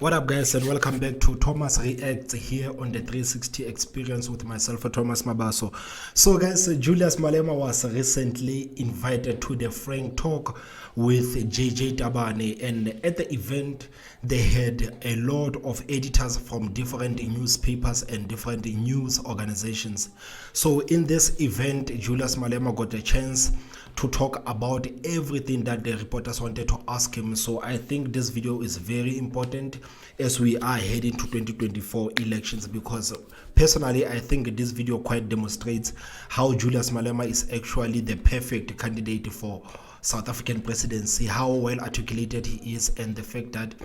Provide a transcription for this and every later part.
What up, guys, and welcome back to Thomas Reacts here on the 360 experience with myself, Thomas Mabaso. So guys, Julius Malema was recently invited to the Frank Talk with JJ Tabane, and at the event they had a lot of editors from different newspapers and different news organizations. So in this event, Julius Malema got a chance to talk about everything that the reporters wanted to ask him. So I think this video is very important as we are heading to 2024 elections, because personally I think this video quite demonstrates how Julius Malema is actually the perfect candidate for South African presidency, how well articulated he is, and the fact that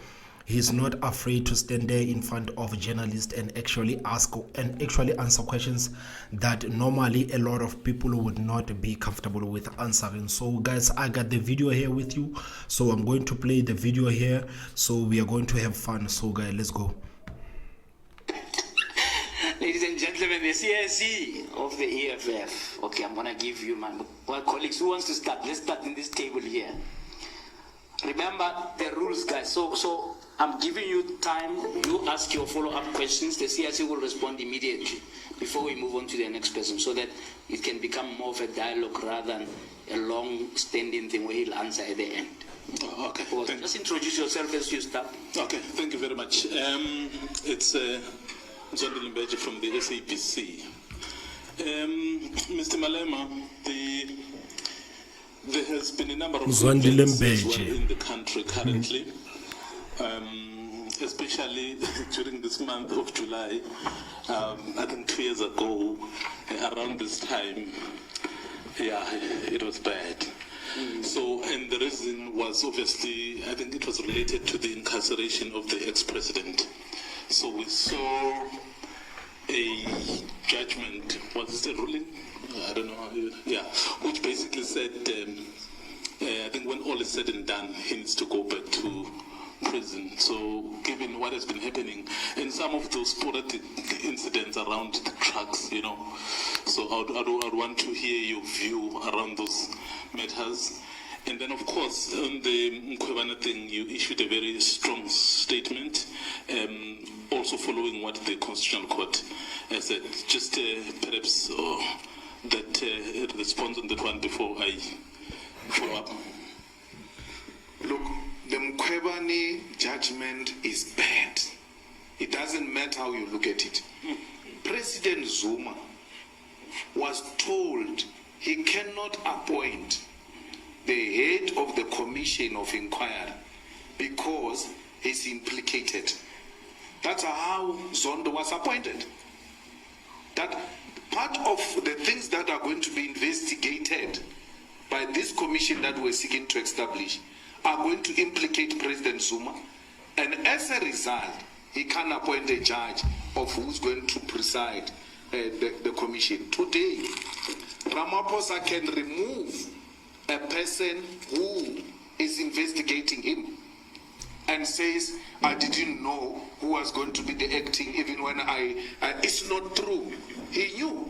he's not afraid to stand there in front of journalists and actually ask and actually answer questions that normally a lot of people would not be comfortable with answering. So guys, I got the video here with you, so I'm going to play the video here, so we are going to have fun. So guys, let's go. Ladies and gentlemen, the CSE of the EFF. Okay, I'm gonna give you my colleagues. Who wants to start? Let's start in this table here. Remember the rules, guys. So I'm giving you time. You ask your follow-up questions. The CSE will respond immediately before we move on to the next person, so that it can become more of a dialogue rather than a long-standing thing where he'll answer at the end. Oh, okay. Just introduce yourself as you start. Okay, thank you very much. It's Zondi Limbeji from the SAPC. Mr. Malema, there has been a number of events as well in the country currently, especially during this month of July. I think 2 years ago, around this time, yeah, it was bad. So, and the reason was obviously, I think it was related to the incarceration of the ex-president. So we saw a judgment, was it a ruling? I don't know, yeah, which basically said, I think when all is said and done, he needs to go back to prison. So given what has been happening and some of those sporadic incidents around the trucks, you know, so I'd want to hear your view around those matters. And then, of course, on the Mkhwebane thing, you issued a very strong statement, also following what the Constitutional Court said. Just perhaps that response on that one before I follow up. Look, the Mkhwebane judgment is bad. It doesn't matter how you look at it. President Zuma was told he cannot appoint the head of the commission of inquiry because he's implicated. That's how Zondo was appointed. That part of the things that are going to be investigated by this commission that we're seeking to establish are going to implicate President Zuma, and as a result, he can appoint a judge of who's going to preside the commission. Today, Ramaphosa can remove a person who is investigating him and says, I didn't know who was going to be the acting, even when it's not true. He knew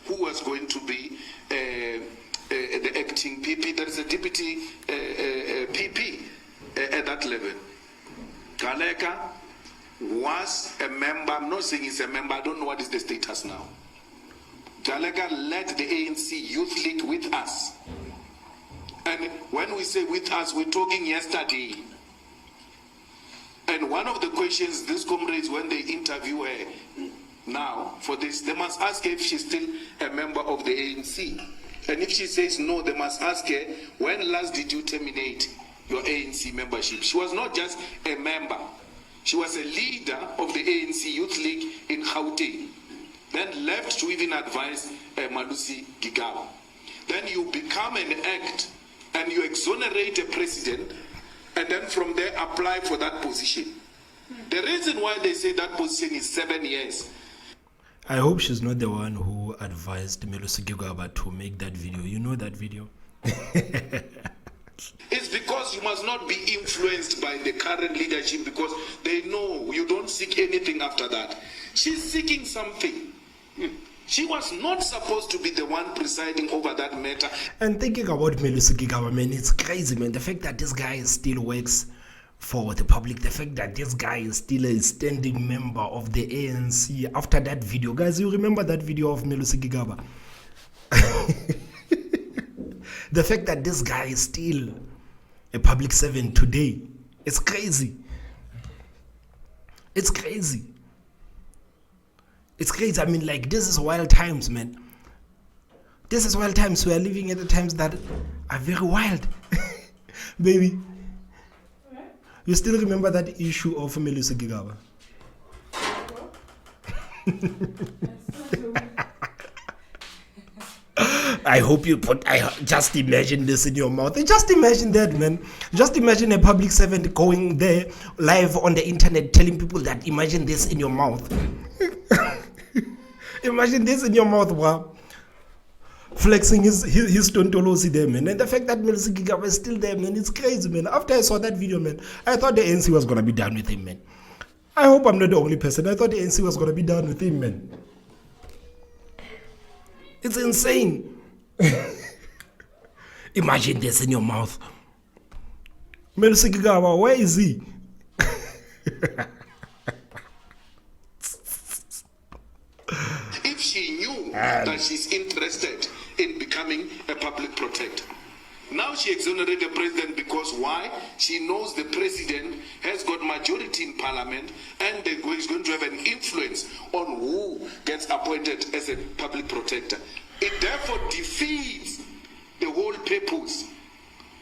who was going to be the acting PP. There is a deputy PP at that level. Galeka was a member. I'm not saying he's a member. I don't know what is the status now. Galeka led the ANC Youth League with us. And when we say with us, we're talking yesterday. And one of the questions these comrades, when they interview her now for this, they must ask her if she's still a member of the ANC. And if she says no, they must ask her, when last did you terminate your ANC membership? She was not just a member. She was a leader of the ANC Youth League in Gauteng. Then left to even advise Malusi Gigaba. Then you become an act and you exonerate a president, and then from there apply for that position. The reason why they say that position is 7 years. I hope she's not the one who advised Malusi Gigaba to make that video. You know that video? It's because you must not be influenced by the current leadership, because they know you don't seek anything after that. She's seeking something. She was not supposed to be the one presiding over that matter. And thinking about Malusi Gigaba, man, it's crazy, man. The fact that this guy still works for the public, the fact that this guy is still a standing member of the ANC after that video. Guys, you remember that video of Melusi Gigaba? The fact that this guy is still a public servant today, it's crazy. It's crazy. It's crazy. I mean, like, this is wild times, man. This is wild times. We are living at the times that are very wild. Baby, you still remember that issue of Melusi Gigaba? I hope you put, just imagine this in your mouth. Just imagine that, man. Just imagine a public servant going there live on the internet telling people that, imagine this in your mouth. Imagine this in your mouth, wow. Flexing his tontolosi there, man. And the fact that Melusi Gigaba is still there, man, it's crazy, man. After I saw that video, man, I thought the ANC was going to be done with him, man. I hope I'm not the only person. I thought the ANC was going to be done with him, man. It's insane. Imagine this in your mouth. Melusi Gigaba, where is he? If she knew that she's interested in becoming a public protector, now she exonerated the president because why? She knows the president has got majority in parliament and is going to have an influence on who gets appointed as a public protector. It therefore defeats the whole purpose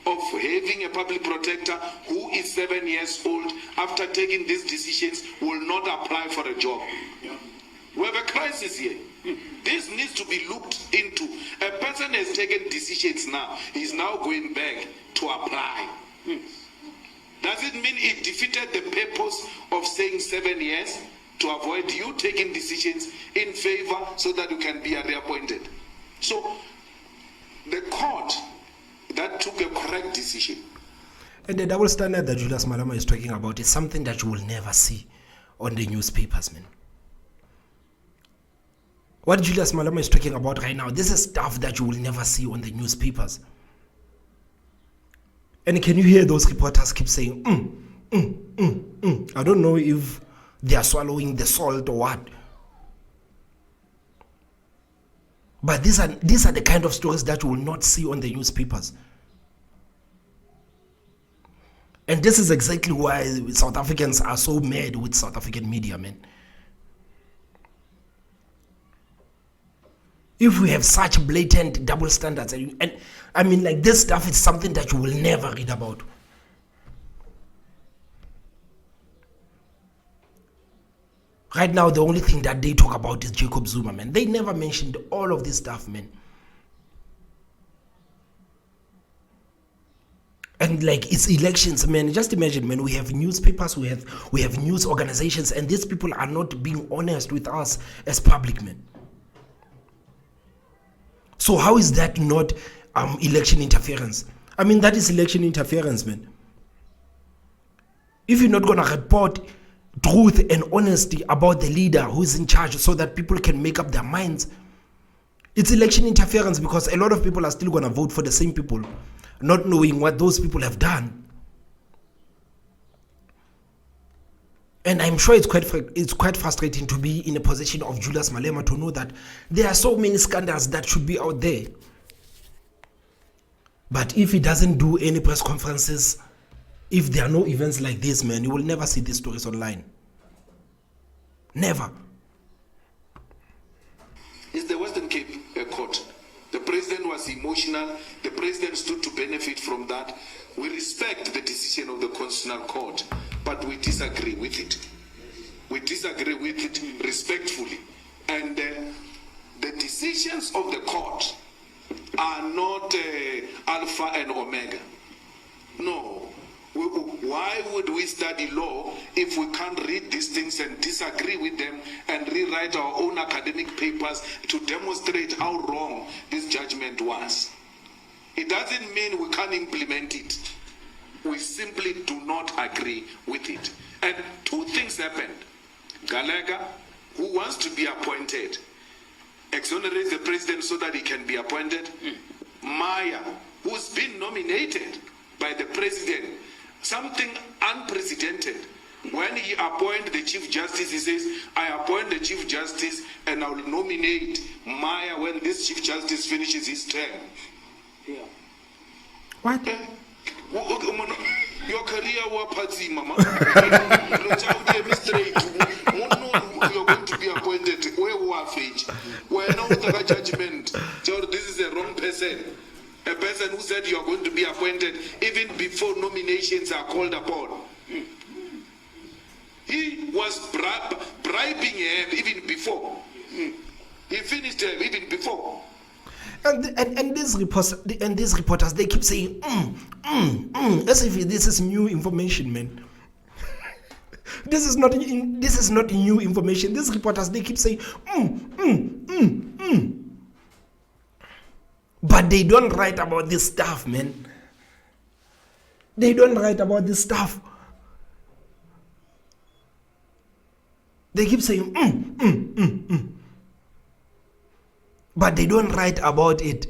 of having a public protector who is 7 years old, after taking these decisions, will not apply for a job. We have a crisis here. This needs to be looked into. A person has taken decisions now. He's now going back to apply. Does it mean it defeated the purpose of saying 7 years to avoid you taking decisions in favor so that you can be reappointed? So the court that took a correct decision. And the double standard that Julius Malema is talking about is something that you will never see on the newspapers, man. What Julius Malema is talking about right now, this is stuff that you will never see on the newspapers. And can you hear those reporters keep saying, I don't know if they are swallowing the salt or what. But these are the kind of stories that you will not see on the newspapers. And this is exactly why South Africans are so mad with South African media, man. If we have such blatant double standards, and I mean, like, this stuff is something that you will never read about. Right now, the only thing that they talk about is Jacob Zuma, man. They never mentioned all of this stuff, man. And like, it's elections, man. Just imagine, man, we have newspapers, we have news organizations, and these people are not being honest with us as public, man. So how is that not election interference? I mean, that is election interference, man. If you're not going to report truth and honesty about the leader who is in charge so that people can make up their minds, it's election interference, because a lot of people are still going to vote for the same people, not knowing what those people have done. And I'm sure it's quite frustrating to be in a position of Julius Malema, to know that there are so many scandals that should be out there. But if he doesn't do any press conferences, if there are no events like this, man, you will never see these stories online. Never. It's the Western Cape court. The president was emotional. The president stood to benefit from that. We respect the decision of the Constitutional Court, but we disagree with it. We disagree with it respectfully. And the decisions of the court are not alpha and omega. No. Why would we study law if we can't read these things and disagree with them and rewrite our own academic papers to demonstrate how wrong this judgment was? It doesn't mean we can't implement it. We simply do not agree with it. And two things happened. Galega, who wants to be appointed, exonerates the president so that he can be appointed. Maya, who's been nominated by the president something unprecedented. When he appointed the Chief Justice, he says, I appoint the Chief Justice and I will nominate Maya when this Chief Justice finishes his term. Yeah. What? Your career was party, Mama. You're going to be appointed. Where were fate? Where now the judgment? This is a wrong person. A person who said you're going to be appointed even before nominations are called upon. He was bribing him even before. He finished him even before. And these reporters, they keep saying, as if this is new information, man. This is not new information. These reporters, they keep saying, but they don't write about this stuff, man. They don't write about this stuff. They keep saying, but they don't write about it.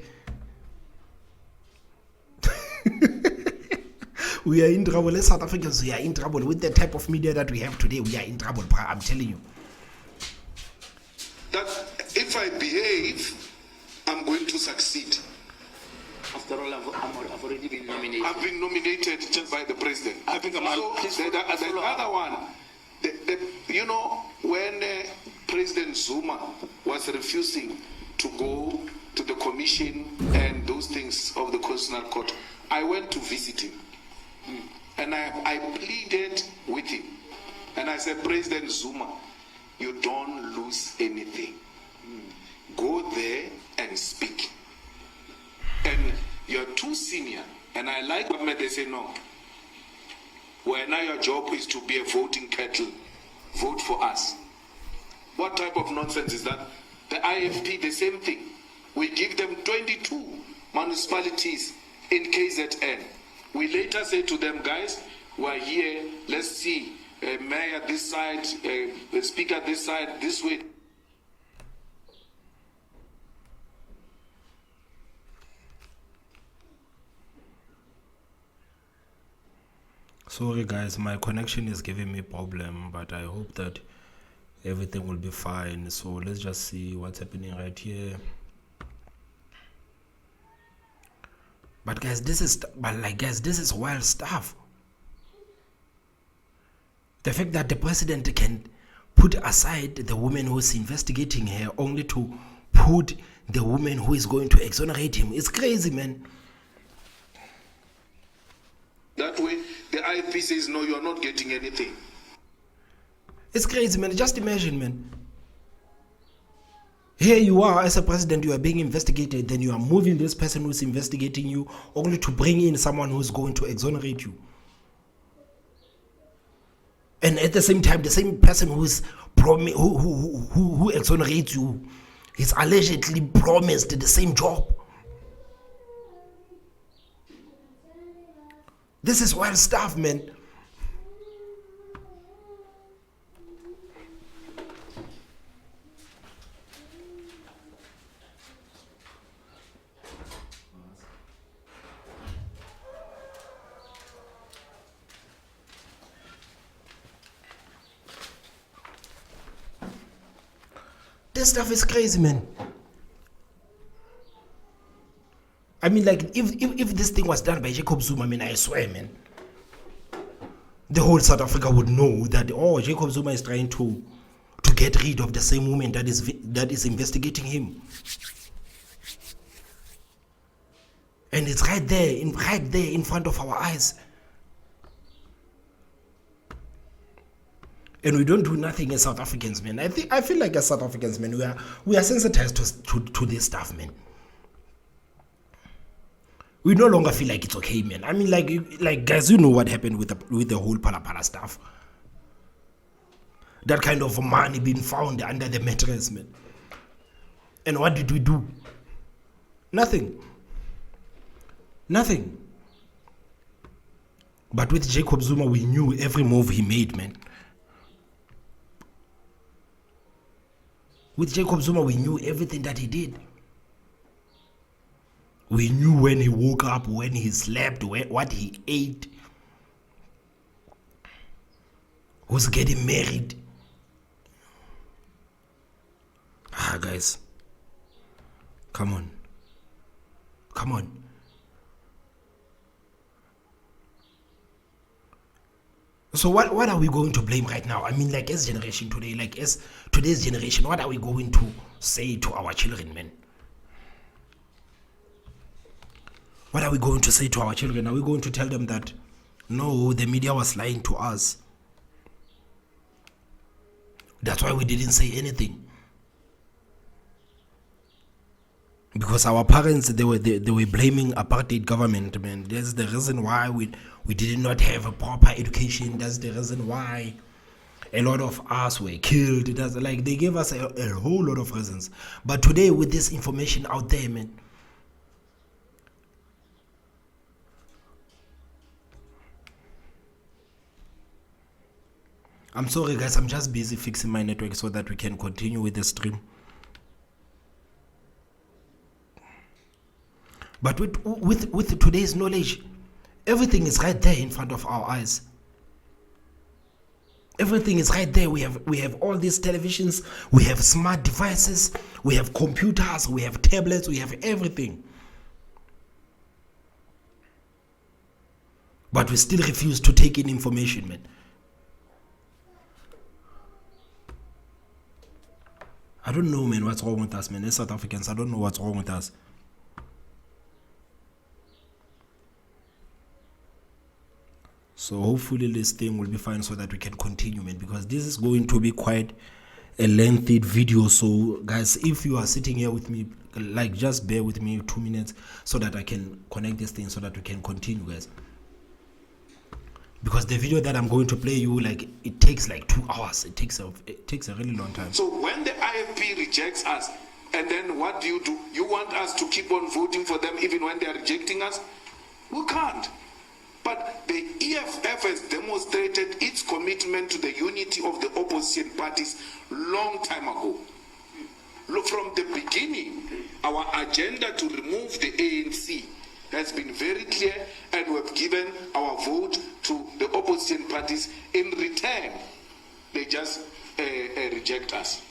We are in trouble. As South Africans, we are in trouble with the type of media that we have today. We are in trouble, I'm telling you. That if I behave, I'm going to succeed. After all, I've already been nominated. I've been nominated just by the president. I think I'm the other one. You know, when President Zuma was refusing to go to the commission and those things of the Constitutional Court, I went to visit him. And I pleaded with him. And I said, President Zuma, you don't lose anything. Go there and speak. And you're too senior. And I like when they say no. Well, now your job is to be a voting cattle. Vote for us. What type of nonsense is that? The IFP, the same thing. We give them 22 municipalities in KZN. We later say to them, guys, we're here, let's see, mayor this side, the speaker this side, this way. Sorry guys, my connection is giving me problem, but I hope that everything will be fine. So let's just see what's happening right here. But guys, this is wild stuff. The fact that the president can put aside the woman who's investigating her only to put the woman who is going to exonerate him is crazy, man. That way, the IFP says, no, you're not getting anything. It's crazy, man. Just imagine, man. Here you are as a president, you are being investigated, then you are moving this person who's investigating you only to bring in someone who's going to exonerate you. And at the same time, the same person who exonerates you is allegedly promised the same job. This is wild stuff, man. This stuff is crazy, man. I mean, like, if this thing was done by Jacob Zuma, I mean, I swear, man, the whole South Africa would know that, oh, Jacob Zuma is trying to get rid of the same woman that is investigating him. And it's right there in front of our eyes. And we don't do nothing as South Africans, man. I feel like as South Africans, man, we are sensitized to this stuff, man. We no longer feel like it's okay, man. I mean, like guys, you know what happened with the whole Pala stuff. That kind of money being found under the mattress, man. And what did we do? Nothing. Nothing. But with Jacob Zuma, we knew every move he made, man. With Jacob Zuma, we knew everything that he did. We knew when he woke up, when he slept, what he ate. who's getting married. Guys, come on. So what are we going to blame right now? I mean, like, as generation today, like as today's generation, what are we going to say to our children, man? What are we going to say to our children? Are we going to tell them that, no, the media was lying to us? That's why we didn't say anything. Because our parents, they were blaming apartheid government, man. That's the reason why we did not have a proper education. That's the reason why a lot of us were killed. That's like they gave us a whole lot of reasons. But today, with this information out there, man, I'm sorry, guys. I'm just busy fixing my network so that we can continue with the stream. But with today's knowledge, everything is right there in front of our eyes. Everything is right there. We have all these televisions, we have smart devices, we have computers, we have tablets, we have everything. But we still refuse to take in information, man. I don't know, man, what's wrong with us, man. As South Africans, I don't know what's wrong with us. So hopefully this thing will be fine so that we can continue, man, because this is going to be quite a lengthy video. So guys, if you are sitting here with me, like, just bear with me 2 minutes so that I can connect this thing so that we can continue, guys. Because the video that I'm going to play you, like, it takes like 2 hours. It takes a really long time. So when the IFP rejects us, and then what do? You want us to keep on voting for them even when they are rejecting us? We can't. But the EFF has demonstrated its commitment to the unity of the opposition parties long time ago. Look, from the beginning, our agenda to remove the ANC has been very clear, and we have given our vote to the opposition parties. In return, they just reject us.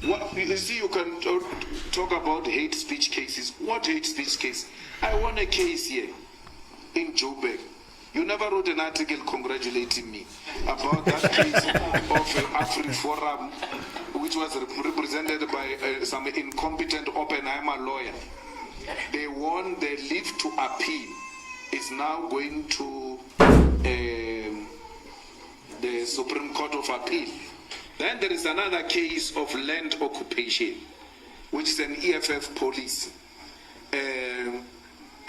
What, you see, you can talk about hate speech cases. What hate speech case? I won a case here in Joburg. You never wrote an article congratulating me about that case of AfriForum, which was represented by some incompetent Oppenheimer lawyer. They won. The leave to appeal is now going to the Supreme Court of Appeal. Then there is another case of land occupation, which is an EFF policy.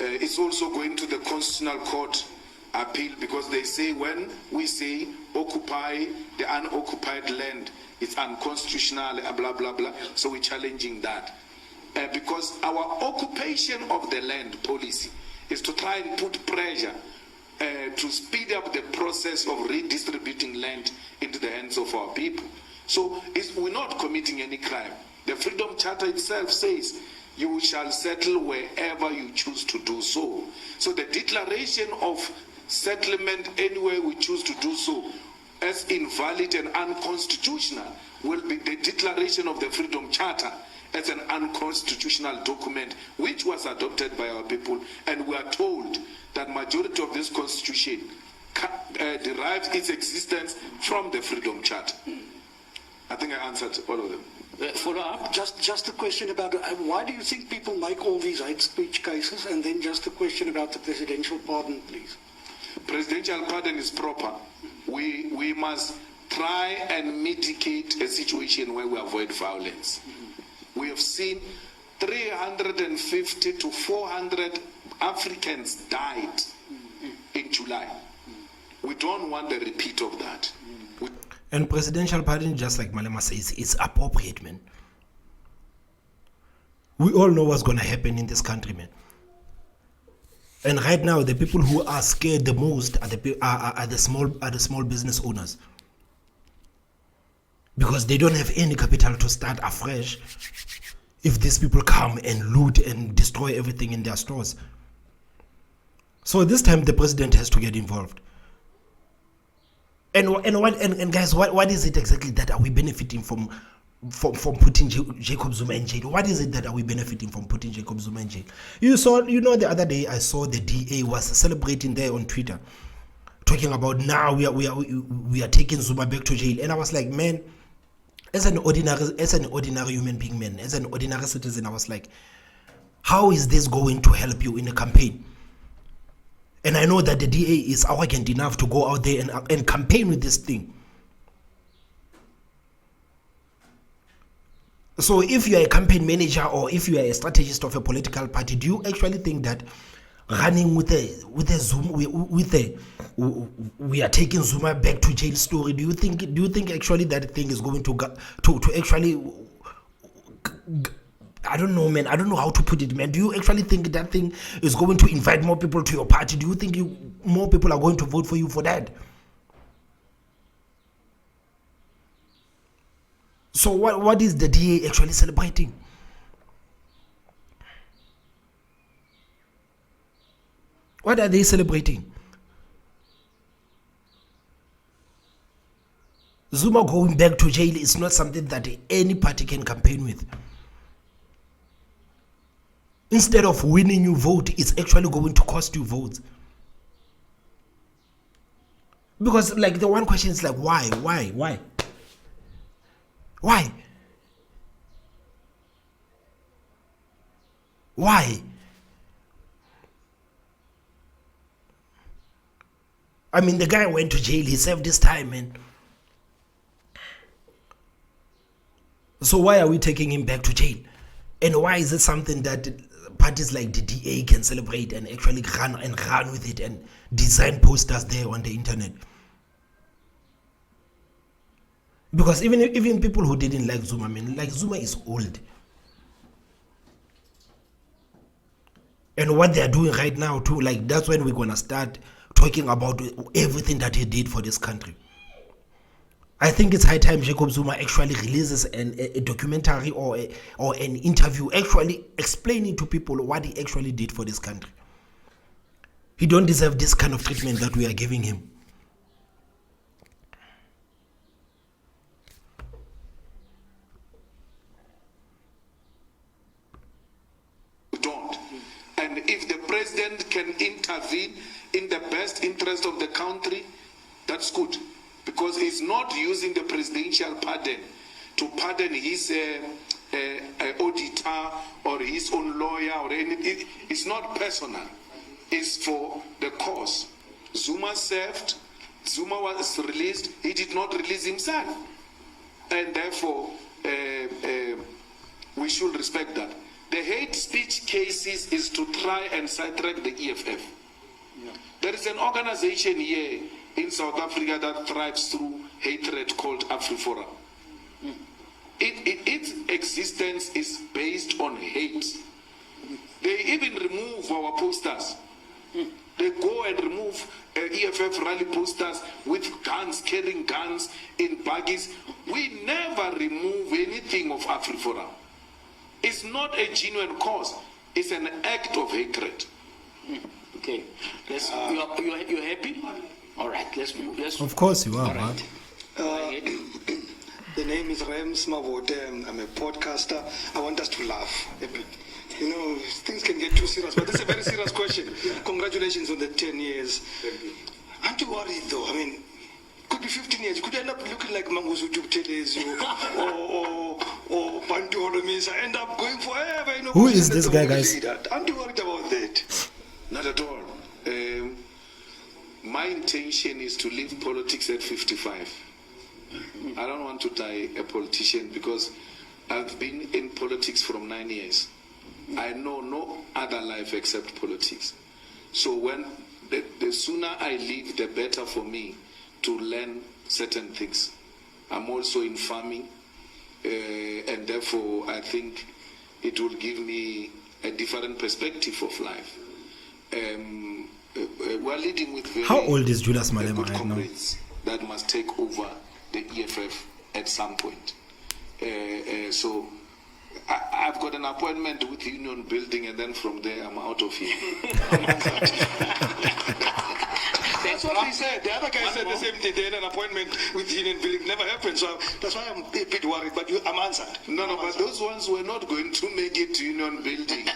It's also going to the Constitutional Court appeal, because they say when we say occupy the unoccupied land, it's unconstitutional, blah, blah, blah. So we're challenging that. Because our occupation of the land policy is to try and put pressure to speed up the process of redistributing land into the hands of our people. So we're not committing any crime. The Freedom Charter itself says you shall settle wherever you choose to do so. So the declaration of settlement anywhere we choose to do so as invalid and unconstitutional will be the declaration of the Freedom Charter as an unconstitutional document which was adopted by our people, and we are told that majority of this constitution derives its existence from the Freedom Charter. I think I answered all of them. Follow up, just a question about why do you think people make all these hate speech cases, and then just a question about the presidential pardon, please. Presidential pardon is proper. We must try and mitigate a situation where we avoid violence. We have seen 350 to 400 Africans died in July. We don't want the repeat of that. And presidential pardon, just like Malema says, is appropriate, man. We all know what's going to happen in this country, man. And right now, the people who are scared the most are the small business owners, because they don't have any capital to start afresh if these people come and loot and destroy everything in their stores. So this time the president has to get involved. And guys, what is it exactly that are we benefiting from putting Jacob Zuma in jail? What is it that are we benefiting from putting Jacob Zuma in jail? The other day I saw the DA was celebrating there on Twitter, talking about now we are taking Zuma back to jail, and I was like, man, as an ordinary human being, man, as an ordinary citizen, I was like, how is this going to help you in a campaign? And I know that the DA is arrogant enough to go out there and campaign with this thing. So if you are a campaign manager or if you are a strategist of a political party, do you actually think that running with we are taking Zuma back to jail story, do you think actually that thing is going to actually, I don't know, man. I don't know how to put it, man. Do you actually think that thing is going to invite more people to your party? Do you think more people are going to vote for you for that? So what is the DA actually celebrating? What are they celebrating? Zuma going back to jail is not something that any party can campaign with. Instead of winning you vote, it's actually going to cost you votes. Because like the one question is like, why? I mean, the guy went to jail, he served his time, man. So why are we taking him back to jail? And why is it something that parties like the DA can celebrate and actually run with it and design posters there on the internet? Because even people who didn't like Zuma, I mean, like Zuma is old. And what they are doing right now too, like that's when we're gonna start talking about everything that he did for this country. I think it's high time Jacob Zuma actually releases a documentary or an interview actually explaining to people what he actually did for this country. He don't deserve this kind of treatment that we are giving him. Don't. And if the president can intervene in the best interest of the country, that's good. Because he's not using the presidential pardon to pardon his auditor or his own lawyer or anything. It's not personal. It's for the cause. Zuma served. Zuma was released. He did not release himself. And therefore, we should respect that. The hate speech cases is to try and sidetrack the EFF. Yeah. There is an organization here in South Africa that thrives through hatred called AfriForum. Its existence is based on hate. They even remove our posters. They go and remove EFF rally posters with guns, carrying guns in baggies. We never remove anything of AfriForum. It's not a genuine cause. It's an act of hatred. Okay. You're happy? All right, let's move. Of course you are. All right. The name is Rems Mavote. I'm a podcaster. I want us to laugh a bit. You know, things can get too serious, but this is a very serious question. Congratulations on the 10 years. Aren't you worried though? I mean, could be 15 years. You could end up looking like Manguzu Telezi or Bantu Holomisa. End up going forever. You know, who is this guy, guys? Aren't you worried about that? Not at all. My intention is to leave politics at 55. I don't want to die a politician because I've been in politics from 9 years. I know no other life except politics. So when the sooner I leave, the better for me to learn certain things. I'm also in farming, and therefore I think it will give me a different perspective of life. We're leading with very How old is Julius Malema right now? That must take over the EFF at some point. So I've got an appointment with Union Building, and then from there I'm out of here. That's what he said. The other guy said the same thing. They had an appointment with union building. Never happened. So that's why I'm a bit worried. But I'm answered. No, but those ones were not going to make it to union building,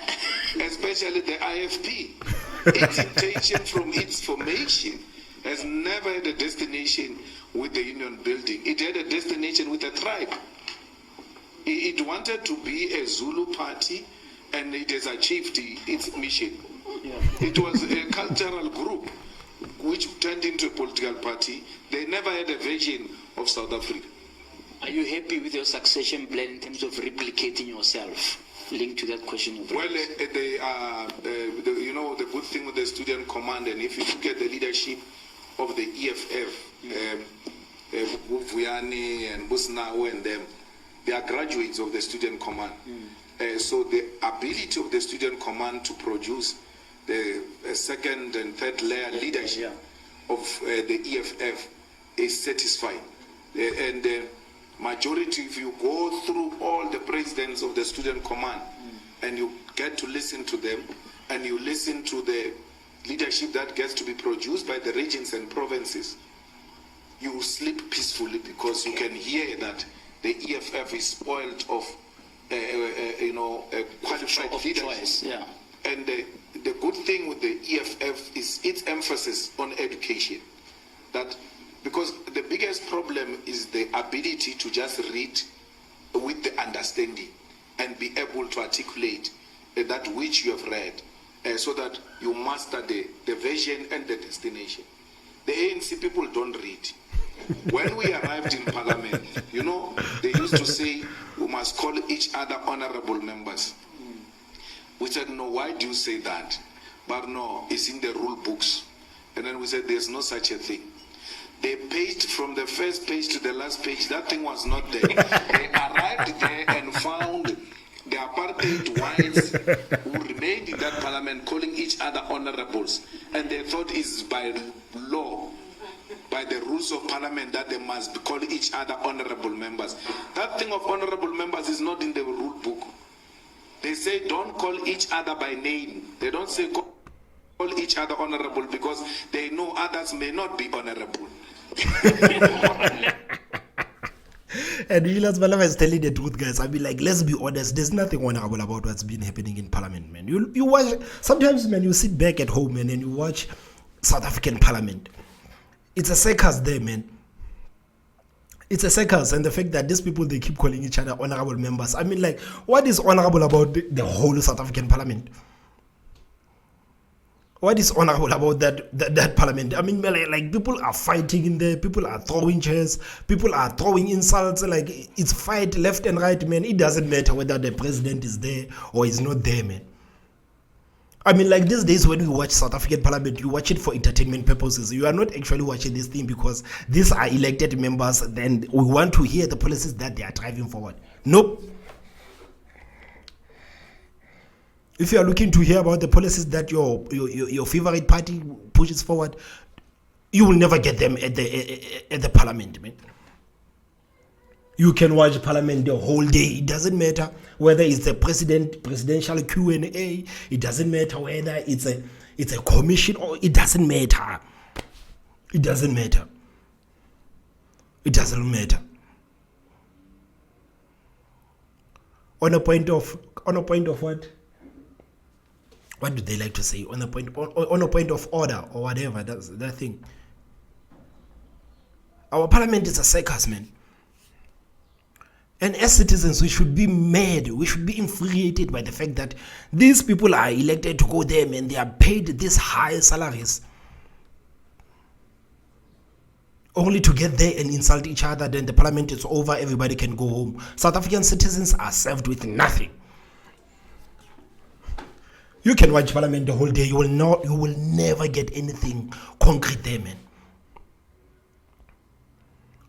especially the IFP. Its intention from its formation has never had a destination with the union building. It had a destination with a tribe. It wanted to be a Zulu party, and it has achieved its mission. Yeah. It was a cultural group which turned into a political party. They never had a vision of South Africa. Are you happy with your succession plan in terms of replicating yourself? Linked to that question. Well, the good thing with the student command, and if you look at the leadership of the EFF, Vuyani and Busnawe and them, they are graduates of the student command. So the ability of the student command to produce the second and third layer leadership of the EFF is satisfying. And the majority, if you go through all the presidents of the student command and you get to listen to them, and you listen to the leadership that gets to be produced by the regions and provinces, you sleep peacefully, because you can hear that the EFF is spoiled of qualified leaders. Yeah. And the good thing with the EFF is its emphasis on education. That because the biggest problem is the ability to just read with the understanding and be able to articulate that which you have read, so that you master the vision and the destination. The ANC people don't read. When we arrived in Parliament, they used to say we must call each other honorable members. We said, no, why do you say that? But no, it's in the rule books. And then we said, there's no such a thing. They paged from the first page to the last page. That thing was not there. They arrived there and found the apartheid whites who remained in that parliament calling each other honorables. And they thought it's by law, by the rules of parliament, that they must call each other honorable members. That thing of honorable members is not in the rule book. They say don't call each other by name. They don't say call each other honorable, because they know others may not be honorable. And Julius Malema is telling the truth, guys. I mean, like, let's be honest. There's nothing honorable about what's been happening in Parliament, man. You watch sometimes, man. You sit back at home, man, and you watch South African Parliament. It's a circus there, man. It's a circus, and the fact that these people, they keep calling each other honorable members. I mean, like, what is honorable about the whole South African Parliament? What is honorable about that parliament? I mean, like, people are fighting in there, people are throwing chairs, people are throwing insults, like, it's fight left and right, man. It doesn't matter whether the president is there or is not there, man. I mean, like, these days when we watch South African Parliament, you watch it for entertainment purposes. You are not actually watching this thing because these are elected members, then we want to hear the policies that they are driving forward. Nope. If you are looking to hear about the policies that your favorite party pushes forward, you will never get them at the parliament, man. You can watch parliament the whole day. It doesn't matter whether it's a presidential Q&A. It doesn't matter whether it's a commission, or it doesn't matter. It doesn't matter. It doesn't matter. On a point of what? What do they like to say? On a point of order or whatever. That's that thing. Our parliament is a circus, man. And as citizens, we should be mad. We should be infuriated by the fact that these people are elected to go there, man. They are paid these high salaries, only to get there and insult each other. Then the parliament is over. Everybody can go home. South African citizens are served with nothing. You can watch parliament the whole day. You will never get anything concrete there, man.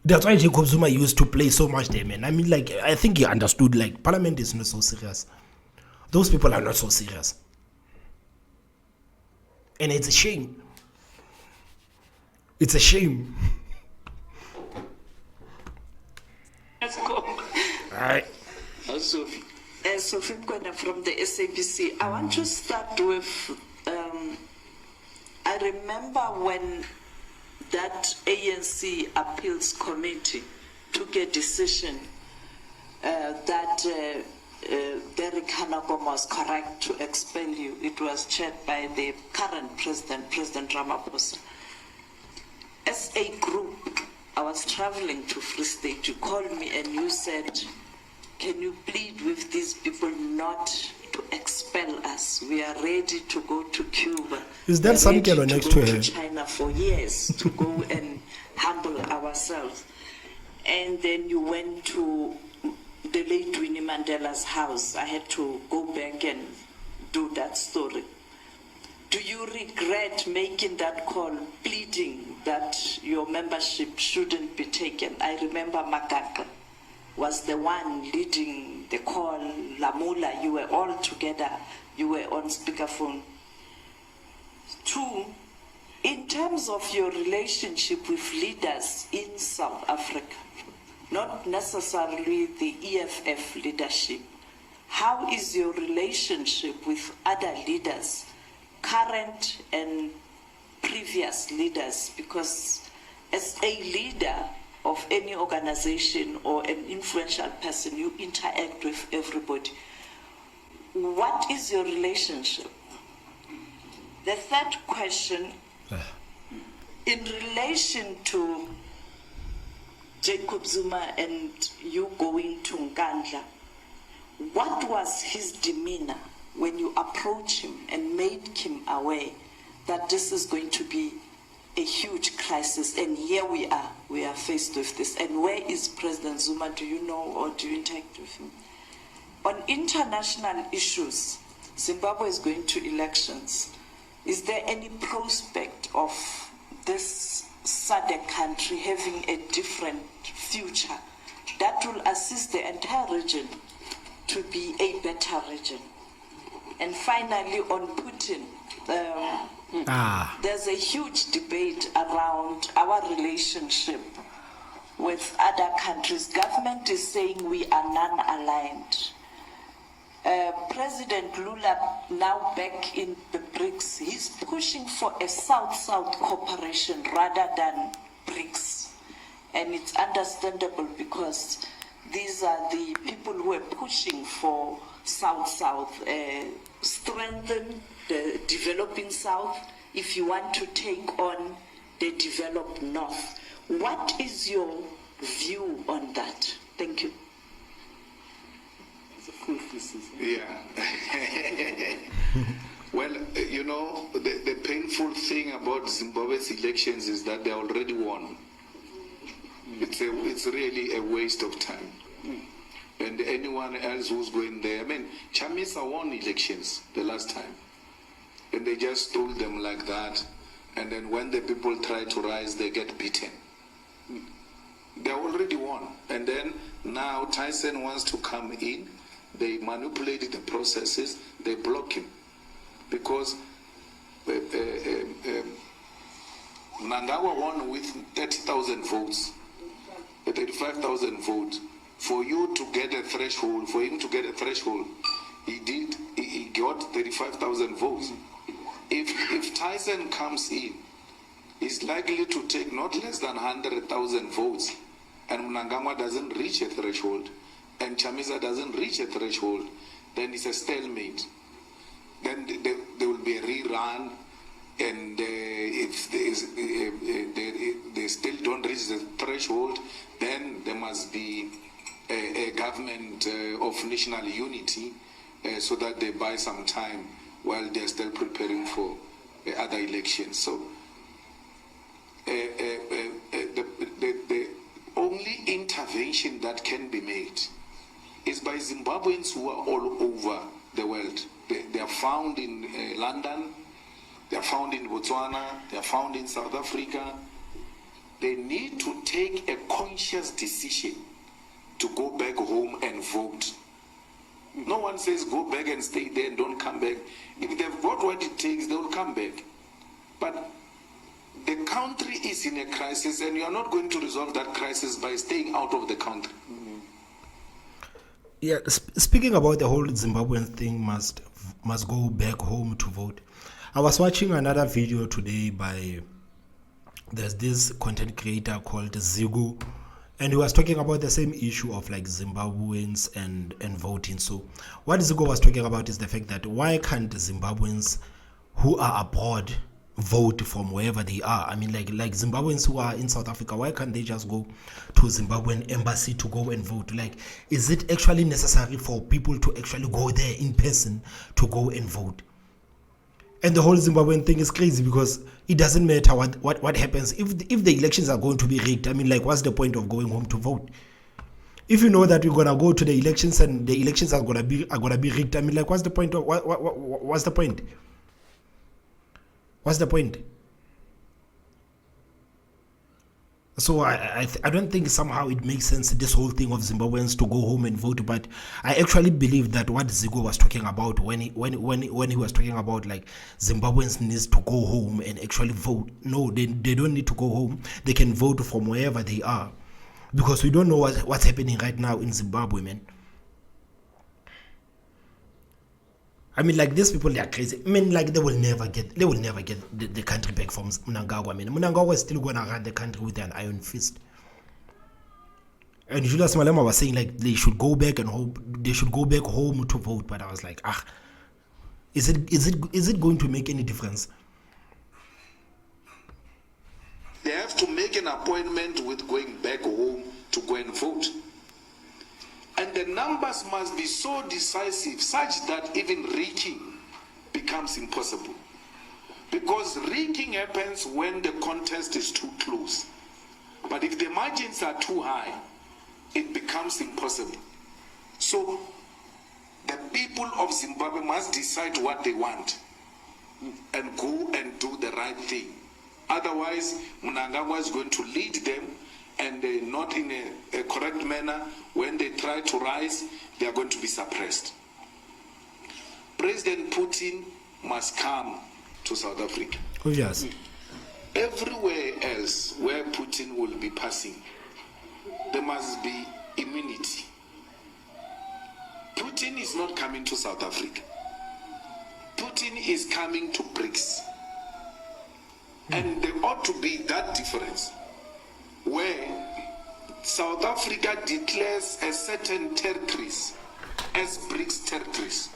That's why Jacob Zuma used to play so much there, man. I mean, like, I think he understood, like, parliament is not so serious. Those people are not so serious. And it's a shame. It's a shame. Let's go. All right. Sophie. Sophie Mkwena from the SABC. I want to start with, I remember when that ANC Appeals Committee took a decision that Derek Hanagoma was correct to expel you. It was chaired by the current president, President Ramaphosa. As a group, I was traveling to Free State. You called me and you said, can you plead with these people not to expel us? We are ready to go to Cuba. Is that some girl next to her? China for years to go and humble ourselves. And then you went to the late Winnie Mandela's house. I had to go back and do that story. Do you regret making that call, pleading that your membership shouldn't be taken? I remember Makaka was the one leading the call. Lamula, you were all together. You were on speakerphone. 2, in terms of your relationship with leaders in South Africa, not necessarily the EFF leadership, how is your relationship with other leaders, current and previous leaders? Because as a leader of any organization or an influential person, you interact with everybody. What is your relationship? The third question, in relation to Jacob Zuma and you going to Nkandla, what was his demeanor when you approached him and made him aware that this is going to be a huge crisis, and here we are faced with this? And where is President Zuma? Do you know, or do you interact with him? On international issues, Zimbabwe is going to elections. Is there any prospect of this SADC country having a different future that will assist the entire region to be a better region? And finally, on Putin, there's a huge debate around our relationship with other countries. Government is saying we are non-aligned. President Lula, now back in the BRICS, he's pushing for a South-South cooperation rather than BRICS. And it's understandable because these are the people who are pushing for South-South, strengthen the developing South if you want to take on the developed North. What is your view on that? Thank you. Yeah. Well, you know, the painful thing about Zimbabwe's elections is that they already won. It's really a waste of time. And anyone else who's going there, I mean, Chamisa won elections the last time. And they just stole them like that. And then when the people try to rise, they get beaten. They already won. And then now Tyson wants to come in. They manipulated the processes. They block him. Because Nangawa won with 30,000 votes, 35,000 votes. For you to get a threshold, for him to get a threshold, he got 35,000 votes. If Tyson comes in, he's likely to take not less than 100,000 votes, and Mnangagwa doesn't reach a threshold, and Chamisa doesn't reach a threshold, then it's a stalemate. Then there will be a rerun, and if they still don't reach the threshold, then there must be a government of national unity, so that they buy some time while they're still preparing for other elections. So the only intervention that can be made is by Zimbabweans who are all over the world. They are found in London, they are found in Botswana, they are found in South Africa. They need to take a conscious decision to go back home and vote. No one says go back and stay there and don't come back. If they've got what it takes, they will come back. But the country is in a crisis, and you are not going to resolve that crisis by staying out of the country. Yeah, speaking about the whole Zimbabwean thing, must go back home to vote. I was watching another video today by there's this content creator called Zigu, and he was talking about the same issue of like Zimbabweans and voting. So what Zigu was talking about is the fact that why can't Zimbabweans who are abroad vote from wherever they are? I mean, like Zimbabweans who are in South Africa, why can't they just go to Zimbabwean embassy to go and vote? Like, is it actually necessary for people to actually go there in person to go and vote? And the whole Zimbabwean thing is crazy because it doesn't matter what happens if the elections are going to be rigged. I mean, like, what's the point of going home to vote if you know that you're gonna go to the elections and the elections are gonna be rigged? I mean, like, what's the point of what's the point? What's the point? So I don't think somehow it makes sense, this whole thing of Zimbabweans to go home and vote. But I actually believe that what Zigo was talking about when he was talking about like Zimbabweans needs to go home and actually vote. No, they don't need to go home. They can vote from wherever they are, because we don't know what's happening right now in Zimbabwe, man. I mean, like, these people, they are crazy. I mean, like, they will never get the country back from Mnangagwa. I mean, Mnangagwa is still going to run the country with an iron fist. And Julius Malema was saying, like, they should go back home to vote. But I was like, is it going to make any difference? They have to make an appointment with going back home to go and vote. And the numbers must be so decisive such that even rigging becomes impossible. Because rigging happens when the contest is too close. But if the margins are too high, it becomes impossible. So the people of Zimbabwe must decide what they want and go and do the right thing. Otherwise, Mnangagwa is going to lead them, and not in a correct manner. When they try to rise, they are going to be suppressed. President Putin must come to South Africa. Oh, yes. Everywhere else where Putin will be passing, there must be immunity. Putin is not coming to South Africa. Putin is coming to BRICS. And there ought to be that difference, where South Africa declares a certain territories as BRICS territories.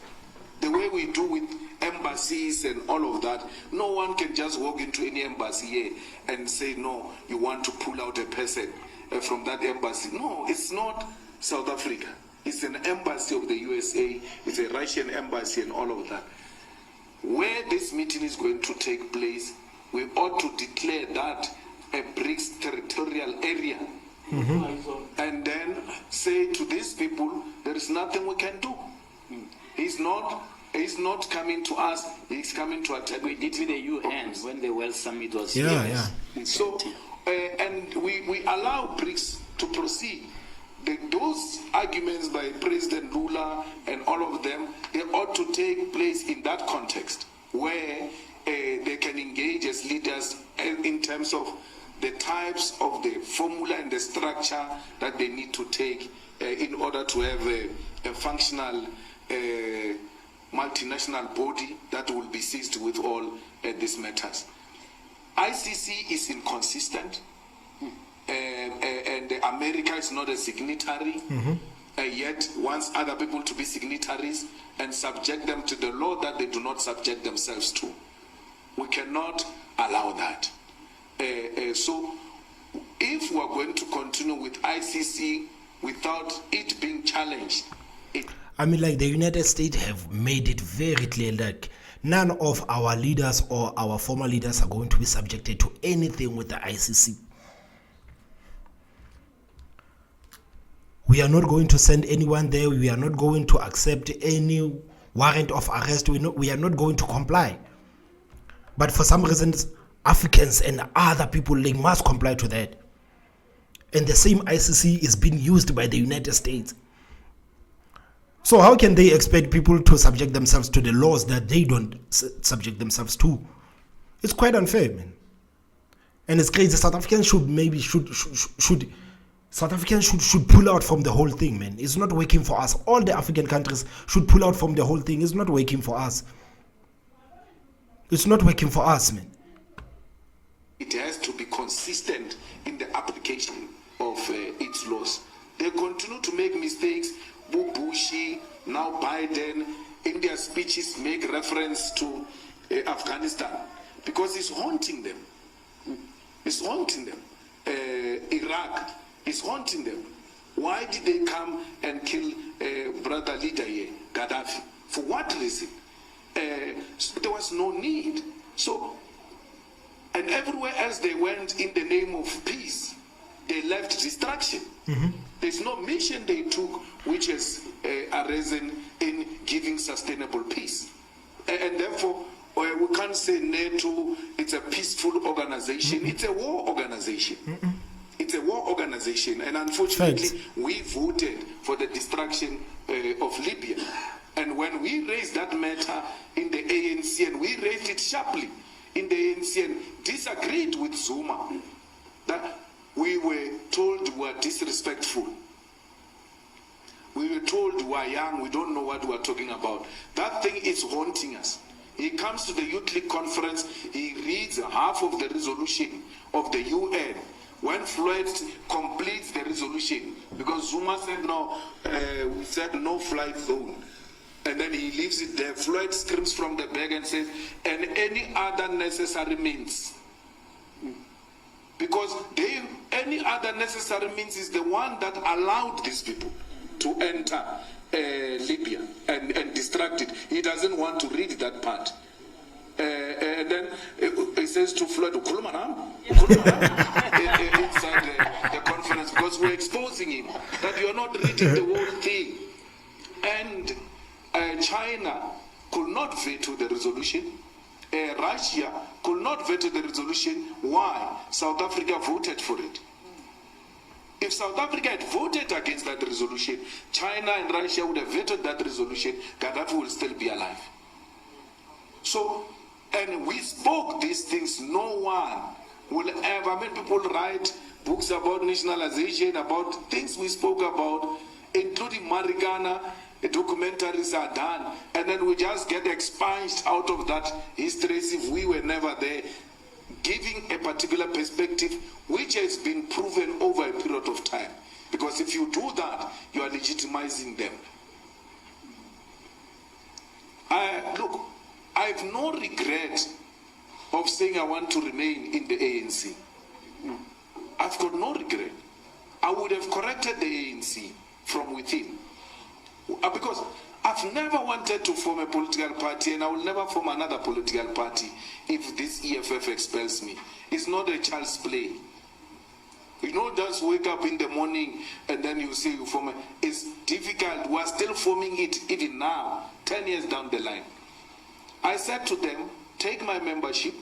The way we do with embassies and all of that, no one can just walk into any embassy here and say, no, you want to pull out a person from that embassy. No, it's not South Africa. It's an embassy of the USA, it's a Russian embassy and all of that. Where this meeting is going to take place, we ought to declare that a BRICS territorial area. And then say to these people, there is nothing we can do. He's not coming to us, he's coming to attack. We did with the UN when the World Summit was here. So, and we allow BRICS to proceed. Those arguments by President Lula and all of them, they ought to take place in that context, where they can engage as leaders in terms of the types of the formula and the structure that they need to take in order to have a functional multinational body that will be seized with all these matters. ICC is inconsistent, and America is not a signatory, yet wants other people to be signatories and subject them to the law that they do not subject themselves to. We cannot allow that. So if we are going to continue with ICC without it being challenged, I mean, like, the United States have made it very clear that none of our leaders or our former leaders are going to be subjected to anything with the ICC. We are not going to send anyone there. We are not going to accept any warrant of arrest. We are not going to comply. But for some reasons, Africans and other people, they must comply to that. And the same ICC is being used by the United States. So how can they expect people to subject themselves to the laws that they don't subject themselves to? It's quite unfair, man. And it's crazy. South Africans should pull out from the whole thing, man. It's not working for us. All the African countries should pull out from the whole thing. It's not working for us. It's not working for us, man. It has has to be consistent in the application of its laws. They continue to make mistakes. Bushi, now Biden, in their speeches make reference to Afghanistan because it's haunting them. It's haunting them. Iraq is haunting them. Why did they come and kill brother leader here, Gaddafi? For what reason? So there was no need. So, and everywhere else they went in the name of peace, they left destruction. There's no mission they took which has arisen in giving sustainable peace. And therefore, we can't say NATO, it's a peaceful organization. It's a war organization. It's a war organization. And unfortunately, we voted for the destruction of Libya. And when we raised that matter in the ANC, and we raised it sharply in the ANC and disagreed with Zuma, that we were told we were disrespectful. We were told we are young, we don't know what we are talking about. That thing is haunting us. He comes to the Youth League conference, he reads half of the resolution of the UN. When Floyd completes the resolution, because Zuma said no, said no fly zone, and then he leaves it there. Floyd screams from the back and says, and any other necessary means. Because any other necessary means is the one that allowed these people to enter Libya and distract it. He doesn't want to read that part. And then he says to Floyd, inside the conference, because we're exposing him that you're not reading the whole thing. And China could not veto the resolution. Russia could not veto the resolution. Why? South Africa voted for it. If South Africa had voted against that resolution, China and Russia would have vetoed that resolution. Gaddafi will still be alive. So, and we spoke these things. No one will ever, I mean, people write books about nationalization, about things we spoke about, including Marikana. Documentaries are done, and then we just get expunged out of that history as if we were never there, giving a particular perspective which has been proven over a period of time. Because if you do that, you are legitimizing them. Look, I have no regret of saying I want to remain in the ANC. I've got no regret. I would have corrected the ANC from within. Because I've never wanted to form a political party, and I will never form another political party if this EFF expels me. It's not a child's play. You don't just wake up in the morning and then you say you form it. It's difficult. We are still forming it even now, 10 years down the line. I said to them, take my membership,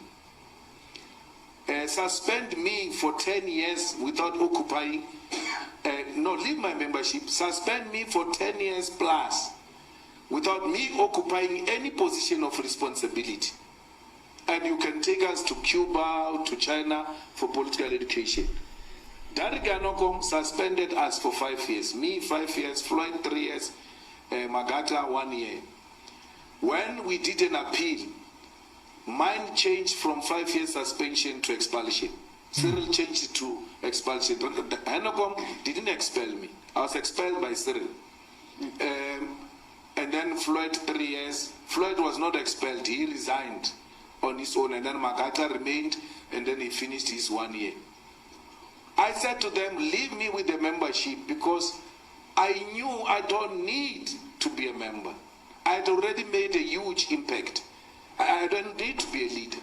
suspend me for 10 years without occupying. No, leave my membership, suspend me for 10 years plus without me occupying any position of responsibility. And you can take us to Cuba, to China for political education. Dariganokom suspended us for 5 years. Me 5 years, Floyd 3 years, Magata 1 year. When we did an appeal, mine changed from 5 years suspension to expulsion. Cyril changed it to expulsion. Henokom didn't expel me. I was expelled by Cyril. And then Floyd 3 years. Floyd was not expelled. He resigned on his own. And then Magata remained. And then he finished his 1 year. I said to them, leave me with the membership because I knew I don't need to be a member. I had already made a huge impact. I don't need to be a leader.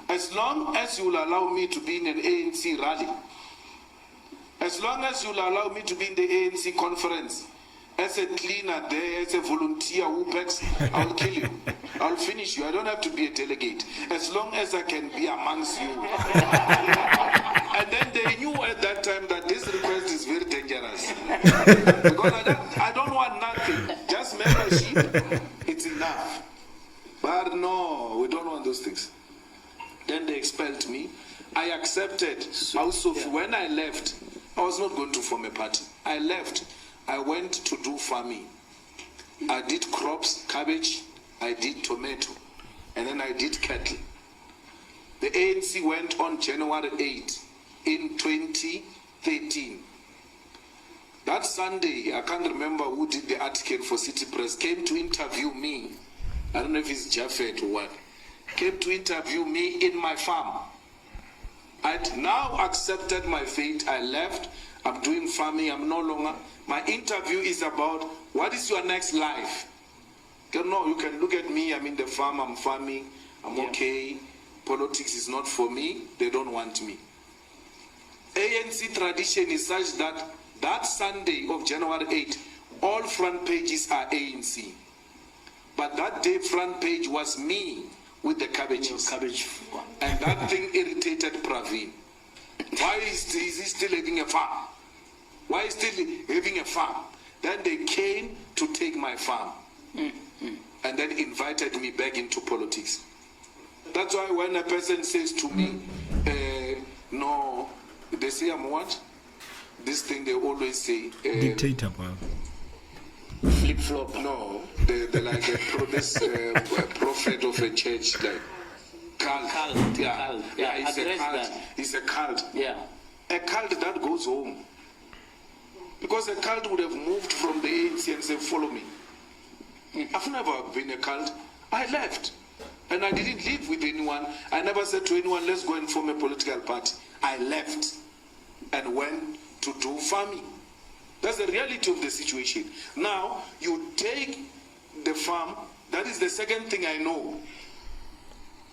As long as you will allow me to be in an ANC rally, as long as you will allow me to be in the ANC conference, as a cleaner there, as a volunteer, WUPEX, I'll kill you. I'll finish you. I don't have to be a delegate. As long as I can be amongst you. And then they knew at that time that this request is very dangerous. Because I don't want nothing. Just membership, it's enough. But no, we don't want those things. Then they expelled me. I accepted. Also, when I left, I was not going to form a party. I left. I went to do farming. I did crops, cabbage, I did tomato, and then I did cattle. The ANC went on January 8 in 2013. That Sunday, I can't remember who did the article for City Press, came to interview me. I don't know if it's Jaffet or what. Came to interview me in my farm. I'd now accepted my fate. I left. I'm doing farming. I'm no longer. My interview is about what is your next life? No, you can look at me. I'm in the farm. I'm farming. I'm okay. Politics is not for me. They don't want me. ANC tradition is such that that Sunday of January 8, all front pages are ANC. But that day front page was me with the cabbages. And that thing irritated Praveen. Why is he still having a farm? Why is he still having a farm? Then they came to take my farm. And then invited me back into politics. That's why when a person says to me, no, they say I'm what? This thing they always say. Dictator, bro. Flip-flop. No, they're like this prophet of a church, like cult. Yeah, it's a cult. It's a cult. Yeah. A cult that goes home. Because a cult would have moved from the ANC and said, follow me. I've never been a cult. I left. And I didn't live with anyone. I never said to anyone, let's go and form a political party. I left and went to do farming. That's the reality of the situation. Now, you take the farm. That is the second thing I know.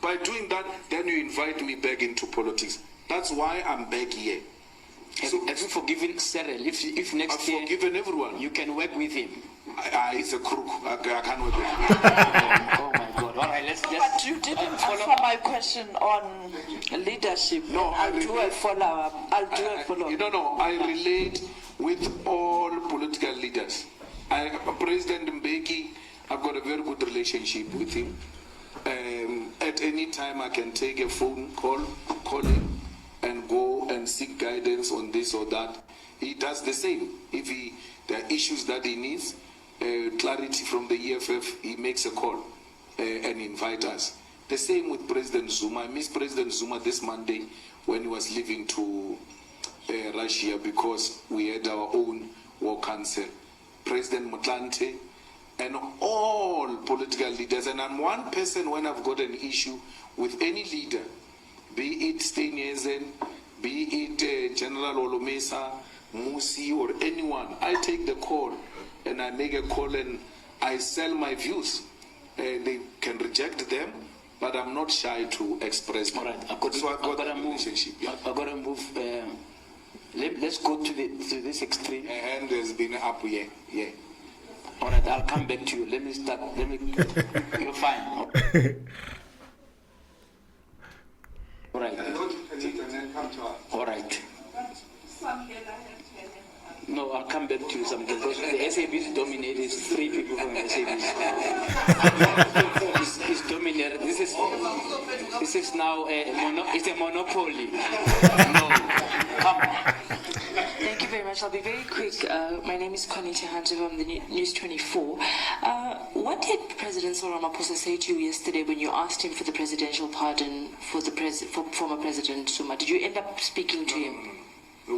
By doing that, then you invite me back into politics. That's why I'm back here. Have you forgiven Cyril? If next I've year forgiven everyone. you can work with him. He's a crook. I can't work with him. Oh my God! All right, let's But you didn't follow. answer my question on leadership. No, I'll do a follow-up. No, I relate with all political leaders. President Mbeki, I've got a very good relationship with him. At any time I can take a phone call him and go and seek guidance on this or that. He does the same. If there are issues that he needs, clarity from the EFF, he makes a call and invite us. The same with President Zuma. I missed President Zuma this Monday when he was leaving to Russia because we had our own war council. President Motlanthe and all political leaders. And I'm one person when I've got an issue with any leader, be it Steenhuisen, be it General Olomesa, Musi, or anyone, I take the call and I make a call and I sell my views. They can reject them, but I'm not shy to express my. All right, I've got to move. I've got to move. Let's go to this extreme. And there's been up here. Yeah. All right, I'll come back to you. Let me start. You're fine. All right. All right. No, I'll come back to you sometime because the SABC dominated 3 people from the SABC. It's dominated. This is now it's a monopoly. No, come. Thank you very much. I'll be very quick. My name is Connie Hunter from the News 24. What did President Cyril Ramaphosa say to you yesterday when you asked him for the presidential pardon for former President Zuma? Did you end up speaking to him?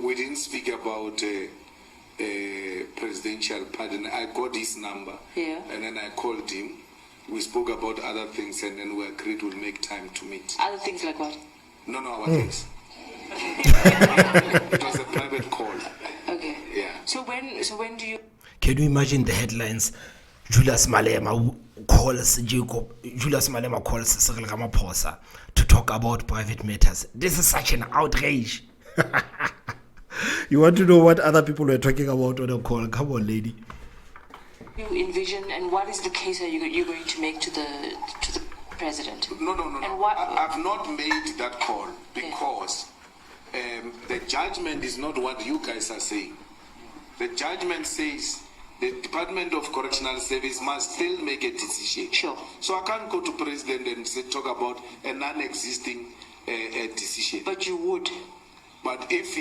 We didn't speak about presidential pardon. I got his number, and then I called him. We spoke about other things, and then we agreed we'll make time to meet. Other things like what? No, our things. It was a private call. Okay. Yeah. So when do you? Can you imagine the headlines? Julius Malema calls Cyril Ramaphosa to talk about private matters. This is such an outrage. You want to know what other people were talking about on a call? Come on, lady. You envision, and what is the case are you going to make to the president? No. And what? I've not made that call because the judgment is not what you guys are saying. The judgment says the Department of Correctional Service must still make a decision. Sure. So I can't go to president and talk about a non-existing decision. But you would. But if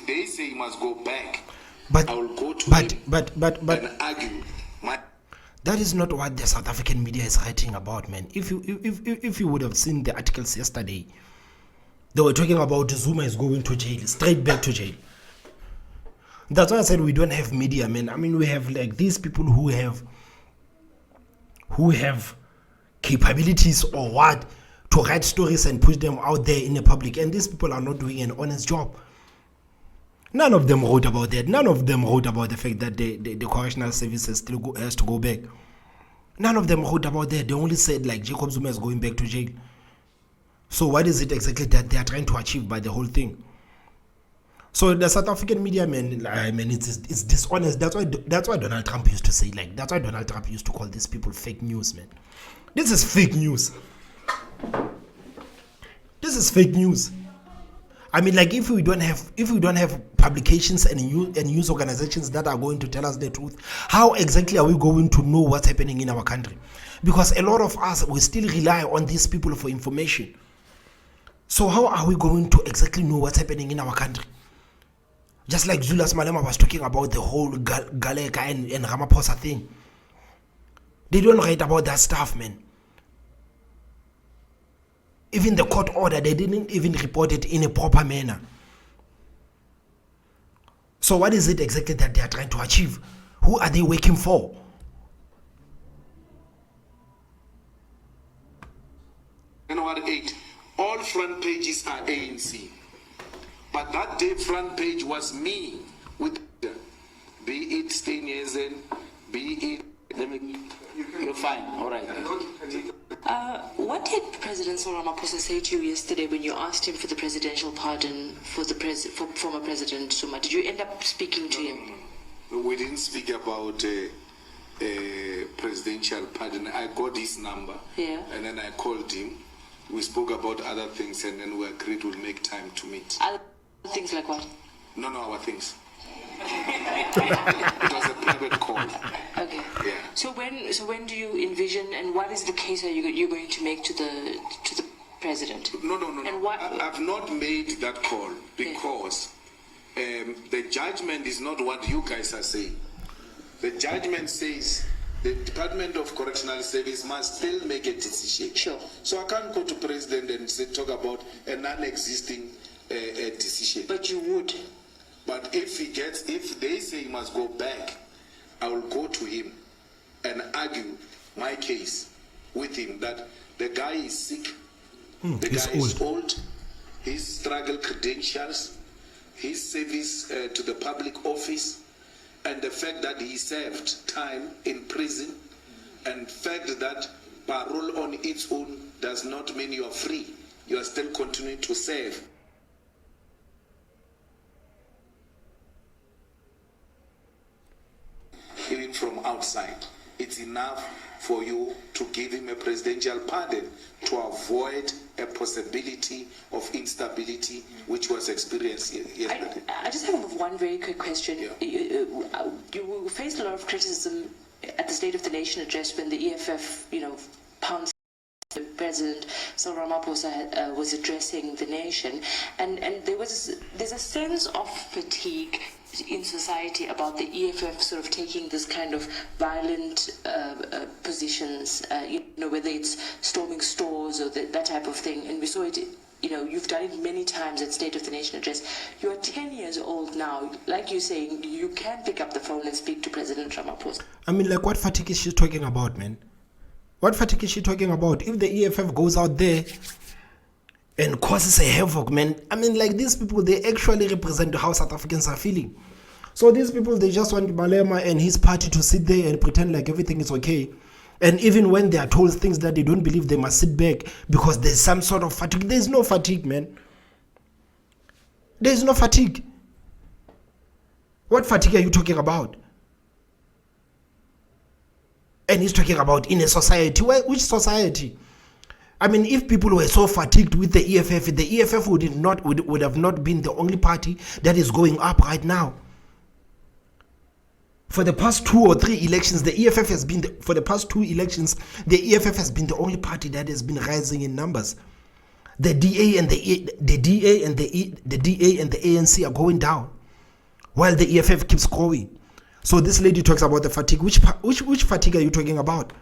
they say he must go back, But I will go to but him but and argue. That is not what the South African media is writing about, man. If you would have seen the articles yesterday, they were talking about Zuma is going to jail, straight back to jail. That's why I said we don't have media, man. I mean, we have like these people who have capabilities or what to write stories and push them out there in the public, and these people are not doing an honest job. None of them wrote about that. None of them wrote about the fact that the correctional services still has to go back. None of them wrote about that. They only said like Jacob Zuma is going back to jail. So what is it exactly that they are trying to achieve by the whole thing? So the South African media, man, I mean, it's dishonest. That's why Donald Trump used to say, like, that's why Donald Trump used to call these people fake news, man. This is fake news. This is fake news. I mean, like, if we don't have publications and news organizations that are going to tell us the truth, how exactly are we going to know what's happening in our country? Because a lot of us, we still rely on these people for information. So how are we going to exactly know what's happening in our country? Just like Julius Malema was talking about the whole Galeka and Ramaphosa thing. They don't write about that stuff, man. Even the court order, they didn't even report it in a proper manner. So what is it exactly that they are trying to achieve? Who are they working for? January 8, all front pages are ANC. But that day front page was me with, be it Steenhuisen, be it, you're fine, all right. What did President Cyril Ramaphosa say to you yesterday when you asked him for the presidential pardon for former President Zuma? Did you end up speaking to him? No, we didn't speak about a presidential pardon. I got his number, and then I called him. We spoke about other things, and then we agreed we'll make time to meet. Other things like what? No, our things. It was a private call. Okay. Yeah. So when do you envision, and what is the case you're going to make to the president? No. And what? I've not made that call because the judgment is not what you guys are saying. The judgment says the Department of Correctional Service must still make a decision. Sure. So I can't go to president and talk about a non-existing decision. But you would. But if they say he must go back, I will go to him and argue my case with him that the guy is sick, the guy is old, his struggle credentials, his service to the public office, and the fact that he served time in prison, and fact that parole on its own does not mean you are free. You are still continuing to serve. Even from outside, it's enough for you to give him a presidential pardon to avoid a possibility of instability which was experienced yesterday. I just have one very quick question. Yeah. You faced a lot of criticism at the State of the Nation address when the EFF, pounced President Cyril Ramaphosa was addressing the nation, and there's a sense of fatigue in society about the EFF sort of taking this kind of violent positions, whether it's storming stores or that type of thing. And we saw it, you've done it many times at State of the Nation address. You're 10 years old now. Like you're saying, you can pick up the phone and speak to President Ramaphosa. I mean, like, what fatigue is she talking about, man? What fatigue is she talking about? If the EFF goes out there and causes a havoc, man, I mean, like, these people, they actually represent how South Africans are feeling. So these people, they just want Malema and his party to sit there and pretend like everything is okay. And even when they are told things that they don't believe, they must sit back because there's some sort of fatigue. There's no fatigue, man. There's no fatigue. What fatigue are you talking about? And he's talking about in a society. Which society? I mean, if people were so fatigued with the EFF would have not been the only party that is going up right now. For the past 2 or 3 elections, the EFF has been for the past 2 elections, the EFF has been the only party that has been rising in numbers. The DA and the ANC are going down, while the EFF keeps growing. So this lady talks about the fatigue. Which fatigue are you talking about?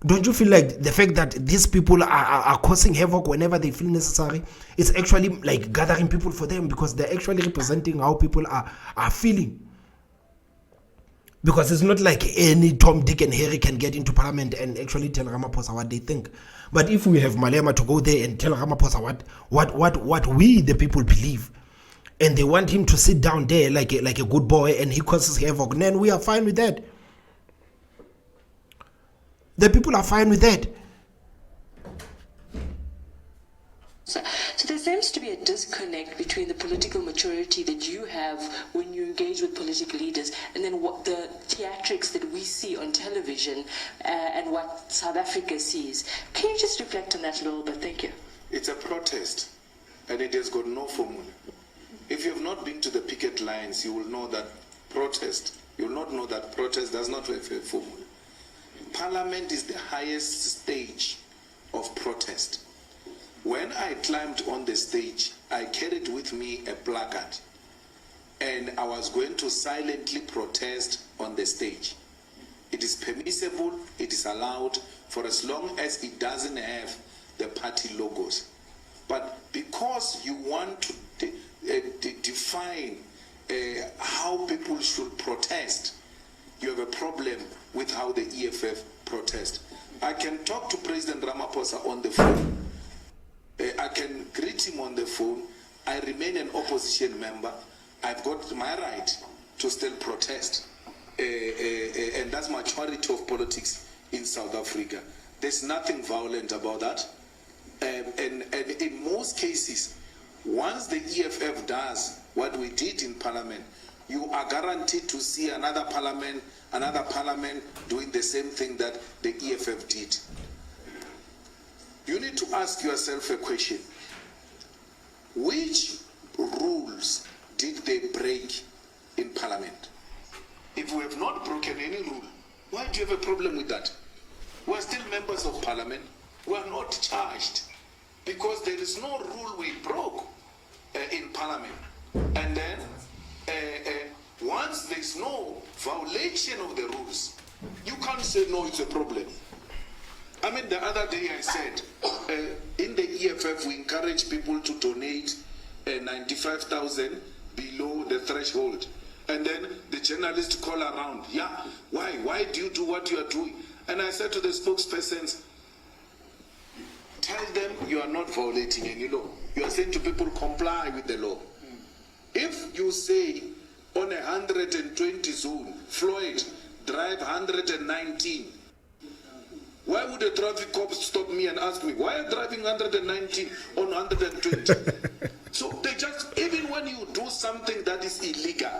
Don't you feel like the fact that these people are causing havoc whenever they feel necessary, it's actually like gathering people for them, because they're actually representing how people are feeling? Because it's not like any Tom, Dick and Harry can get into parliament and actually tell Ramaphosa what they think. But if we have Malema to go there and tell Ramaphosa what we the people believe, and they want him to sit down there like a good boy, and he causes havoc, then we are fine with that. The people are fine with that. So there seems to be a disconnect between the political maturity that you have when you engage with political leaders, and then what the theatrics that we see on television and what South Africa sees. Can you just reflect on that a little bit? Thank you. It's a protest, and it has got no formula. If you have not been to the picket lines, you will know that protest. You will not know that protest does not have a formula. Parliament is the highest stage of protest. When I climbed on the stage, I carried with me a placard, and I was going to silently protest on the stage. It is permissible, it is allowed, for as long as it doesn't have the party logos. But because you want to define how people should protest, you have a problem with how the EFF protest. I can talk to President Ramaphosa on the phone. I can greet him on the phone. I remain an opposition member. I've got my right to still protest. And that's maturity of politics in South Africa. There's nothing violent about that. And in most cases, once the EFF does what we did in Parliament, you are guaranteed to see another parliament doing the same thing that the EFF did. You need to ask yourself a question. Which rules did they break in Parliament? If we have not broken any rule, why do you have a problem with that? We are still members of Parliament. We are not charged, because there is no rule we broke in Parliament. And then once there is no violation of the rules, you can't say no, it's a problem. I mean, the other day I said, in the EFF we encourage people to donate 95,000 below the threshold. And then the journalists call around, yeah, why do you do what you are doing? And I said to the spokespersons, tell them you are not violating any law. You are saying to people, comply with the law. If you say on 120 zone, Floyd, drive 119, why would a traffic cop stop me and ask me, why are you driving 119 on 120? So they just, even when you do something that is illegal,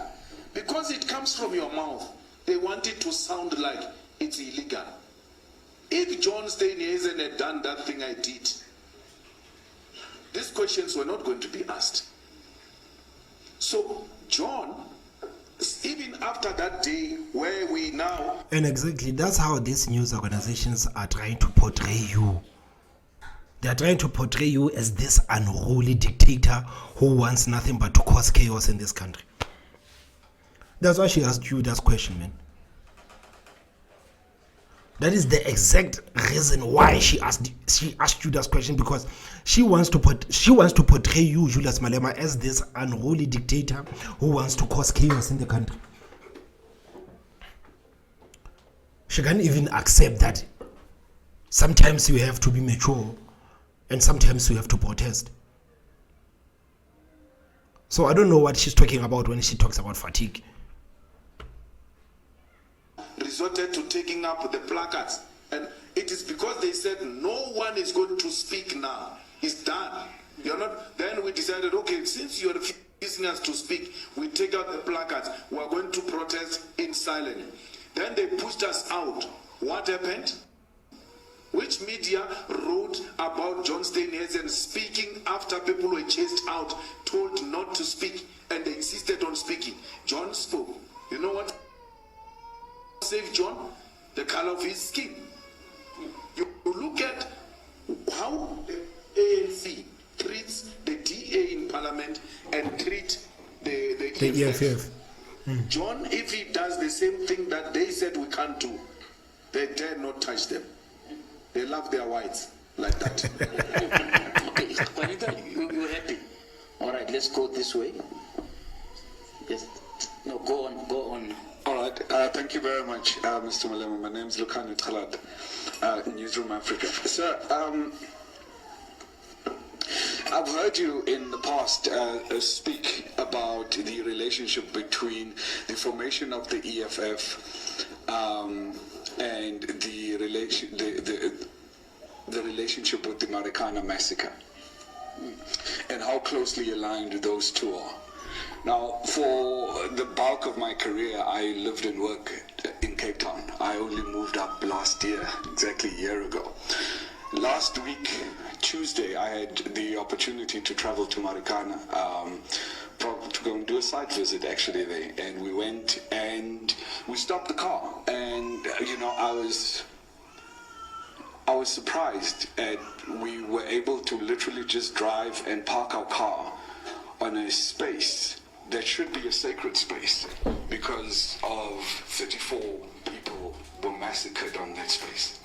because it comes from your mouth, they want it to sound like it's illegal. If John Steenhuisen had done that thing I did, these questions were not going to be asked. So John, even after that day where we now... And exactly, that's how these news organizations are trying to portray you. They are trying to portray you as this unruly dictator who wants nothing but to cause chaos in this country. That's why she asked you that question, man. That is the exact reason why she asked you that question, because she wants to portray you, Julius Malema, as this unruly dictator who wants to cause chaos in the country. She can't even accept that sometimes you have to be mature and sometimes you have to protest. So I don't know what she's talking about when she talks about fatigue. Resorted to taking up the placards, and it is because they said no one is going to speak now. It's done. You're not. Then we decided, okay, since you're refusing us to speak, we take out the placards. We are going to protest in silence. Then they pushed us out. What happened? Which media wrote about John Steenhuisen speaking after people were chased out, told not to speak, and they insisted on speaking? John spoke. You know what saved John? The color of his skin. You look at how the ANC treats the DA in Parliament and treat the EFF. John, if he does the same thing that they said we can't do, they dare not touch them. They love their whites like that. Okay, Juanita, you're happy. All right, let's go this way. Yes. No, go on. All right. Thank you very much, Mr. Malema. My name is Lukhan Khalad, Newsroom Africa. Sir, I've heard you in the past speak about the relationship between the formation of the EFF and the relationship with the Marikana massacre, and how closely aligned those two are. Now, for the bulk of my career, I lived and worked in Cape Town. I only moved up last year, exactly a year ago. Last week, Tuesday, I had the opportunity to travel to Marikana to go and do a site visit actually there. And we went and we stopped the car. And, you know, I was surprised at we were able to literally just drive and park our car on a space that should be a sacred space because of 34 people were massacred on that space.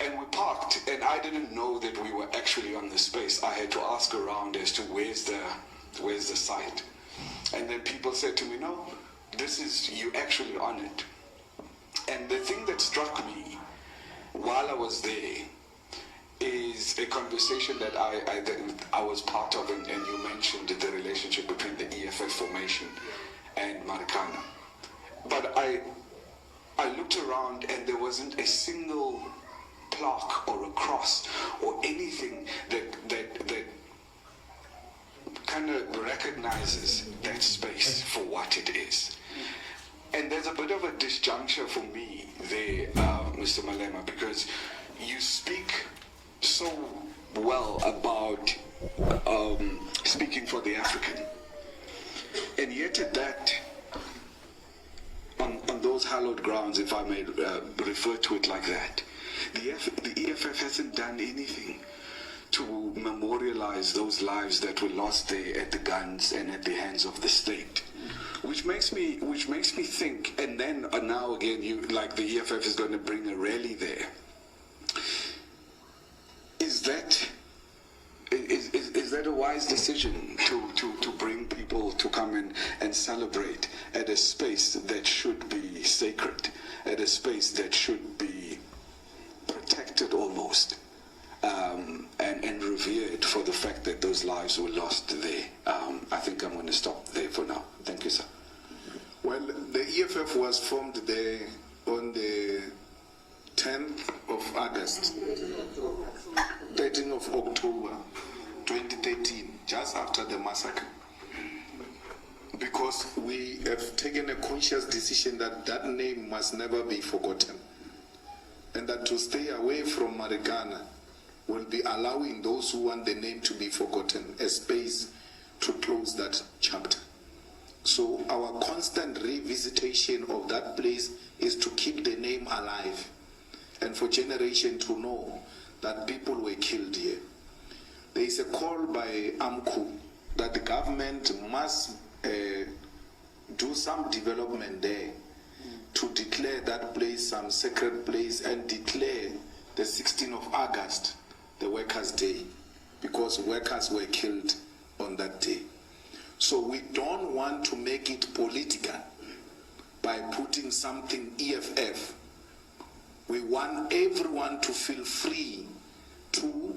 And we parked, and I didn't know that we were actually on the space. I had to ask around as to where's the site. And then people said to me, no, this is, you actually on it. And the thing that struck me while I was there is a conversation that I was part of, and you mentioned the relationship between the EFF formation and Marikana. But I looked around and there wasn't a single plaque or a cross or anything that kind of recognizes that space for what it is. And there's a bit of a disjuncture for me there, Mr. Malema, because you speak so well about speaking for the African, and yet at that, on those hallowed grounds, if I may refer to it like that, the EFF hasn't done anything to memorialize those lives that were lost there at the guns and at the hands of the state. Which makes me think, and then now again, you like the EFF is going to bring a rally there. Is that a wise decision to bring people to come in and celebrate at a space that should be sacred, at a space that should be protected almost, and revered for the fact that those lives were lost there? I think I'm going to stop there for now. Thank you, sir. Well, the EFF was formed there on the 10th of August, 13th of October 2013, just after the massacre. Because we have taken a conscious decision that that name must never be forgotten. And that to stay away from Marikana will be allowing those who want the name to be forgotten a space to close that chapter. So our constant revisitation of that place is to keep the name alive and for generations to know that people were killed here. There is a call by AMCU that the government must do some development there to declare that place some sacred place and declare the 16th of August the Workers' Day, because workers were killed on that day. So we don't want to make it political by putting something EFF. We want everyone to feel free to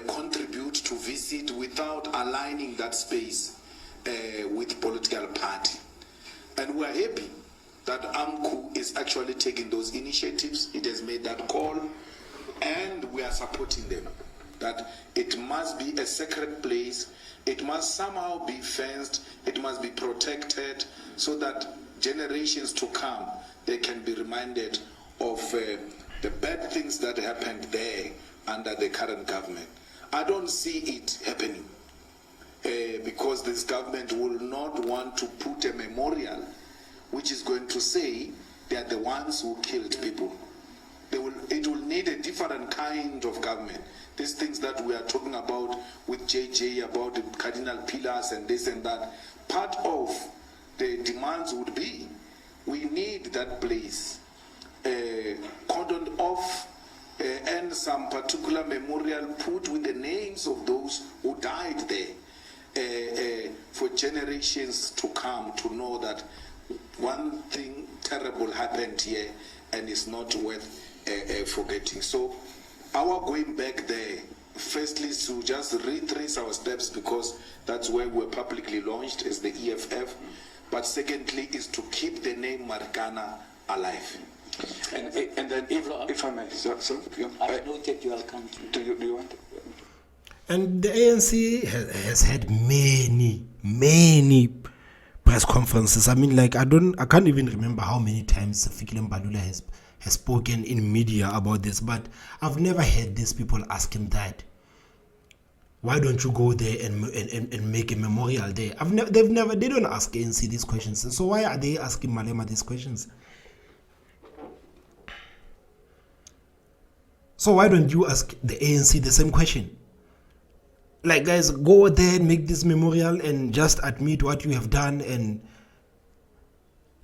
contribute, to visit without aligning that space with political party. And we're happy that AMCU is actually taking those initiatives. It has made that call, and we are supporting them. That it must be a sacred place, it must somehow be fenced, it must be protected, so that generations to come, they can be reminded of the bad things that happened there under the current government. I don't see it happening because this government will not want to put a memorial which is going to say they are the ones who killed people. They will it will need a different kind of government. These things that we are talking about with JJ, about the cardinal pillars and this and that, part of the demands would be, we need that place cordoned off, and some particular memorial put with the names of those who died there, for generations to come to know that one thing terrible happened here and it's not worth forgetting. So our going back there, firstly, is to just retrace our steps, because that's where we're publicly launched as the EFF. But secondly, is to keep the name Marikana alive. And then, if I may, so yeah, I noted you will come to. Do you want? And the ANC has had many press conferences. I mean, like, I can't even remember how many times Fikile Mbalula has spoken in media about this, but I've never heard these people ask him that. Why don't you go there and make a memorial there? They don't ask ANC these questions. So why are they asking Malema these questions? So why don't you ask the ANC the same question? Like, guys, go there and make this memorial and just admit what you have done and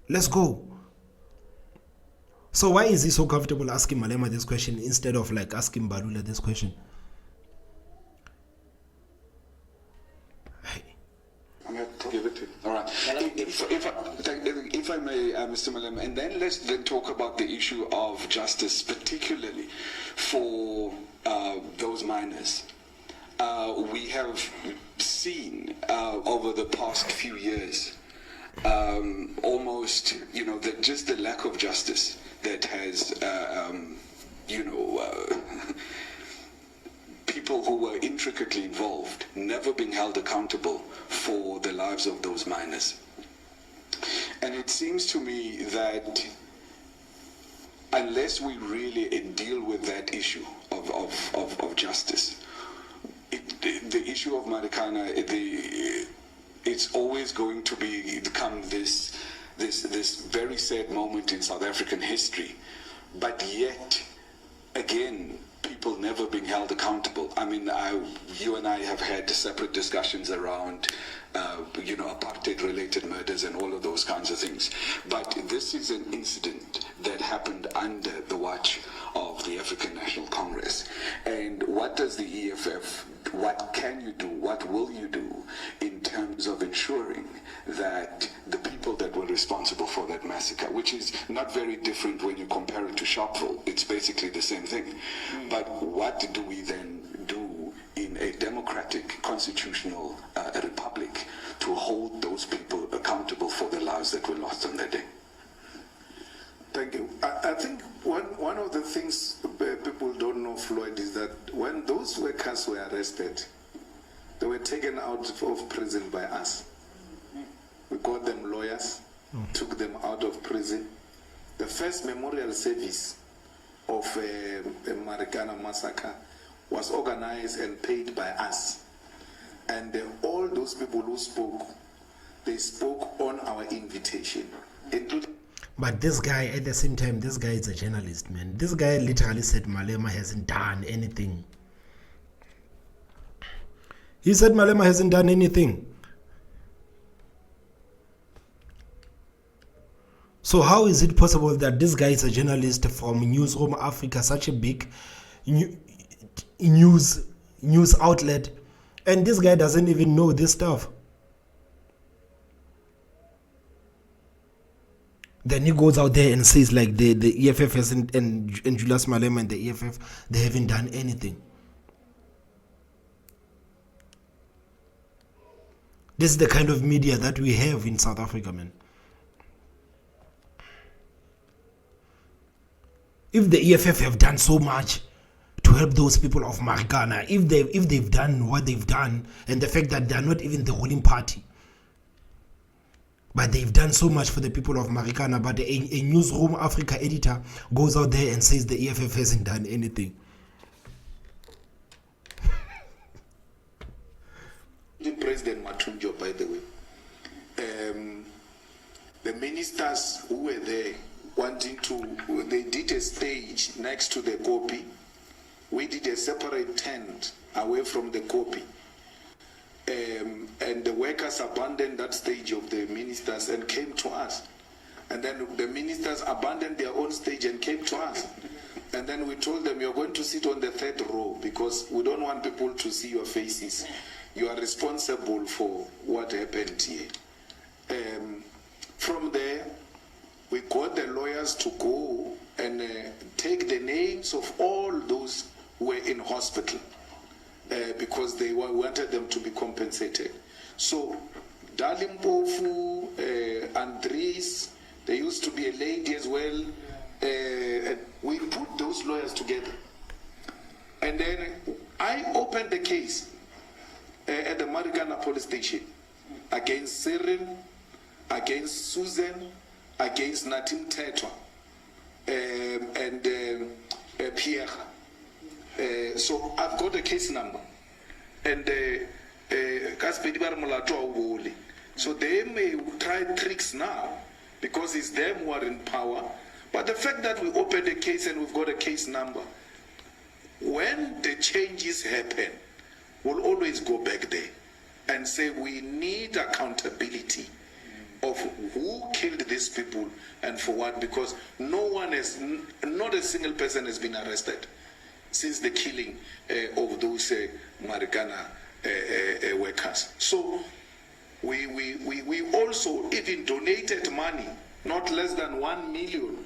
let's go. So why is he so comfortable asking Malema this question instead of like asking Mbalula this question? I'm going to give it to you. All right. If I may, Mr. Malema, and then let's then talk about the issue of justice, particularly for those minors. We have seen over the past few years almost, just the lack of justice that has, people who were intricately involved never being held accountable for the lives of those minors. And it seems to me that unless we really deal with that issue of justice, the issue of Marikana, it's always going to become this very sad moment in South African history. But yet, again, people never being held accountable. I mean, you and I have had separate discussions around, apartheid-related murders and all of those kinds of things. But this is an incident that happened under the watch of the African National Congress. And what does the EFF, what can you do, what will you do in terms of ensuring that the people that were responsible for that massacre, which is not very different when you compare it to Sharpeville, it's basically the same thing. But what do we then do in a democratic, constitutional republic to hold those people accountable for the lives that were lost on that day? Thank you. I think one of the things people don't know, Floyd, is that when those workers were arrested, they were taken out of prison by us. We got them lawyers, took them out of prison. The first memorial service of the Marikana massacre was organized and paid by us. And all those people who spoke, they spoke on our invitation, including. But this guy, at the same time, this guy is a journalist, man. This guy literally said Malema hasn't done anything. He said Malema hasn't done anything. So how is it possible that this guy is a journalist from Newsroom Africa, such a big news outlet, and this guy doesn't even know this stuff? Then he goes out there and says like the EFF hasn't, and Julius Malema and the EFF, they haven't done anything. This is the kind of media that we have in South Africa, man. If the EFF have done so much to help those people of Marikana, if they've done what they've done, and the fact that they are not even the ruling party, but they've done so much for the people of Marikana, but a Newsroom Africa editor goes out there and says the EFF hasn't done anything. President Matunjo, by the way, the ministers who were there wanting to, they did a stage next to the copy. We did a separate tent away from the copy. And the workers abandoned that stage of the ministers and came to us. And then the ministers abandoned their own stage and came to us. And then we told them, you're going to sit on the third row because we don't want people to see your faces. You are responsible for what happened here. From there, we got the lawyers to go and take the names of all those who were in hospital because they wanted them to be compensated. So, Dalimpofu, Andres, there used to be a lady as well. We put those lawyers together. And then I opened the case at the Marikana police station against Cyril, against Susan, against Natim Tetwa, and Pierre. So I've got a case number. And so they may try tricks now because it's them who are in power. But the fact that we opened a case and we've got a case number, when the changes happen, we'll always go back there and say we need accountability of who killed these people and for what, because not a single person has been arrested since the killing of those Marikana workers. So we also even donated money, not less than 1 million,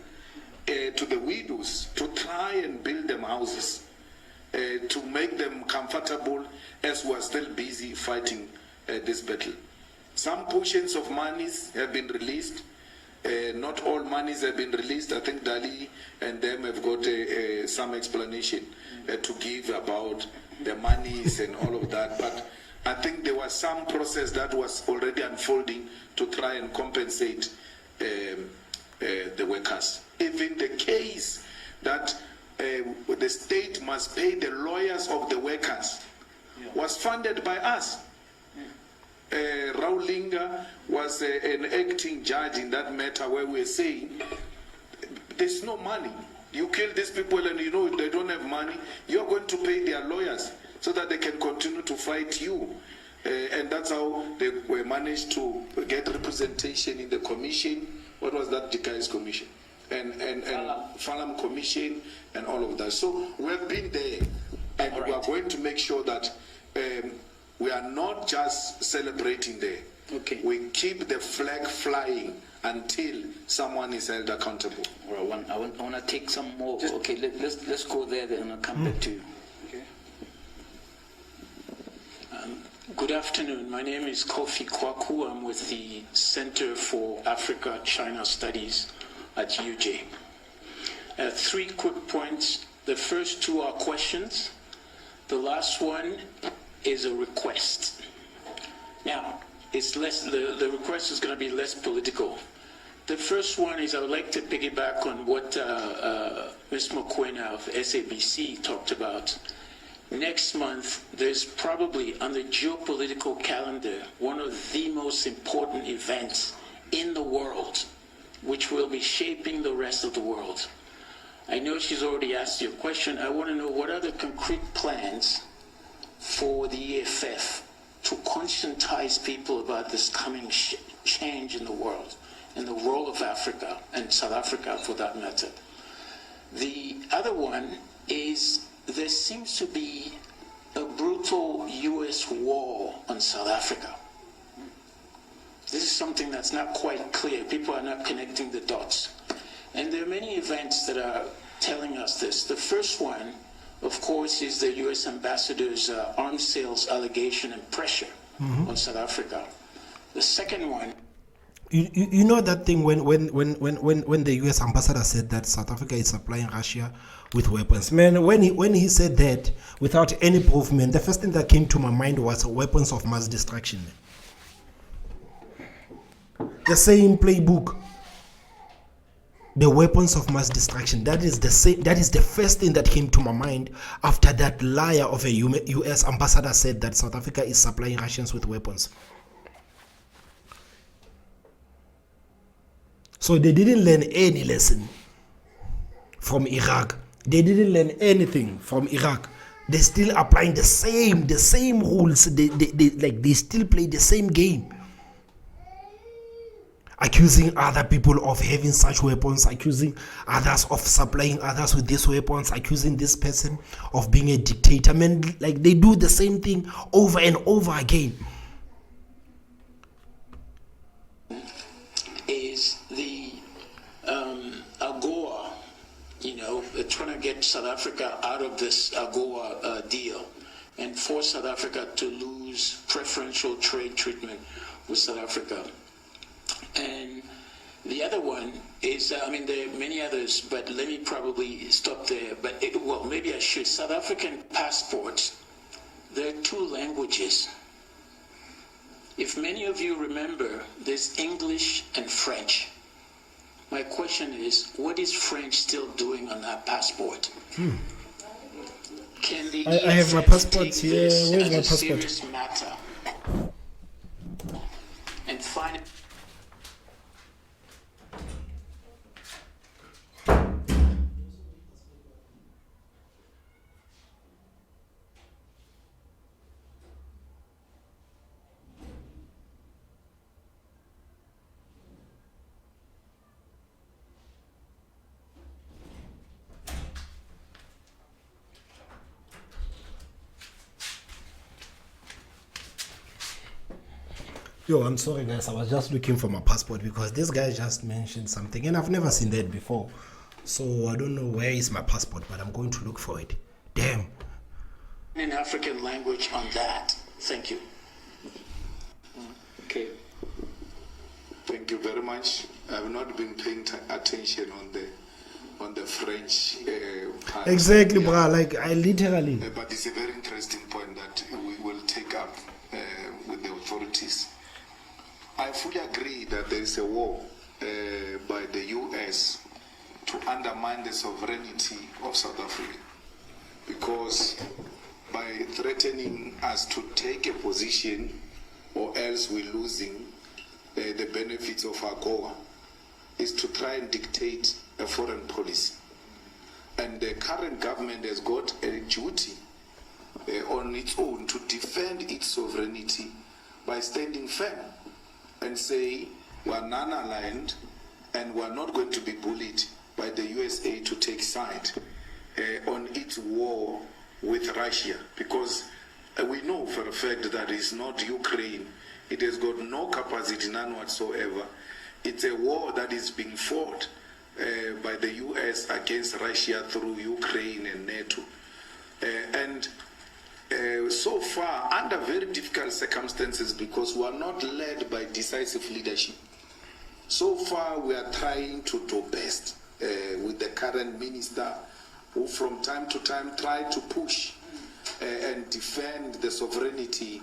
to the widows to try and build them houses, to make them comfortable as we are still busy fighting this battle. Some portions of monies have been released. Not all monies have been released. I think Dali and them have got some explanation to give about the monies and all of that. But I think there was some process that was already unfolding to try and compensate the workers. Even the case that the state must pay the lawyers of the workers was funded by us. Raulinga was an acting judge in that matter where we were saying there's no money. You kill these people and you know they don't have money. You're going to pay their lawyers so that they can continue to fight you. And that's how they were managed to get representation in the commission. What was that Dikai's commission? And Falam commission and all of that. So we've been there and we are going to make sure that we are not just celebrating there. Okay. We keep the flag flying until someone is held accountable. All right, I want to take some more. Okay, let's go there then and I'll come back to you. Okay. Good afternoon. My name is Kofi Kwaku. I'm with the Center for Africa-China Studies at UJ. 3 quick points. The first 2 are questions. The last one is a request. Now, it's less. The request is going to be less political. The first one is I would like to piggyback on what Ms. Mokoena of SABC talked about. Next month, there's probably on the geopolitical calendar one of the most important events in the world, which will be shaping the rest of the world. I know she's already asked you a question. I want to know what are the concrete plans for the EFF to conscientize people about this coming change in the world and the role of Africa and South Africa for that matter. The other one is there seems to be a brutal US war on South Africa. This is something that's not quite clear. People are not connecting the dots. And there are many events that are telling us this. The first one, of course, is the U.S. ambassador's arms sales allegation and pressure on South Africa. The second one. You know that thing when the U.S. ambassador said that South Africa is supplying Russia with weapons. Man, when he said that without any proof, man, the first thing that came to my mind was weapons of mass destruction. Man. The same playbook. The weapons of mass destruction. That is the first thing that came to my mind after that liar of a U.S. ambassador said that South Africa is supplying Russians with weapons. So So they didn't learn any lesson from Iraq. They didn't learn anything from Iraq. They still applying the same rules. They still play the same game. Accusing other people of having such weapons, accusing others of supplying others with these weapons, accusing this person of being a dictator. I mean, like, they do the same thing over and over again. Is the AGOA, trying to get South Africa out of this AGOA deal and force South Africa to lose preferential trade treatment with South Africa. And the other one is, there are many others, but let me probably stop there. But maybe I should. South African passports, there are 2 languages. If many of you remember, there's English and French. My question is, what is French still doing on that passport? Can the I have my passport here. Where's my passport? Serious matter and find it. Yo, I'm sorry guys, I was just looking for my passport because this guy just mentioned something and I've never seen that before. So I don't know where is my passport, but I'm going to look for it. Damn. In African language on that. Thank you. Okay. Thank you very much. I've not been paying attention on the French part. Exactly, bro. Like, I literally. But it's a very interesting point that we will take up with the authorities. I fully agree that there is a war by the US to undermine the sovereignty of South Africa, because by threatening us to take a position or else we're losing the benefits of AGOA, is to try and dictate a foreign policy. And the current government has got a duty on its own to defend its sovereignty by standing firm and say we're non-aligned and we're not going to be bullied by the USA to take side on its war with Russia, because we know for a fact that it's not Ukraine. It has got no capacity, none whatsoever. It's a war that is being fought by the US against Russia through Ukraine and NATO. So far, under very difficult circumstances, because we are not led by decisive leadership, so far we are trying to do best with the current minister, who from time to time try to push and defend the sovereignty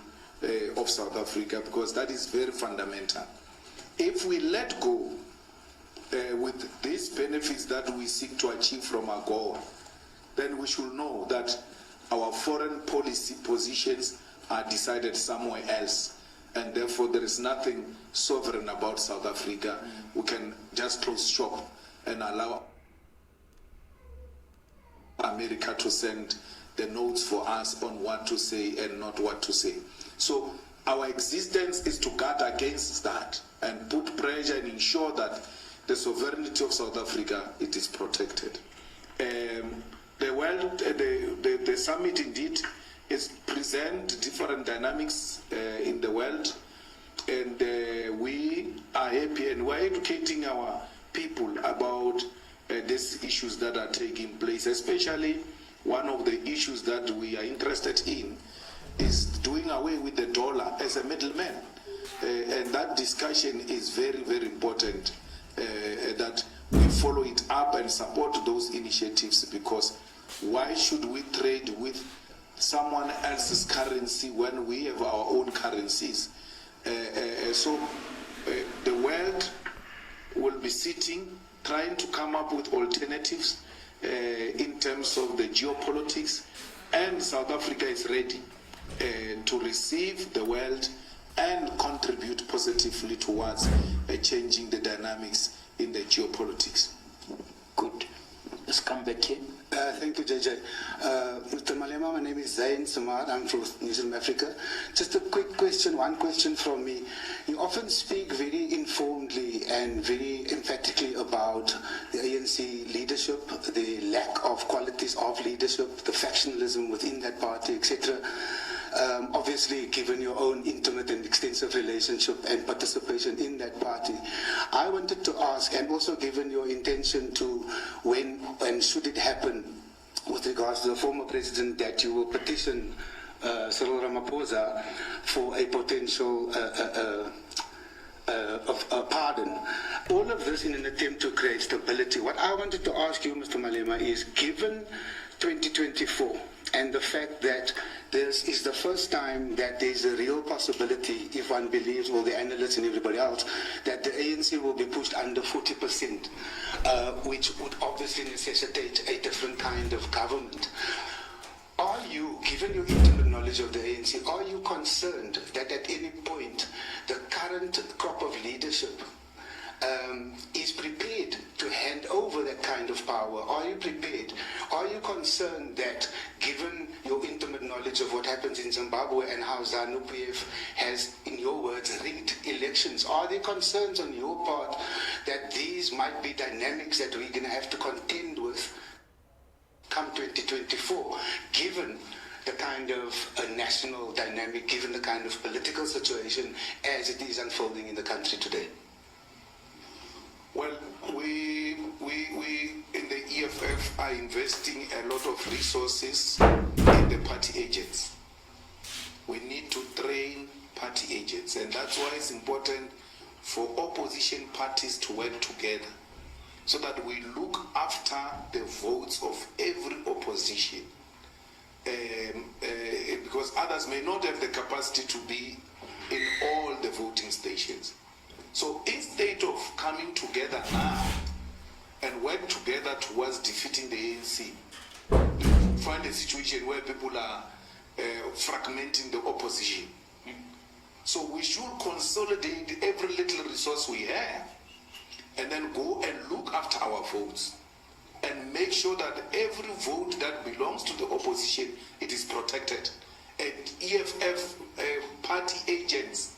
of South Africa, because that is very fundamental. If we let go with these benefits that we seek to achieve from AGOA, then we should know that our foreign policy positions are decided somewhere else, and therefore there is nothing sovereign about South Africa. We can just close shop and allow America to send the notes for us on what to say and not what to say. So our existence is to guard against that and put pressure and ensure that the sovereignty of South Africa, it is protected. The summit indeed is present different dynamics in the world, and we are happy and we're educating our people about these issues that are taking place. Especially one of the issues that we are interested in is doing away with the dollar as a middleman, and that discussion is very, very important, that we follow it up and support those initiatives, because why should we trade with someone else's currency when we have our own currencies? So the world will be sitting, trying to come up with alternatives in terms of the geopolitics, and South Africa is ready to receive the world and contribute positively towards changing the dynamics in the geopolitics. Good. Let's come back here. Thank you, JJ. Mr. Malema, my name is Zain Samad. I'm from New Zealand, Africa. Just a quick question, one question from me. You often speak very informedly and very emphatically about the ANC leadership, the lack of qualities of leadership, the factionalism within that party, etc. Obviously, given your own intimate and extensive relationship and participation in that party, I wanted to ask, and also given your intention to, when and should it happen, with regards to the former president, that you will petition Cyril Ramaphosa for a potential pardon. All of this in an attempt to create stability. What I wanted to ask you, Mr. Malema, is given 2024 and the fact that this is the first time that there's a real possibility, if one believes all the analysts and everybody else, that the ANC will be pushed under 40%, which would obviously necessitate a different kind of government. Are you, given your intimate knowledge of the ANC, are you concerned that at any point the current crop of leadership is prepared to hand over that kind of power? Are you prepared? Are you concerned that, given your intimate knowledge of what happens in Zimbabwe and how ZANU-PF has, in your words, rigged elections, are there concerns on your part that these might be dynamics that we're going to have to contend with come 2024, given the kind of national dynamic, given the kind of political situation as it is unfolding in the country today? Well, we in the EFF are investing a lot of resources in the party agents. We need to train party agents, and that's why it's important for opposition parties to work together, so that we look after the votes of every opposition, because others may not have the capacity to be in all the voting stations. So instead of coming together now and work together towards defeating the ANC, find a situation where people are fragmenting the opposition. So we should consolidate every little resource we have and then go and look after our votes and make sure that every vote that belongs to the opposition, it is protected. And EFF party agents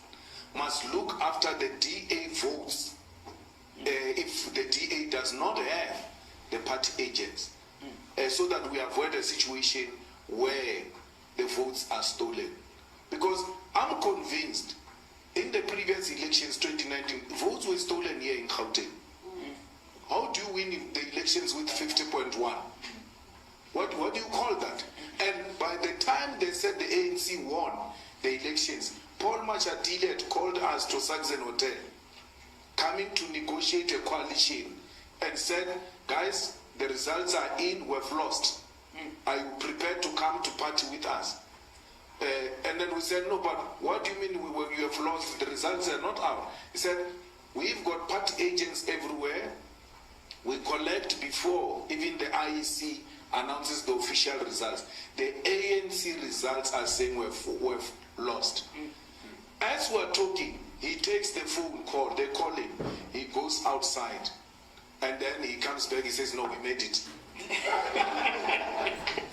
must look after the DA votes if the DA does not have the party agents, so that we avoid a situation where the votes are stolen. Because I'm convinced in the previous elections, 2019, votes were stolen here in Gauteng. How do you win the elections with 50.1? What do you call that? And by the time they said the ANC won the elections, Paul Machatile had called us to Saxon Hotel, coming to negotiate a coalition, and said, guys, the results are in, we've lost. Are you prepared to come to party with us? And then we said, no, but what do you mean you have lost? The results are not out. He said, we've got party agents everywhere. We collect before even the IEC announces the official results. The ANC results are saying we've lost. As we're talking, he takes the phone call, they call him, he goes outside, and then he comes back, he says, no, we made it.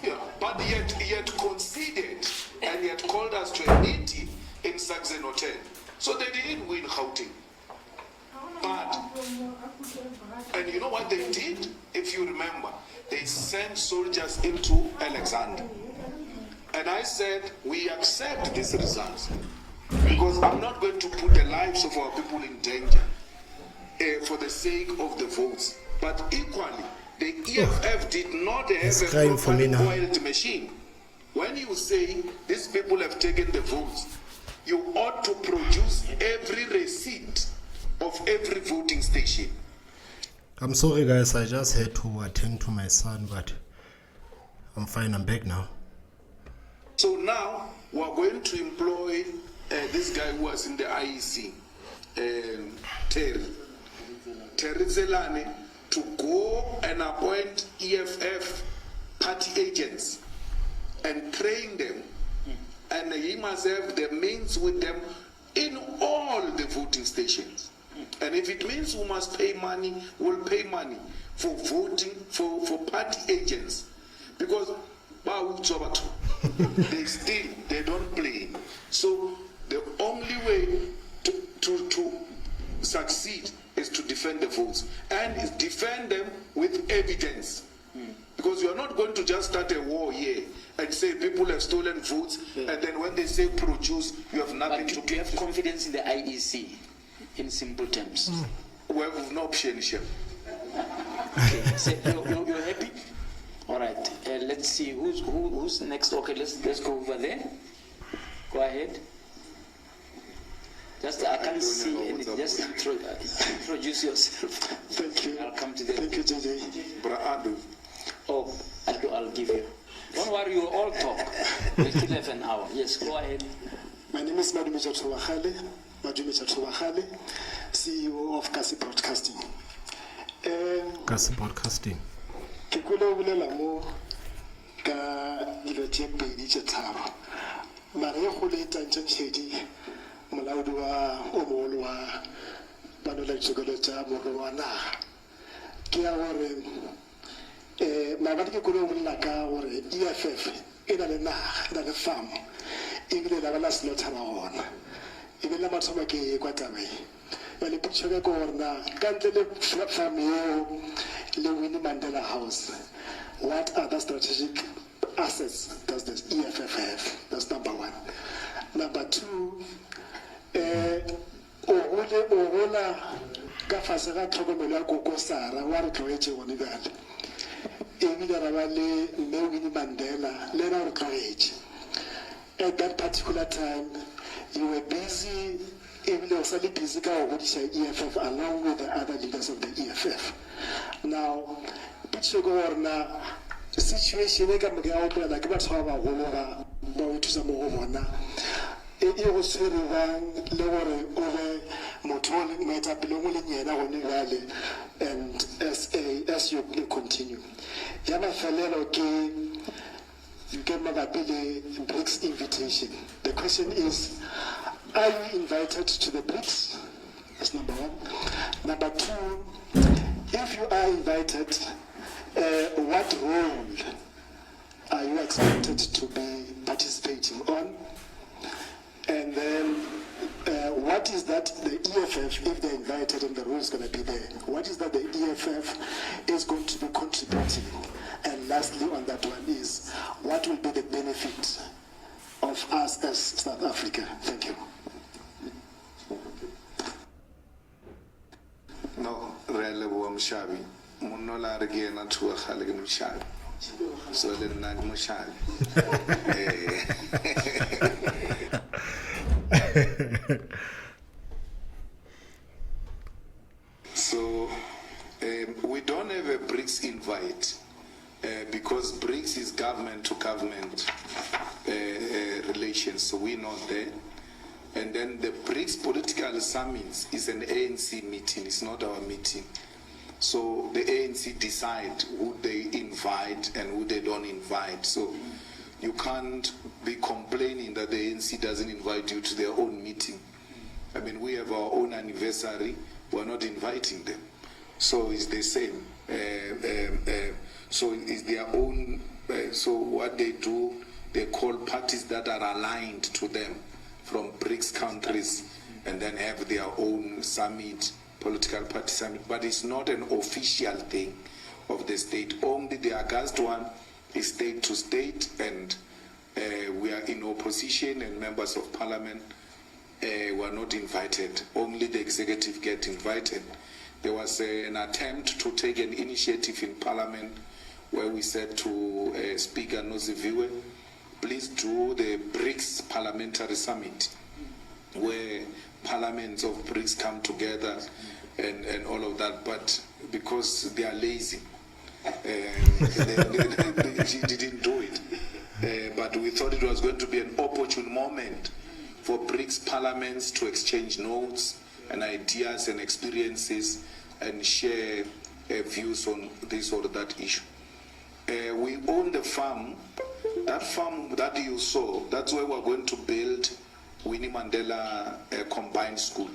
Yeah, but yet he had conceded, and he had called us to a meeting in Saxon Hotel. So they didn't win Gauteng. But, and you know what they did? If you remember, they sent soldiers into Alexander. And I said, we accept these results, because I'm not going to put the lives of our people in danger for the sake of the votes. But equally, the EFF did not have a properly oiled machine. When you say these people have taken the votes, you ought to produce every receipt of every voting station. I'm sorry guys, I just had to attend to my son, but I'm fine, I'm back now. So now we're going to employ this guy who was in the IEC, Terry Zelane, to go and appoint EFF party agents and train them. And he must have the means with them in all the voting stations. And if it means we must pay money, we'll pay money for voting, for party agents. Because they don't play. So the only way to succeed is to defend the votes, and defend them with evidence. Because you are not going to just start a war here and say people have stolen votes, and then when they say produce, you have nothing to do you have confidence in the IEC, in simple terms? Well, we've no option, Chef. Okay, so you're happy? All right, let's see who's next. Okay, let's go over there. Go ahead. Just I can't see anything. Just introduce yourself. Thank you. I'll come to that. Thank you, JJ. Bra'adu. Oh, I'll give you. Don't worry, you all talk. We still have an hour. Yes, go ahead. My name is Madumeja Tubahale, CEO of Kasi Broadcasting. Kasi Broadcasting. Ke kula bolela mo ka dilo tse pedi tse tharo. Mara e go le tantshedi molaodi wa o mogolo wa banola ditshokelo tsa morero wa naga. Ke ya gore maabane ke kolo bolela ka gore EFF e na le naga, e na le farm, ebile la ba la slothara gona, ebile la mathomo ke kwa tabe ba le putšho ka gore na ka ntle le farm eo le Winnie Mandela House, what other strategic assets does the EFF have? That's number one. Number two, o gola ka fase ga tlhokomelo ya koko Sara wa re tloetse gone bjale, ebile ra ba le mme Winnie Mandela le ra re tloetse. At that particular time, you were busy, ebile o sa le busy ka go godisa EFF along with the other leaders of the EFF. Now, pitse go gore na situation e ka mo ga o pela ke batho ba bagolo ga ba o thusa mo go bona e go sere bang le gore o be motho le moetapele mo le nyena gone gale, and as you continue ya mafelelo ke mabapi le BRICS invitation. The question is, are you invited to the BRICS? That's number one. Number two, if you are invited, what role are you expected to be participating on? And then what is that the EFF, if they're invited and the role is going to be there, what is that the EFF is going to be contributing? And lastly on that one is, what will be the benefit of us as South Africa? Thank you. No, really, I'm shabby. Monola again, not to a Halig Mushabi. So then, not Mushabi. So, we don't have a BRICS invite because BRICS is government to government relations, so we're not there. And then the BRICS political summit is an ANC meeting, it's not our meeting. So the ANC decide who they invite and who they don't invite. So you can't be complaining that the ANC doesn't invite you to their own meeting. I mean, we have our own anniversary, we're not inviting them. So it's the same. So it's their own, so what they do, they call parties that are aligned to them from BRICS countries, and then have their own summit, political party summit, but it's not an official thing of the state. Only the August one is state to state, and we are in opposition, and members of parliament were not invited. Only the executive get invited. There was an attempt to take an initiative in parliament where we said to Speaker Noziviwe, please do the BRICS Parliamentary Summit, where parliaments of BRICS come together and all of that, but because they are lazy, she didn't do it. But we thought it was going to be an opportune moment for BRICS parliaments to exchange notes and ideas and experiences and share views on this or that issue. We own the farm. That farm that you saw, that's where we're going to build Winnie Mandela Combined School,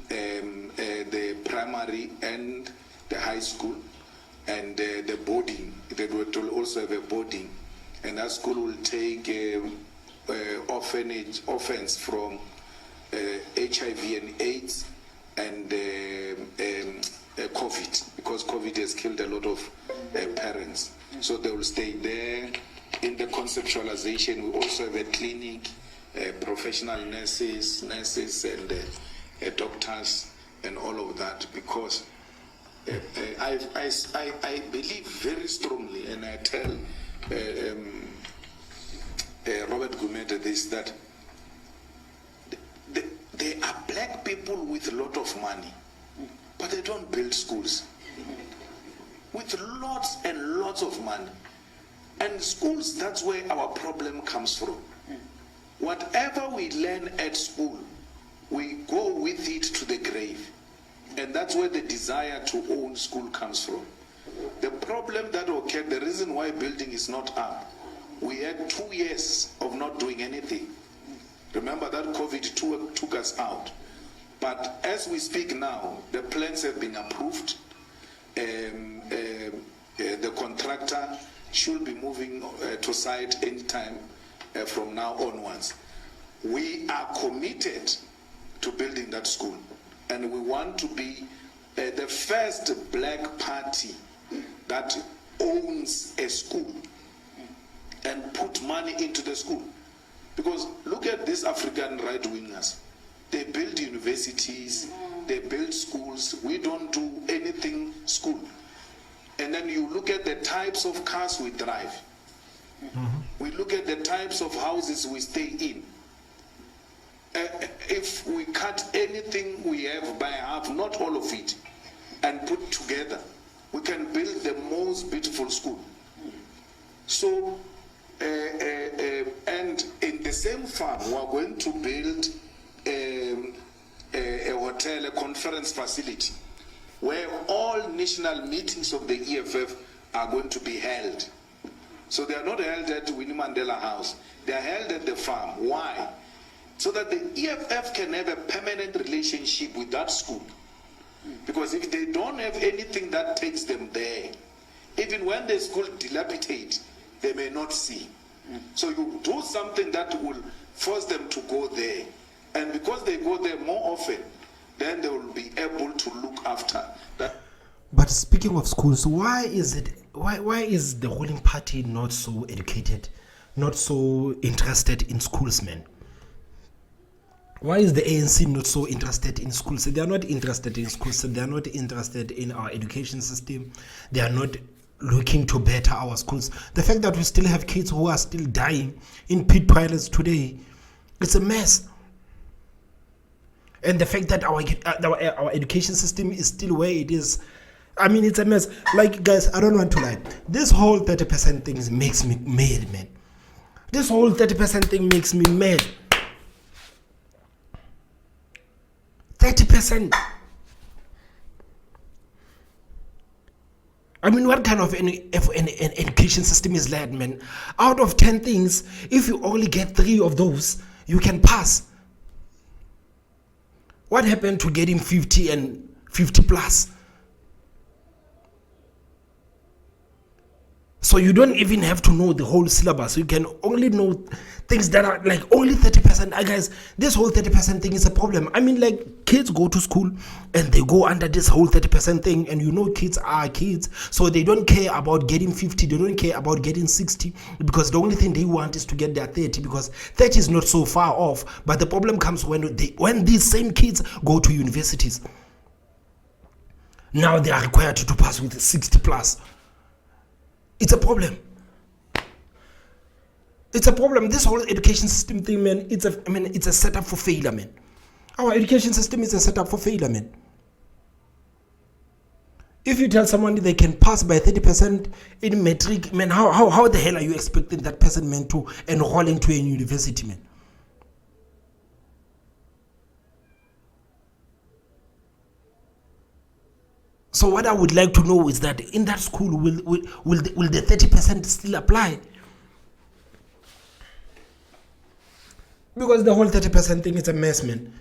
the primary and the high school, and the boarding. They will also have a boarding, and that school will take orphans from HIV and AIDS and COVID, because COVID has killed a lot of parents. So they will stay there. In the conceptualization, we also have a clinic, professional nurses and doctors and all of that, because I believe very strongly, and I tell Robert Gumede this, that there are black people with a lot of money, but they don't build schools. With lots and lots of money. And schools, that's where our problem comes from. Whatever we learn at school, we go with it to the grave. And that's where the desire to own school comes from. The problem that occurred, the reason why building is not up, we had 2 years of not doing anything. Remember that COVID took us out. But as we speak now, the plans have been approved. The contractor should be moving to site anytime from now onwards. We are committed to building that school, and we want to be the first black party that owns a school and put money into the school. Because look at these African right-wingers. They build universities, they build schools. We don't do anything school. And then you look at the types of cars we drive. We look at the types of houses we stay in. If we cut anything we have by half, not all of it, and put together, we can build the most beautiful school. So, and in the same farm, we are going to build a hotel, a conference facility, where all national meetings of the EFF are going to be held. So they are not held at Winnie Mandela House. They are held at the farm. Why? So that the EFF can have a permanent relationship with that school. Because if they don't have anything that takes them there, even when the school dilapidate, they may not see. So you do something that will force them to go there. And because they go there more often, then they will be able to look after that. But speaking of schools, why is the ruling party not so educated, not so interested in schools, man? Why is the ANC not so interested in schools? They are not interested in schools. They are not interested in our education system. They are not looking to better our schools. The fact that we still have kids who are still dying in pit toilets today, it's a mess. And the fact that our education system is still where it is, I mean, it's a mess. Like, guys, I don't want to lie. This whole 30% thing makes me mad, man. This whole 30% thing makes me mad. 30%. I mean, what kind of an education system is that, man? Out of 10 things, if you only get 3 of those, you can pass. What happened to getting 50 and 50 plus? So you don't even have to know the whole syllabus. You can only know things that are like only 30%. Guys, this whole 30% thing is a problem. I mean, like, kids go to school and they go under this whole 30% thing, and you know kids are kids, so they don't care about getting 50, they don't care about getting 60, because the only thing they want is to get their 30, because 30 is not so far off. But the problem comes when these same kids go to universities. Now they are required to pass with 60 plus. It's a problem. It's a problem. This whole education system thing, man, it's a setup for failure, man. Our education system is a setup for failure, man. If you tell someone they can pass by 30% in metric, man, how the hell are you expecting that person, man, to enroll into a university, man? So what I would like to know is that in that school, will the 30% still apply? Because the whole 30% thing is a mess, man.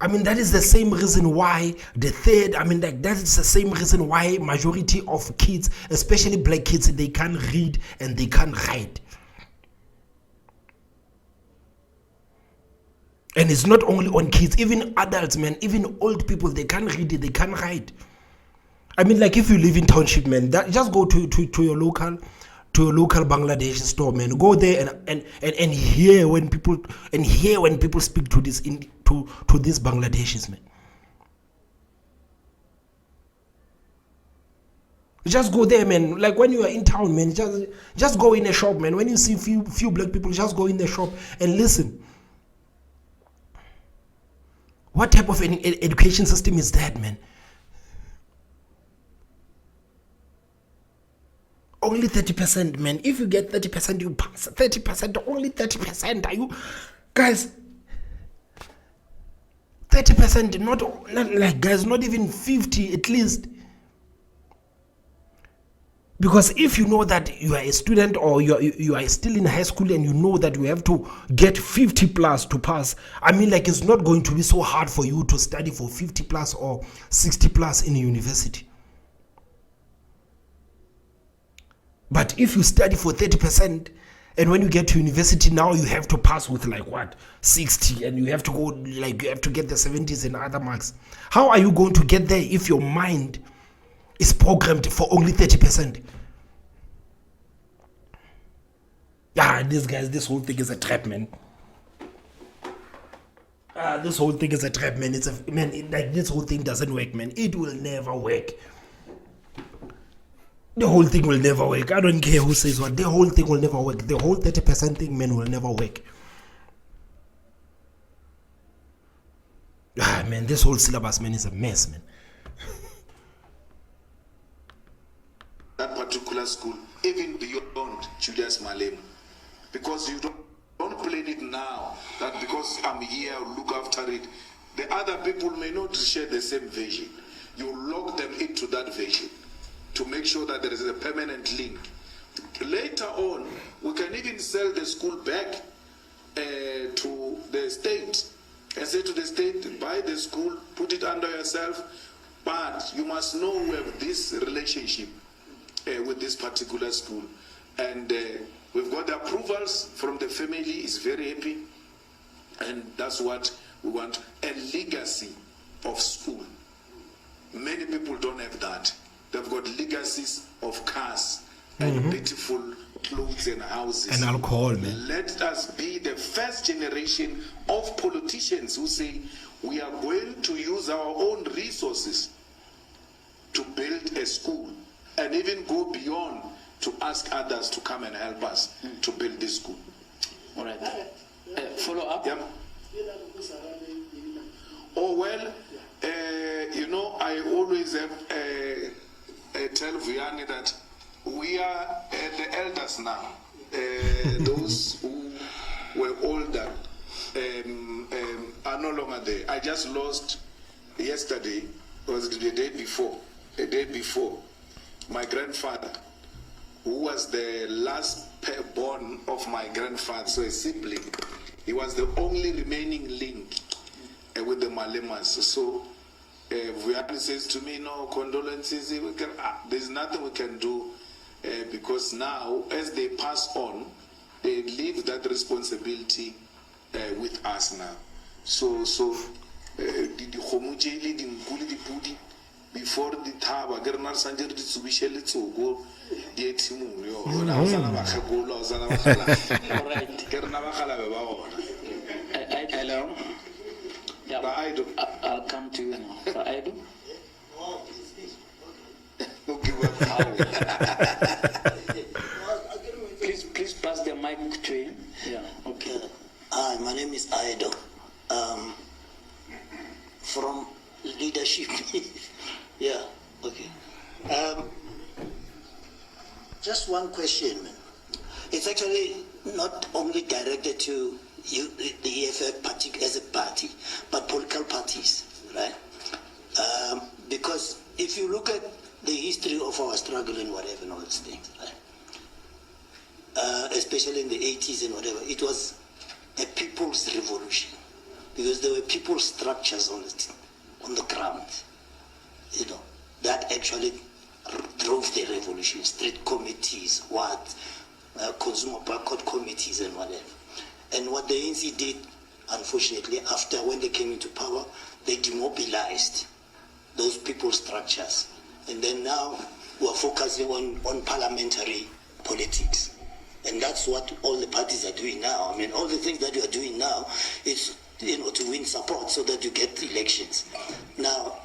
I mean, that is the same reason why that is the same reason why majority of kids, especially black kids, they can't read and they can't write. And it's not only on kids, even adults, man, even old people, they can't read it, they can't write. I mean, like if you live in township, man, just go to your local Bangladeshi store, man. Go there and hear when people speak to these Bangladeshis, man. Just go there, man. Like when you are in town, man, just go in a shop, man. When you see few black people, just go in the shop and listen. What type of an education system is that, man? Only 30%, man. If you get 30%, you pass. 30%, only 30%. Are you guys? 30%, not like guys, not even 50 at least. Because if you know that you are a student or you are still in high school and you know that you have to get 50 plus to pass, I mean, like it's not going to be so hard for you to study for 50 plus or 60 plus in university. But if you study for 30% and when you get to university now you have to pass with like what 60 and you have to go like you have to get the 70s and other marks. How are you going to get there if your mind is programmed for only 30%? These guys, this whole thing is a trap, man. This whole thing is a trap, man. This whole thing doesn't work, man. It will never work. The whole thing will never work. I don't care who says what. The whole thing will never work. The whole 30% thing, man, will never work. Man, this whole syllabus, man, is a mess, man. That particular school, even beyond Julius Malema, because you don't plan it now, that because I'm here, I'll look after it. The other people may not share the same vision. You lock them into that vision to make sure that there is a permanent link. Later on, we can even sell the school back to the state and say to the state, buy the school, put it under yourself, but you must know we have this relationship with this particular school. And we've got the approvals from the family, is very happy, and that's what we want, a legacy of school. Many people don't have that. They've got legacies of cars and beautiful clothes and houses. And alcohol, man. Let us be the first generation of politicians who say we are going to use our own resources to build a school and even go beyond to ask others to come and help us to build this school. All right. Follow up? Yeah. Oh, well, you know, I always have tell Vianney that we are the elders now. Those who were older are no longer there. I just lost yesterday, was the day before, my grandfather, who was the last born of my grandfather, so a sibling. He was the only remaining link with the Malemas. So Vianney says to me, no, condolences, there's nothing we can do because now, as they pass on, they leave that responsibility with us now. So before the Taba, Gernar Sanjay to go, Hello. Yeah, I'll come to you now. For Aido? Please pass the mic to him. Yeah, okay. Hi, my name is Aido. From leadership. Yeah, okay. Just one question, man. It's actually not only directed to you, the EFF party as a party, but political parties, right? Because if you look at the history of our struggle and whatever and all these things, right? Especially in the 80s and whatever, it was a people's revolution, because there were people structures on the ground, you know, that actually drove the revolution. Street committees, consumer boycott committees and whatever. And what the ANC did, unfortunately, after when they came into power, they demobilized those people structures. And then now we're focusing on parliamentary politics. And that's what all the parties are doing now. I mean, all the things that you are doing now is, you know, to win support so that you get elections. Now,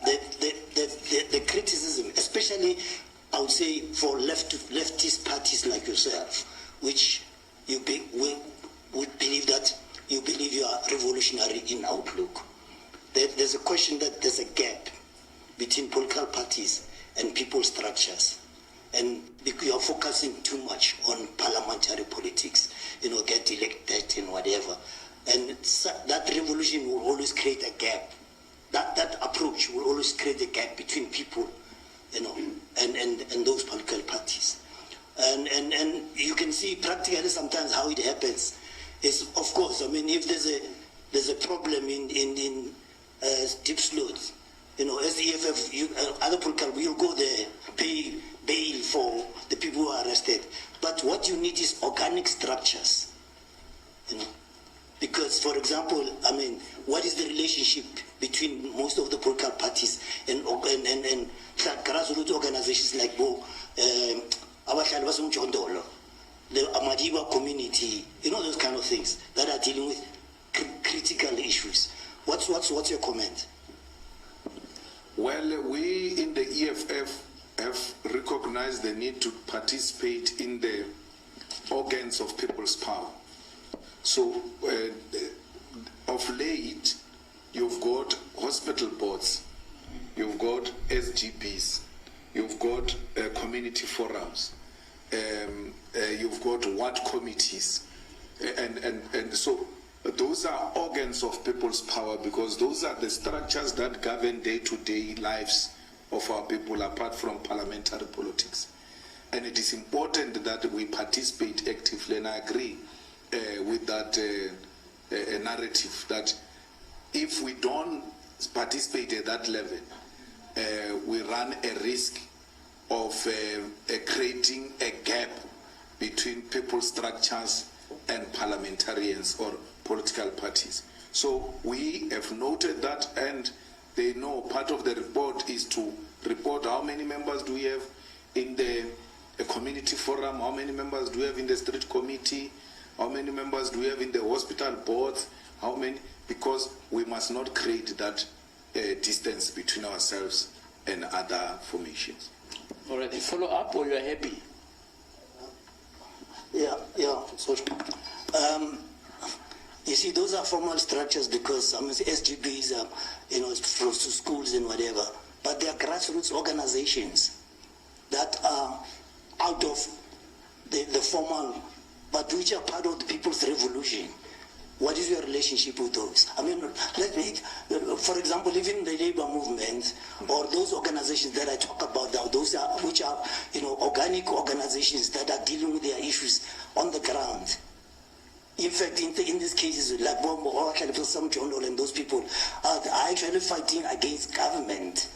the criticism, especially, I would say, for leftist parties like yourself, which we believe that you believe you are revolutionary in outlook. There's a question that there's a gap between political parties and people structures. And you are focusing too much on parliamentary politics, you know, get elected and whatever. And that revolution will always create a gap. That approach will always create a gap between people, you know, and those political parties. And you can see practically sometimes how it happens is, of course, I mean, if there's a problem in deep sleuths, you know, as the EFF, other political will go there, pay bail for the people who are arrested. But what you need is organic structures, you know. Because, for example, I mean, what is the relationship between most of the political parties and grassroots organizations like the Amadiba community, you know, those kind of things that are dealing with critical issues. What's your comment? Well, we in the EFF have recognized the need to participate in the organs of people's power. So, of late, you've got hospital boards, you've got SGPs, you've got community forums, you've got ward committees, and so those are organs of people's power, because those are the structures that govern day-to-day lives of our people apart from parliamentary politics. And it is important that we participate actively, and I agree with that narrative that if we don't participate at that level, we run a risk of creating a gap between people structures and parliamentarians or political parties. So we have noted that, and they know part of the report is to report how many members do we have in the community forum, how many members do we have in the street committee, how many members do we have in the hospital boards, how many, because we must not create that distance between ourselves and other formations. All right, follow up, or you are happy? Yeah. So, you see, those are formal structures because I mean, SGBs are, you know, from schools and whatever, but they are grassroots organizations that are out of the formal, but which are part of the people's revolution. What is your relationship with those? I mean, for example, even the labor movement or those organizations that I talk about now, those are which are, you know, organic organizations that are dealing with their issues on the ground. In fact, in these cases, like Bombo or some John and those people are actually fighting against government.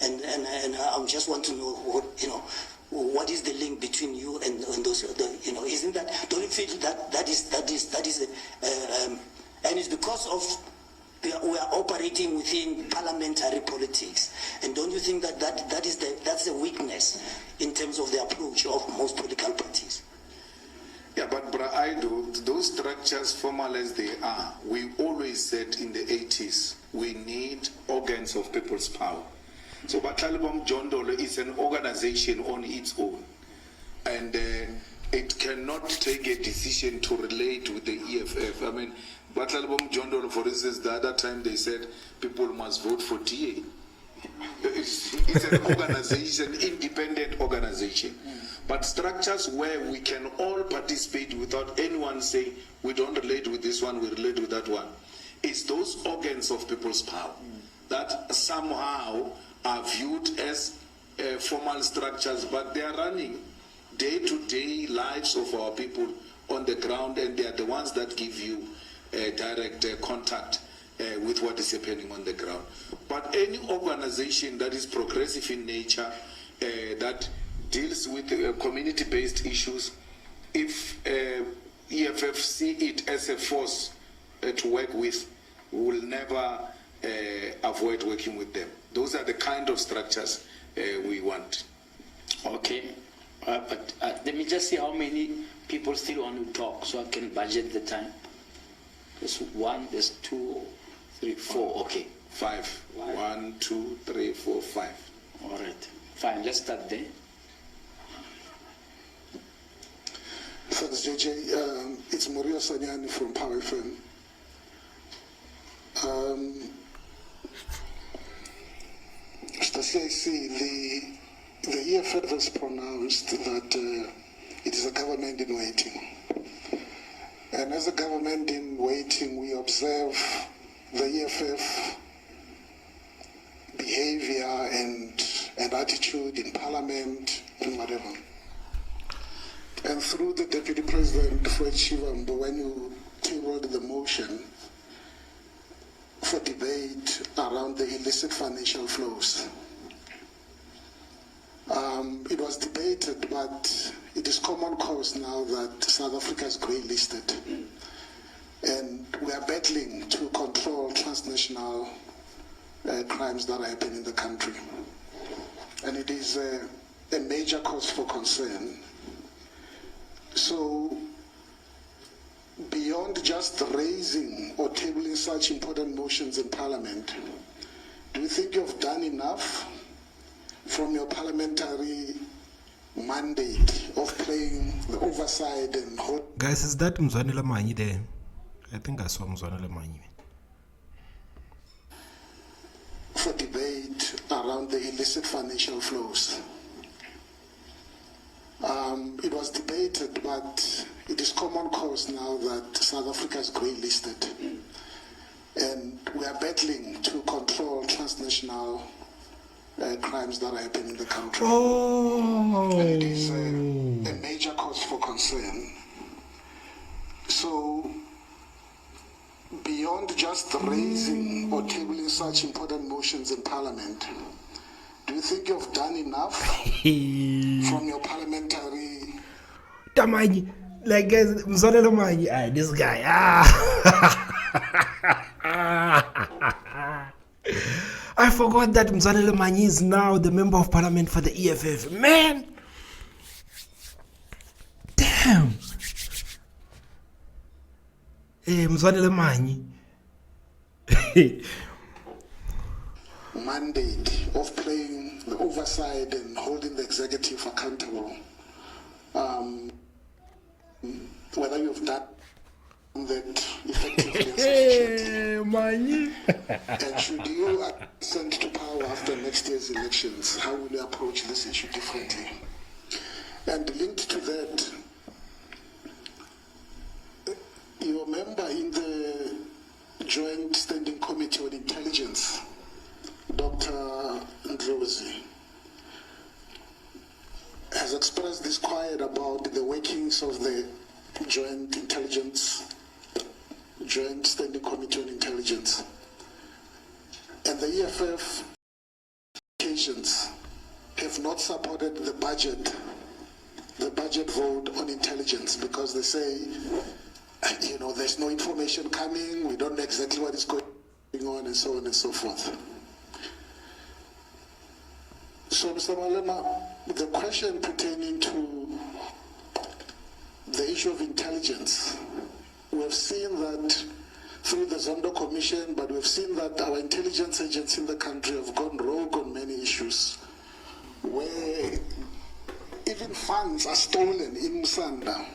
And I just want to know what, you know, what is the link between you and those, you know, isn't that, don't you feel that is and it's because of we are operating within parliamentary politics, and don't you think that's the weakness in terms of the approach of most political parties? Yeah, but those structures, formal as they are, we always said in the 80s, we need organs of people's power. So Batalibom John Dole is an organization on its own, and it cannot take a decision to relate with the EFF. I mean, Batalibom John Dole, for instance, the other time they said people must vote for TA. It's an organization, independent organization. But structures where we can all participate without anyone saying we don't relate with this one, we relate with that one. It's those organs of people's power that somehow are viewed as formal structures, but they are running day-to-day lives of our people on the ground, and they are the ones that give you direct contact with what is happening on the ground. But any organization that is progressive in nature, that deals with community-based issues, if EFF see it as a force to work with, we will never avoid working with them. Those are the kind of structures we want. Okay, but let me just see how many people still want to talk so I can budget the time. There's 1, there's 2, 3, 4, okay. 5. 1, 2, 3, 4, 5. All right, fine, let's start there. Thanks, JJ. It's Morio Sanyani from Power FM. Mr. CIC, the EFF has pronounced that it is a government in waiting. And as a government in waiting, we observe the EFF behavior and attitude in Parliament and whatever. And through the Deputy President, Fred Shivambu, when you tabled the motion for debate around the illicit financial flows, it was debated, but it is common cause now that South Africa is grey listed. And we are battling to control transnational crimes that are happening in the country. And it is a major cause for concern. So, beyond just raising or tabling such important motions in Parliament, do you think you've done enough from your parliamentary mandate of playing the oversight and... Guys, is that Mzwanele Manyi there? I think I saw Mzwanele Manyi. For debate around the illicit financial flows. It was debated, but it is common cause now that South Africa is grey listed. And we are battling to control transnational crimes that are happening in the country. Oh. And it is a major cause for concern. So, beyond just raising or tabling such important motions in Parliament, do you think you've done enough from your parliamentary... Tamanyi, like guys, Mzwanele Manyi, this guy, I forgot that Mzwanele Manyi is now the member of parliament for the EFF. Man! Damn! Hey, Mzwanele Manyi. mandate of playing the oversight and holding the executive accountable. Whether you've done that effectively and and should you ascend to power after next year's elections, how will you approach this issue differently? And linked to that, you remember in the Joint Standing Committee on Intelligence, Dr. Ndlozi has expressed disquiet about the workings of the Joint Standing Committee on Intelligence. And the EFF occasions have not supported the budget vote on intelligence because they say, you know, there's no information coming, we don't know exactly what is going on, and so on and so forth. So, Mr. Malema, the question pertaining to the issue of intelligence, we have seen that through the Zondo Commission, but we've seen that our intelligence agents in the country have gone rogue on many issues, where even funds are stolen in Musanda,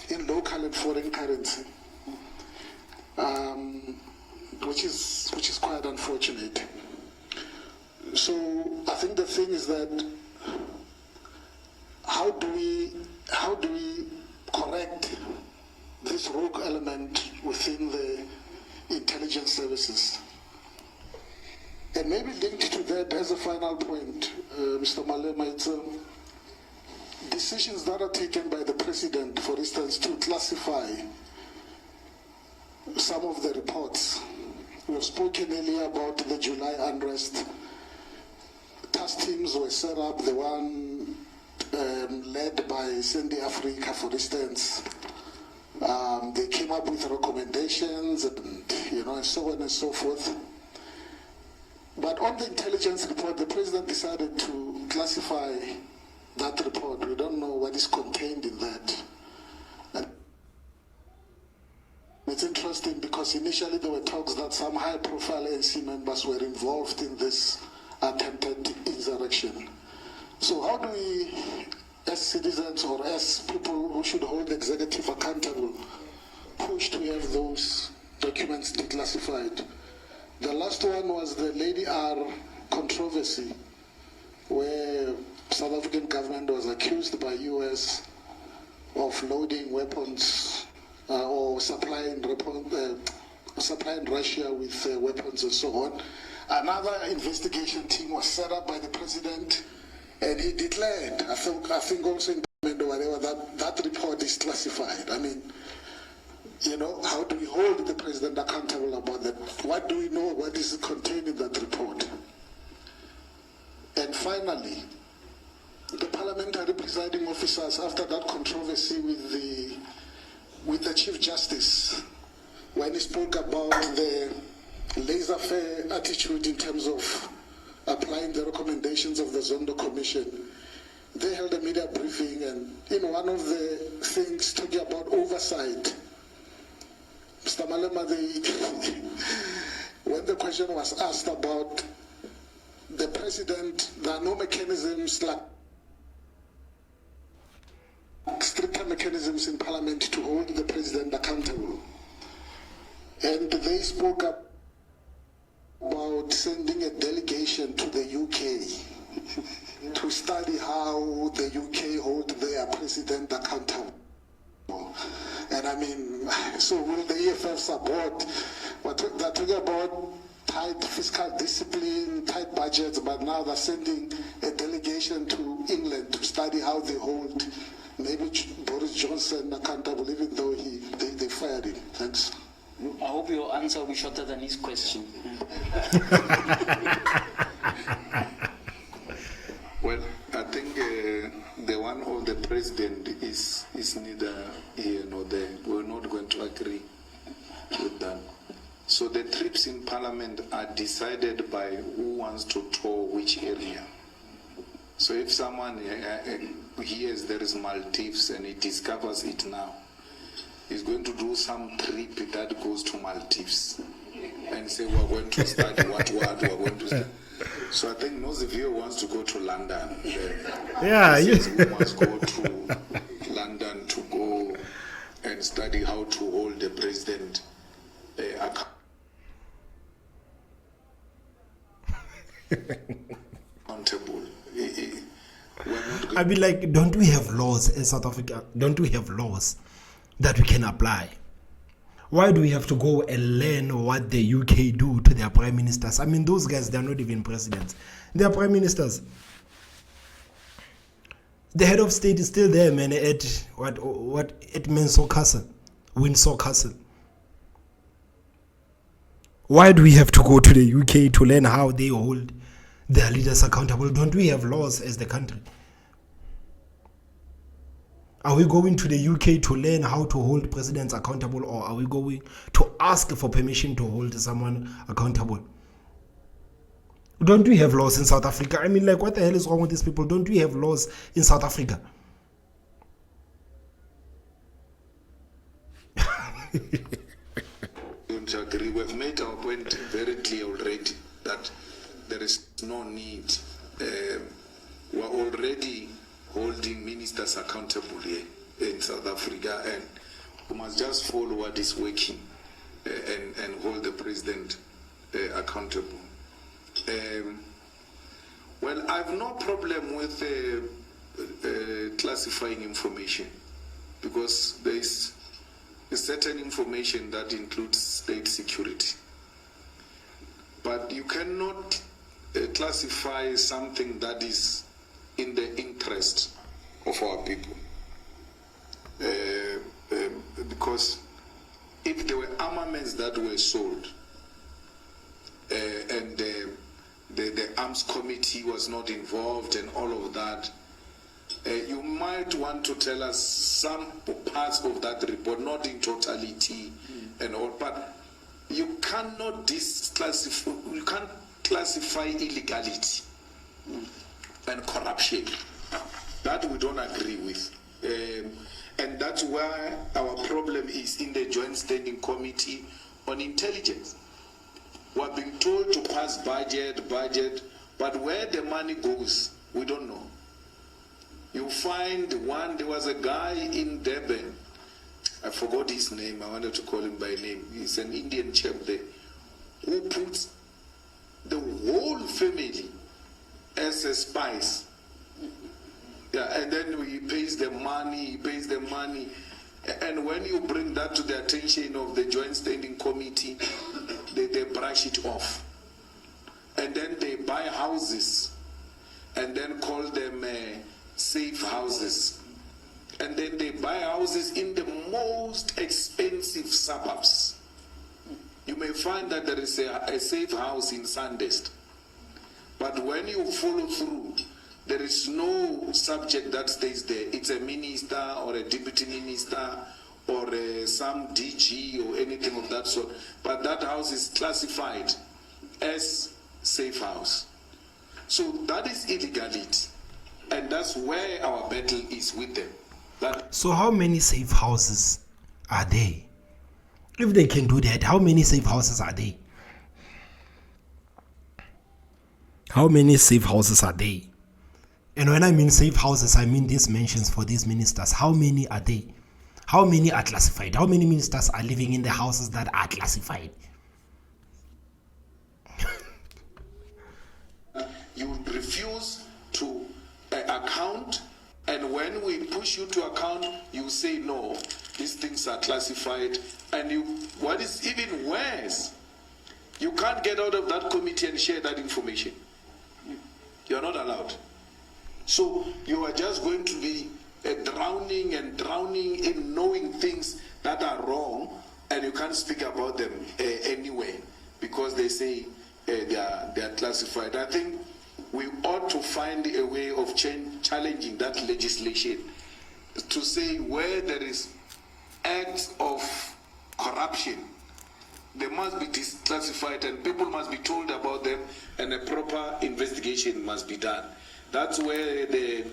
in local and foreign currency, which is quite unfortunate. So I think the thing is that how do we correct this rogue element within the intelligence services? And maybe linked to that as a final point, Mr. Malema, it's decisions that are taken by the president, for instance, to classify some of the reports. We've spoken earlier about the July unrest. Task teams were set up, the one led by Sandy Africa, for instance. They came up with recommendations and, and so on and so forth. But on the intelligence report, the president decided to classify that report. We don't know what is contained in that. And it's interesting because initially there were talks that some high-profile ANC members were involved in this attempted insurrection. So how do we, as citizens or as people who should hold the executive accountable, push to have those documents declassified? The last one was the Lady R controversy, where South African government was accused by US of loading weapons or supplying Russia with weapons and so on. Another investigation team was set up by the president, and he declared, I think also in or whatever, that report is classified. I mean, how do we hold the president accountable about that? What do we know? What is contained in that report? And finally, the parliamentary presiding officers, after that controversy with the Chief Justice, when he spoke about the laissez-faire attitude in terms of applying the recommendations of the Zondo Commission, they held a media briefing, and one of the things talking about oversight, Mr. Malema, when the question was asked about the president, there are no mechanisms like stricter mechanisms in parliament to hold the president accountable. And they spoke about sending a delegation to the UK to study how the UK hold their president accountable. And I mean, so will the EFF support? They're talking about tight fiscal discipline, tight budgets, but now they're sending a delegation to England to study how they hold maybe Boris Johnson accountable, even though they fired him. Thanks. I hope your answer will be shorter than his question. Well, I think the one of the president is neither here nor there. We're not going to agree with that. So the trips in parliament are decided by who wants to tour which area. So if someone hears there is Maldives and he discovers it now, he's going to do some trip that goes to Maldives and say we're going to study what we're going to study. So I think Nozivio wants to go to London. Yeah, he must go to London to go and study how to hold the president accountable. I mean, like, don't we have laws in South Africa? Don't we have laws that we can apply? Why do we have to go and learn what the UK do to their prime ministers? I mean, those guys, they're not even presidents. They're prime ministers. The head of state is still there, man, at Windsor Castle. Why do we have to go to the UK to learn how they hold their leaders accountable? Don't we have laws as the country? Are we going to the UK to learn how to hold presidents accountable, or are we going to ask for permission to hold someone accountable? Don't we have laws in South Africa? I mean, like, what the hell is wrong with these people? Don't we have laws in South Africa? Don't agree. We've made our point very clear already that there is no need. We're already holding ministers accountable here in South Africa, and we must just follow what is working and hold the president accountable. Well, I have no problem with classifying information, because there is a certain information that includes state security. But you cannot classify something that is in the interest of our people. Because if there were armaments that were sold and the arms committee was not involved and all of that, you might want to tell us some parts of that report, not in totality and all, but you cannot disclassify, you can't classify illegality and corruption. That we don't agree with. And that's where our problem is in the Joint Standing Committee on Intelligence. We're being told to pass budget, but where the money goes, we don't know. You find one, there was a guy in Durban, I forgot his name, I wanted to call him by name. He's an Indian chap there, who puts the whole family as a spies. Yeah, and then he pays the money, and when you bring that to the attention of the Joint Standing Committee, they brush it off. And then they buy houses and then call them safe houses. And then they buy houses in the most expensive suburbs. You may find that there is a safe house in Sandest. But when you follow through, there is no subject that stays there. It's a minister or a deputy minister or some DG or anything of that sort. But that house is classified as safe house. So that is illegality. And that's where our battle is with them. So how many safe houses are there? If they can do that, how many safe houses are there? How many safe houses are there? And when I mean safe houses, I mean these mentions for these ministers. How many are they? How many are classified? How many ministers are living in the houses that are classified? You refuse to account, and when we push you to account, you say no, these things are classified. And what is even worse, you can't get out of that committee and share that information. You're not allowed. So you are just going to be drowning in knowing things that are wrong, and you can't speak about them anyway because they say they are classified. I think we ought to find a way of challenging that legislation to say where there is acts of corruption, they must be declassified and people must be told about them, and a proper investigation must be done. That's where the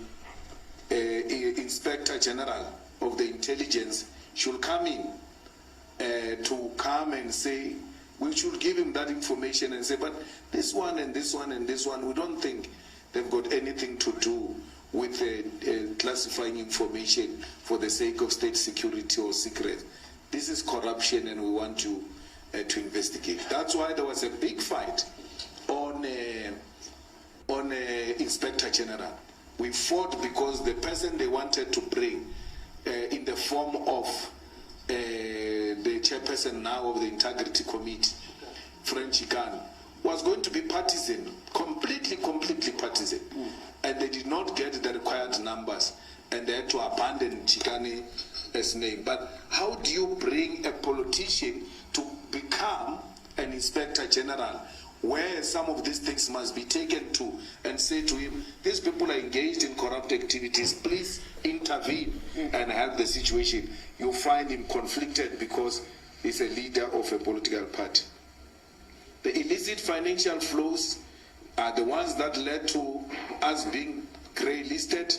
Inspector General of the Intelligence should come in to come and say, we should give him that information and say, but this one and this one and this one, we don't think they've got anything to do with classifying information for the sake of state security or secret. This is corruption and we want to investigate. That's why there was a big fight on Inspector General. We fought because the person they wanted to bring in the form of the chairperson now of the Integrity Committee, French Chican, was going to be partisan, completely partisan. And they did not get the required numbers, and they had to abandon Chikane as name. But how do you bring a politician to become an Inspector General, where some of these things must be taken to and say to him, these people are engaged in corrupt activities, please intervene and help the situation? You find him conflicted because he's a leader of a political party. The illicit financial flows are the ones that led to us being grey listed.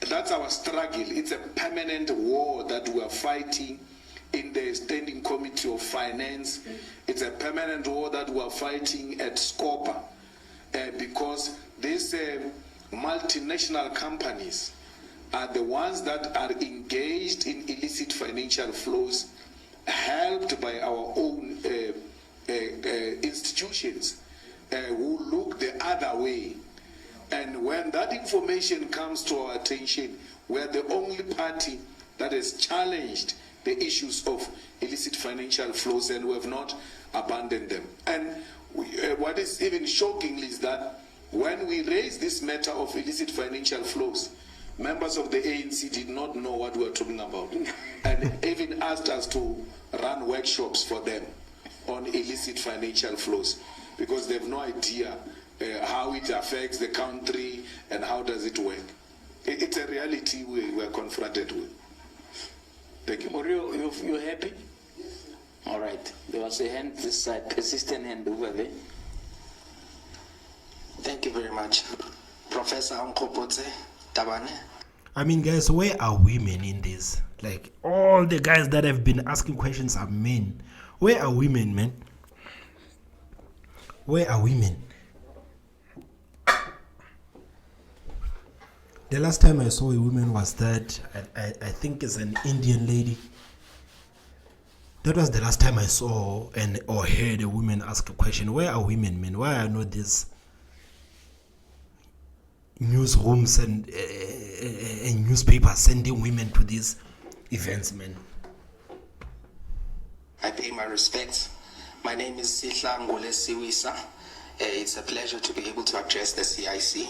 That's our struggle. It's a permanent war that we are fighting in the Standing Committee of Finance. It's a permanent war that we are fighting at SCOPA because these multinational companies are the ones that are engaged in illicit financial flows, helped by our own institutions who look the other way. And when that information comes to our attention, we're the only party that has challenged the issues of illicit financial flows, and we have not abandoned them. And what is even shocking is that When we raised this matter of illicit financial flows, members of the ANC did not know what we were talking about and even asked us to run workshops for them on illicit financial flows because they have no idea how it affects the country and how does it work. It's a reality we are confronted with. Thank you. Mario, you happy? All right. There was a hand this side, persistent hand over there. Thank you very much. Professor Tabane. I mean, guys, where are women in this? Like, all the guys that have been asking questions are men. Where are women, man? Where are women? The last time I saw a woman was that, I think it's an Indian lady. That was the last time I saw or heard a woman ask a question. Where are women, man? Why are not these newsrooms and newspapers sending women to these events, man? I pay my respects. My name is Sihla Ngule Siwisa. It's a pleasure to be able to address the CIC.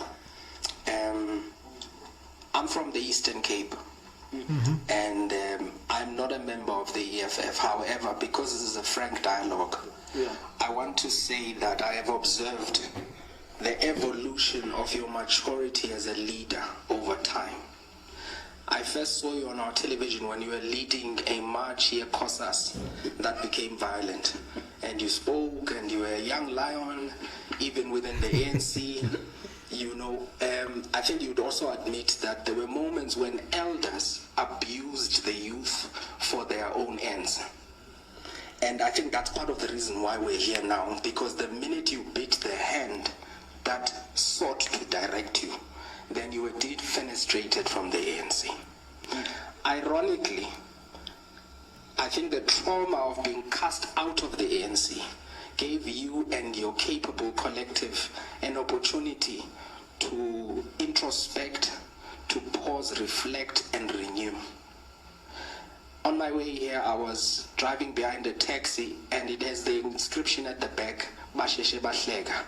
I'm from the Eastern Cape, and I'm not a member of the EFF. However, because this is a frank dialogue, I want to say that I have observed the evolution of your maturity as a leader over time. I first saw you on our television when you were leading a march here, COSAS, that became violent. And you spoke, and you were a young lion, even within the ANC. You know, I think you'd also admit that there were moments when elders abused the youth for their own ends. And I think that's part of the reason why we're here now, because the minute you bit the hand that sought to direct you, then you were defenestrated from the ANC. Ironically, I think the trauma of being cast out of the ANC gave you and your capable collective an opportunity to introspect, to pause, reflect, and renew. On my way here, I was driving behind a taxi, and it has the inscription at the back, Basheshe Bahleka,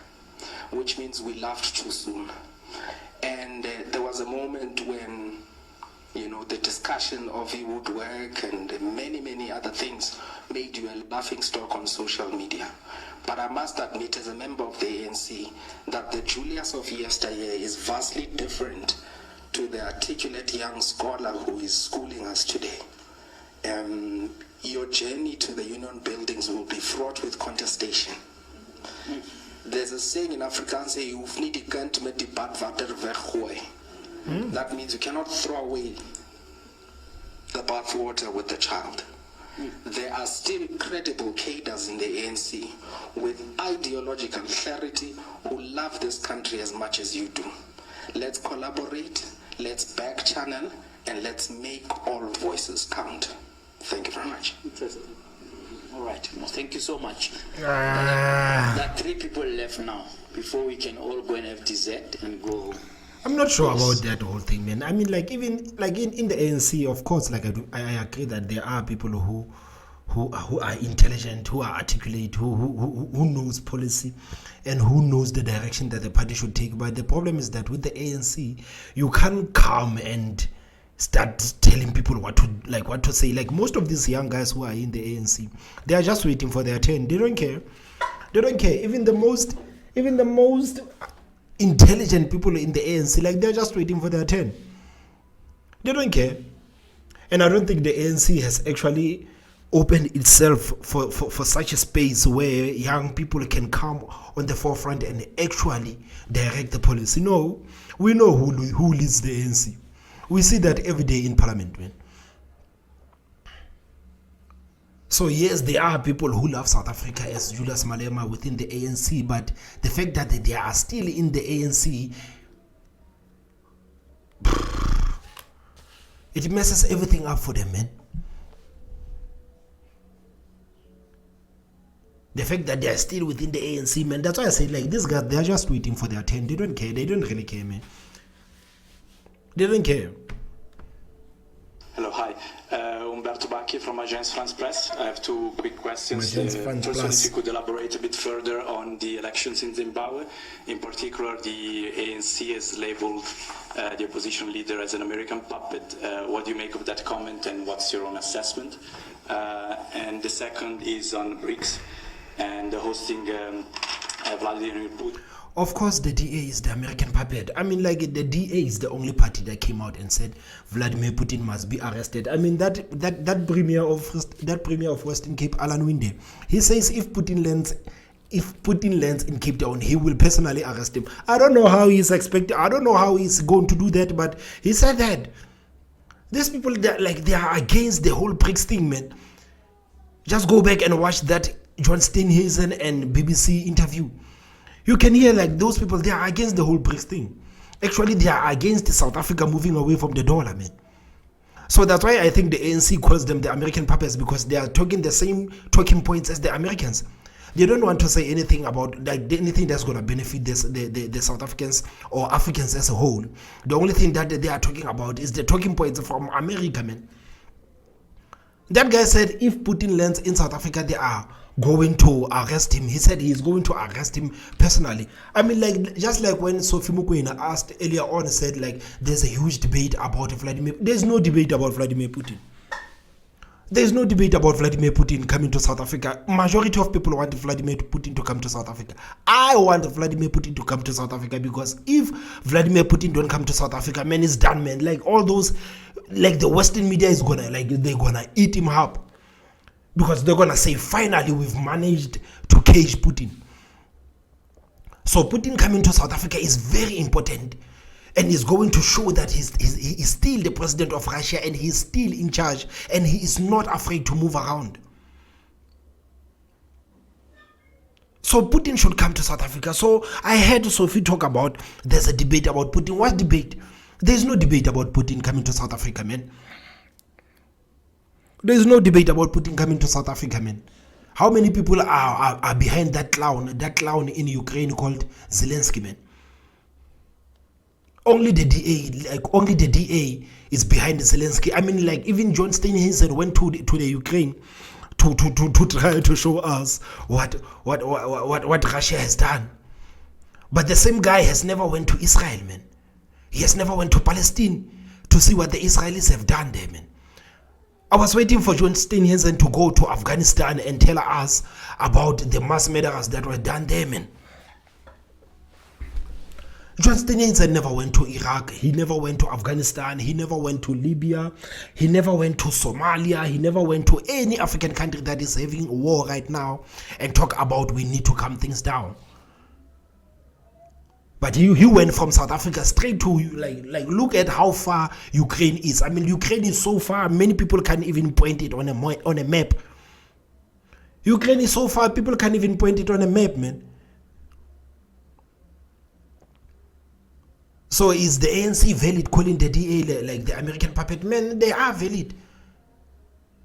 which means we laughed too soon. And there was a moment when, you know, the discussion of it would work and many other things made you a laughing stock on social media. But I must admit, as a member of the ANC, that the Julius of yesteryear is vastly different to the articulate young scholar who is schooling us today. Your journey to the union buildings will be fraught with contestation. There's a saying in Afrikaans, that means you cannot throw away the bathwater with the child. There are still credible cadres in the ANC with ideological clarity who love this country as much as you do. Let's collaborate, let's back channel, and let's make all voices count. Thank you very much. All right. Thank you so much. There are 3 people left now before we can all go and have dessert and go. I'm not sure about that whole thing, man. I mean, like, even like in the ANC, of course, like I agree that there are people who are intelligent, who are articulate, who knows policy, and who knows the direction that the party should take. But the problem is that with the ANC, you can't come and start telling people what to say. Like, most of these young guys who are in the ANC, they are just waiting for their turn. They don't care. They don't care. Even the most intelligent people in the ANC, like, they're just waiting for their turn. They don't care. And I don't think the ANC has actually opened itself for such a space where young people can come on the forefront and actually direct the policy. No, we know who leads the ANC. We see that every day in Parliament, man. So yes, there are people who love South Africa as Julius Malema within the ANC, but the fact that they are still in the ANC, it messes everything up for them, man. The fact that they are still within the ANC, man, that's why I say, like, these guys, they are just waiting for their turn. They don't care. They don't really care, man. They don't care. Hello, hi. Umberto Bacchi from Agence France Presse. I have two quick questions. Agence France First one, if Presse. you could elaborate a bit further on the elections in Zimbabwe. In particular, the ANC has labeled the opposition leader as an American puppet. What do you make of that comment, and what's your own assessment? And the second is on BRICS and hosting Vladimir Putin. Of course, the DA is the American puppet. I mean, like, the DA is the only party that came out and said Vladimir Putin must be arrested. I mean, that premier of Western Cape, Alan Winde, he says if Putin lands in Cape Town, he will personally arrest him. I don't know how he's going to do that, but he said that. These people, they are against the whole BRICS thing, man. Just go back and watch that John Steenhuisen and BBC interview. You can hear, like, those people, they are against the whole BRICS thing. Actually, they are against South Africa moving away from the dollar, man. So that's why I think the ANC calls them the American puppets, because they are talking the same talking points as the Americans. They don't want to say anything about, like, anything that's going to benefit the South Africans or Africans as a whole. The only thing that they are talking about is the talking points from America, man. That guy said if Putin lands in South Africa, they are going to arrest him. He said he is going to arrest him personally. I mean, like, just like when Sophie Mukwena asked earlier on, said, like, there's a huge debate about Vladimir. There's no debate about Vladimir Putin. There's no debate about Vladimir Putin coming to South Africa. Majority of people want Vladimir Putin to come to South Africa. I want Vladimir Putin to come to South Africa, because if Vladimir Putin don't come to South Africa, man, it's done, man. Like, all those, like, the Western media is gonna, like, they're gonna eat him up. Because they're going to say, finally, we've managed to cage Putin. So Putin coming to South Africa is very important. And he's going to show that he's still the president of Russia, and he's still in charge. And he is not afraid to move around. So Putin should come to South Africa. So I heard Sophie talk about, there's a debate about Putin. What debate? There's no debate about Putin coming to South Africa, man. There's no debate about Putin coming to South Africa, man. How many people are behind that clown in Ukraine called Zelensky, man? Only the DA is behind Zelensky. I mean, like, even John Steenhuisen went to the Ukraine to try to show us what Russia has done. But the same guy has never went to Israel, man. He has never went to Palestine to see what the Israelis have done there, man. I was waiting for John Steenhuisen to go to Afghanistan and tell us about the mass murders that were done there, man. John Steenhuisen never went to Iraq. He never went to Afghanistan. He never went to Libya. He never went to Somalia. He never went to any African country that is having a war right now and talk about we need to calm things down. But he went from South Africa straight to, like look at how far Ukraine is. I mean, Ukraine is so far, many people can't even point it on a map. Ukraine is so far, people can't even point it on a map, man. So is the ANC valid calling the DA like the American puppet? Man, they are valid.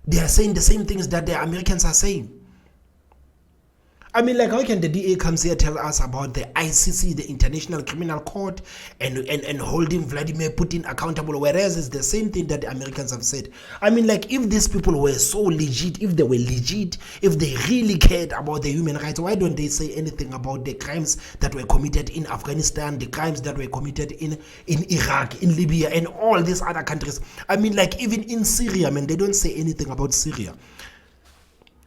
They are saying the same things that the Americans are saying. I mean, like, how can the DA comes here tell us about the ICC, the International Criminal Court, and holding Vladimir Putin accountable, whereas it's the same thing that the Americans have said? I mean, like, if these people were so legit, if they were legit, if they really cared about the human rights, why don't they say anything about the crimes that were committed in Afghanistan, the crimes that were committed in Iraq, in Libya, and all these other countries? I mean, like, even in Syria, man, they don't say anything about Syria.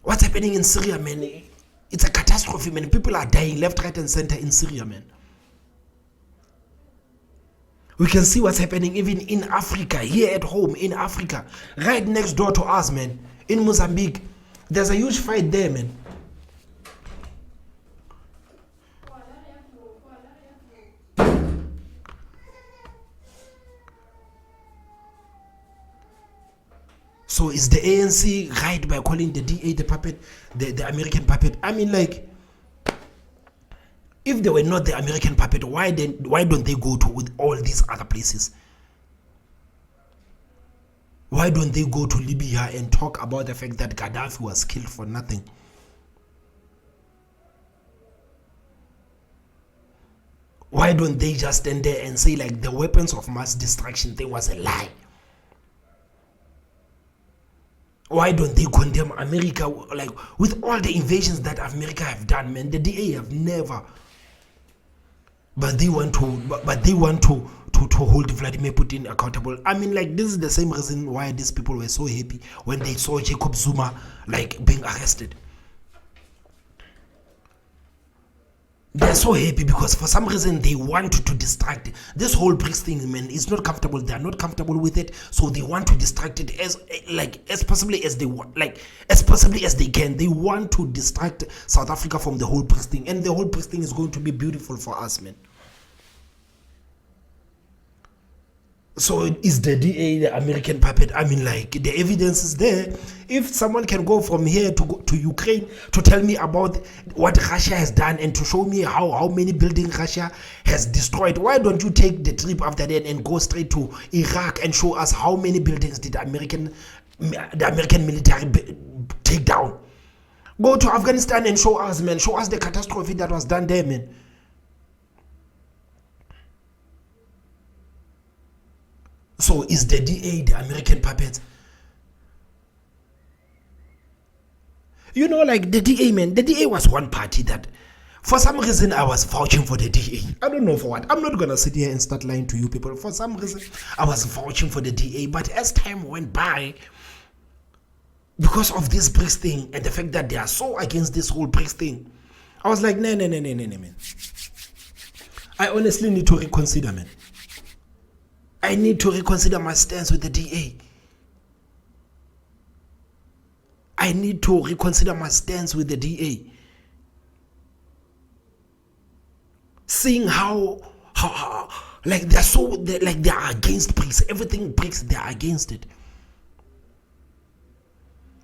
What's happening in Syria, man? It's a catastrophe, man. People are dying left, right, and center in Syria, man. We can see what's happening even in Africa, here at home in Africa, right next door to us, man. In Mozambique, there's a huge fight there, man. So is the ANC right by calling the DA the puppet, the American puppet? I mean, like, if they were not the American puppet, why don't they go to with all these other places? Why don't they go to Libya and talk about the fact that Gaddafi was killed for nothing? Why don't they just stand there and say, like, the weapons of mass destruction thing was a lie? Why don't they condemn America, like with all the invasions that America have done, man? The DA have never. But they want to hold Vladimir Putin accountable. I mean, like, this is the same reason why these people were so happy when they saw Jacob Zuma like being arrested. They're so happy because for some reason they want to distract this whole BRICS thing, man. It's not comfortable. They're not comfortable with it, so they want to distract it as possibly as they want, like as possibly as they can. They want to distract South Africa from the whole BRICS thing, and the whole BRICS thing is going to be beautiful for us, man. So is the DA the American puppet? I mean, like, the evidence is there. If someone can go from here to Ukraine to tell me about what Russia has done and to show me how many buildings Russia has destroyed, why don't you take the trip after that and go straight to Iraq and show us how many buildings did the American military take down? Go to Afghanistan and show us, man. Show us the catastrophe that was done there, man. So is the DA the American puppet? You know, like the DA, man, the DA was one party that, for some reason, I was vouching for the DA. I don't know for what. I'm not going to sit here and start lying to you people. For some reason, I was vouching for the DA. But as time went by, because of this BRICS thing and the fact that they are so against this whole BRICS thing, I was like, no, man. I honestly need to reconsider, man. I need to reconsider my stance with the DA. I need to reconsider my stance with the DA. Seeing how like they are against BRICS. Everything BRICS, they are against it.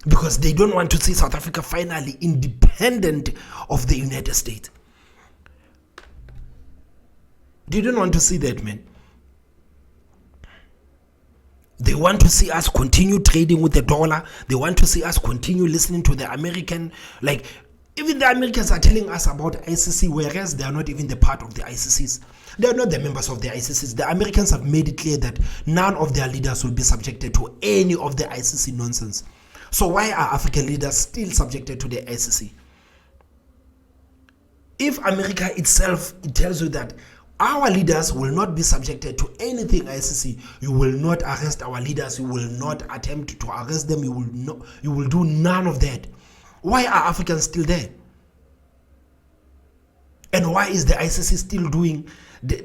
Because they don't want to see South Africa finally independent of the United States. They don't want to see that, man. They want to see us continue trading with the dollar. They want to see us continue listening to the American, like, even the Americans are telling us about ICC, whereas they are not even the part of the ICCs. They are not the members of the ICCs. The Americans have made it clear that none of their leaders will be subjected to any of the ICC nonsense. So why are African leaders still subjected to the ICC? If America itself tells you that our leaders will not be subjected to anything ICC, you will not arrest our leaders, you will not attempt to arrest them, you will do none of that. Why are Africans still there? And why is the ICC still doing the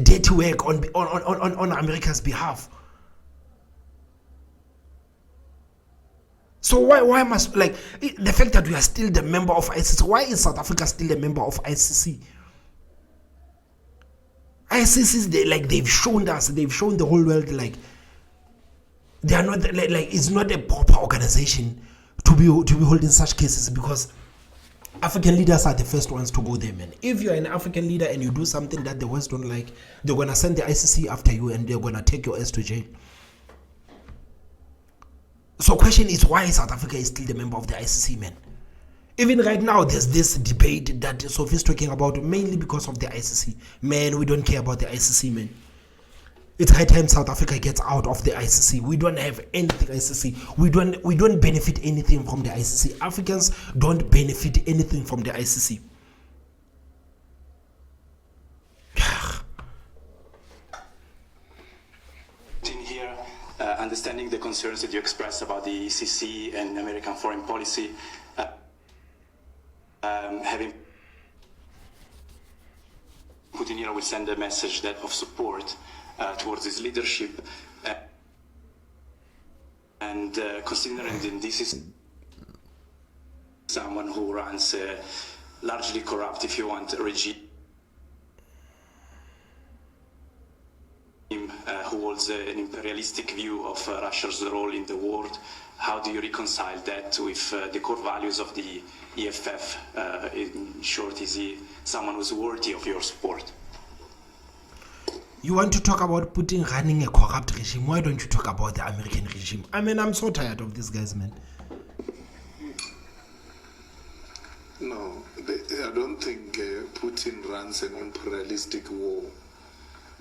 dirty work on America's behalf? So why must, like, the fact that we are still the member of ICC, why is South Africa still a member of ICC? ICCs, they've shown us, they've shown the whole world, like, they are not, like it's not a proper organization to be holding such cases, because African leaders are the first ones to go there, man. If you're an African leader and you do something that the West don't like, they're gonna send the ICC after you and they're gonna take your ass to jail. So question is, why South Africa is still the member of the ICC, man? Even right now, there's this debate that Sophie's talking about, mainly because of the ICC. Man, we don't care about the ICC, man. It's high time South Africa gets out of the ICC. We don't have anything ICC. We don't benefit anything from the ICC. Africans don't benefit anything from the ICC. Here, understanding the concerns that you expressed about the ECC and American foreign policy, having Putin here will send a message of support towards his leadership, and considering that this is someone who runs a largely corrupt, if you want, regime, who holds an imperialistic view of Russia's role in the world. How do you reconcile that with the core values of the EFF? In short, is he someone who's worthy of your support? You want to talk about Putin running a corrupt regime? Why don't you talk about the American regime? I mean, I'm so tired of these guys, man. No, I don't think Putin runs an imperialistic war,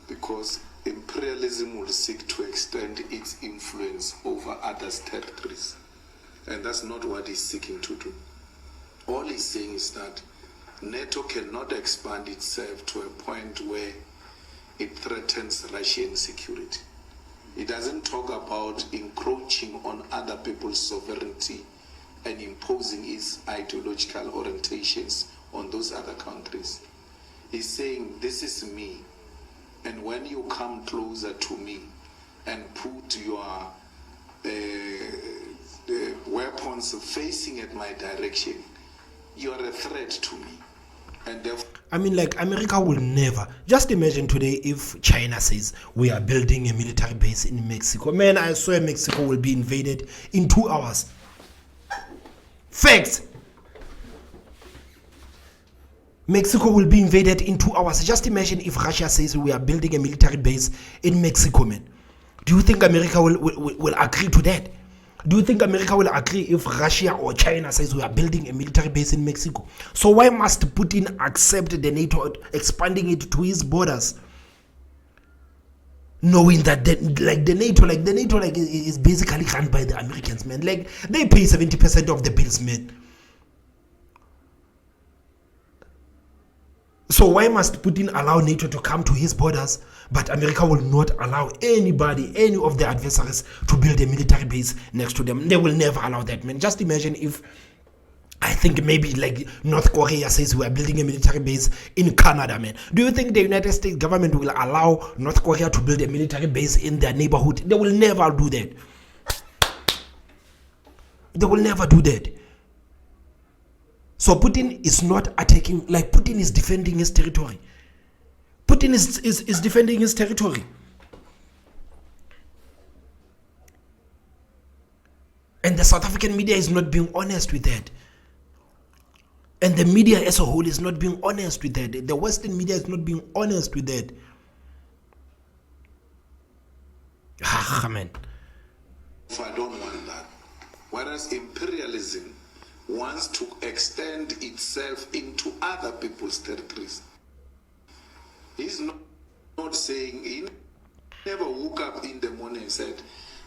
because imperialism will seek to extend its influence over others' territories. And that's not what he's seeking to do. All he's saying is that NATO cannot expand itself to a point where it threatens Russian security. He doesn't talk about encroaching on other people's sovereignty and imposing his ideological orientations on those other countries. He's saying, this is me, and when you come closer to me and put your weapons facing at my direction, you are a threat to me. And therefore, I mean, like, America will never. Just imagine today if China says we are building a military base in Mexico. Man, I swear Mexico will be invaded in 2 hours. Facts. Mexico will be invaded in 2 hours. Just imagine if Russia says we are building a military base in Mexico, man. Do you think America will agree to that? Do you think America will agree if Russia or China says we are building a military base in Mexico? So why must Putin accept the NATO expanding it to his borders, knowing that the NATO is basically run by the Americans, man? Like, they pay 70% of the bills, man. So why must Putin allow NATO to come to his borders, but America will not allow anybody, any of the adversaries, to build a military base next to them? They will never allow that, man. Just imagine if, I think maybe like North Korea says we are building a military base in Canada, man. Do you think the United States government will allow North Korea to build a military base in their neighborhood? They will never do that. They will never do that. So Putin is not attacking, like, Putin is defending his territory. Putin is defending his territory. And the South African media is not being honest with that. And the media as a whole is not being honest with that. The Western media is not being honest with that. Man. I don't want that. Whereas imperialism wants to extend itself into other people's territories. He's not saying, he never woke up in the morning and said,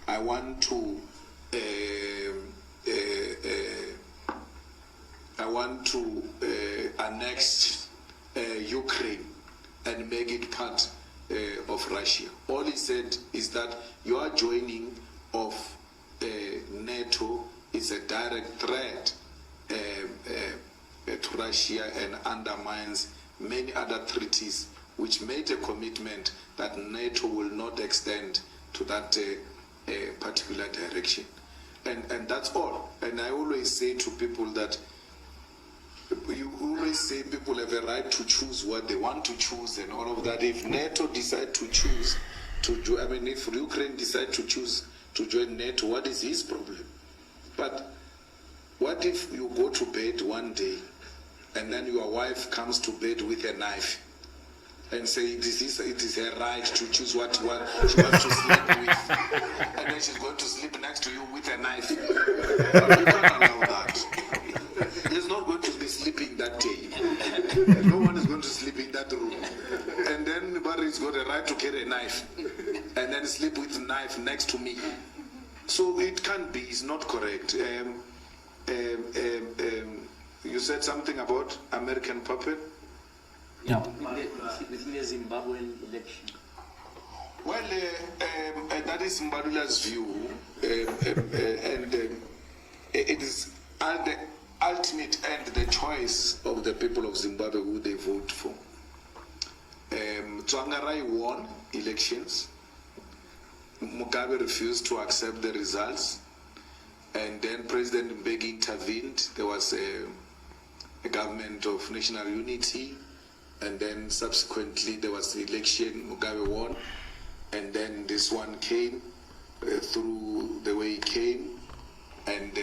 I want to annex Ukraine and make it part of Russia. All he said is that your joining of NATO is a direct threat to Russia and undermines many other treaties which made a commitment that NATO will not extend to that particular direction. And that's all. And I always say to people that you always say people have a right to choose what they want to choose and all of that. If NATO decide to choose to join, I mean, if Ukraine decide to choose to join NATO, what is his problem? But what if you go to bed one day and then your wife comes to bed with a knife and say it is her right to choose what she wants to sleep with, and then she's going to sleep next to you with a knife? You can't allow that. There's not going to be sleeping that day. No one is going to sleep in that room. And then nobody's got a right to carry a knife and then sleep with a knife next to me. So it can't be. It's not correct. You said something about American puppet? Yeah, within the Zimbabwean election. Well, that is Mbadula's view, and it is at the ultimate end the choice of the people of Zimbabwe who they vote for. Tsvangirai won elections. Mugabe refused to accept the results, and then President Mbeki intervened. There was a government of national unity, and then subsequently there was the election. Mugabe won, and then this one came through the way it came, and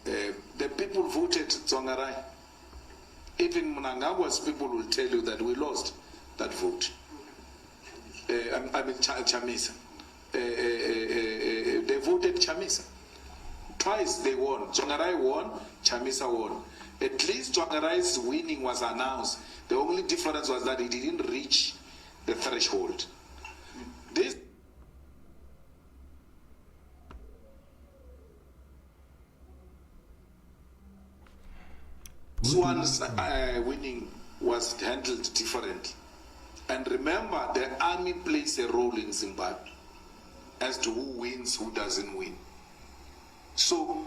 the people voted Tsvangirai. Even Mnangagwa's people will tell you that we lost that vote. I mean Chamisa. They voted Chamisa. Twice they won. Tsvangirai won, Chamisa won. At least Tsvangirai's winning was announced. The only difference was that he didn't reach the threshold. This One's winning was handled differently. And remember, the army plays a role in Zimbabwe as to who wins, who doesn't win. So,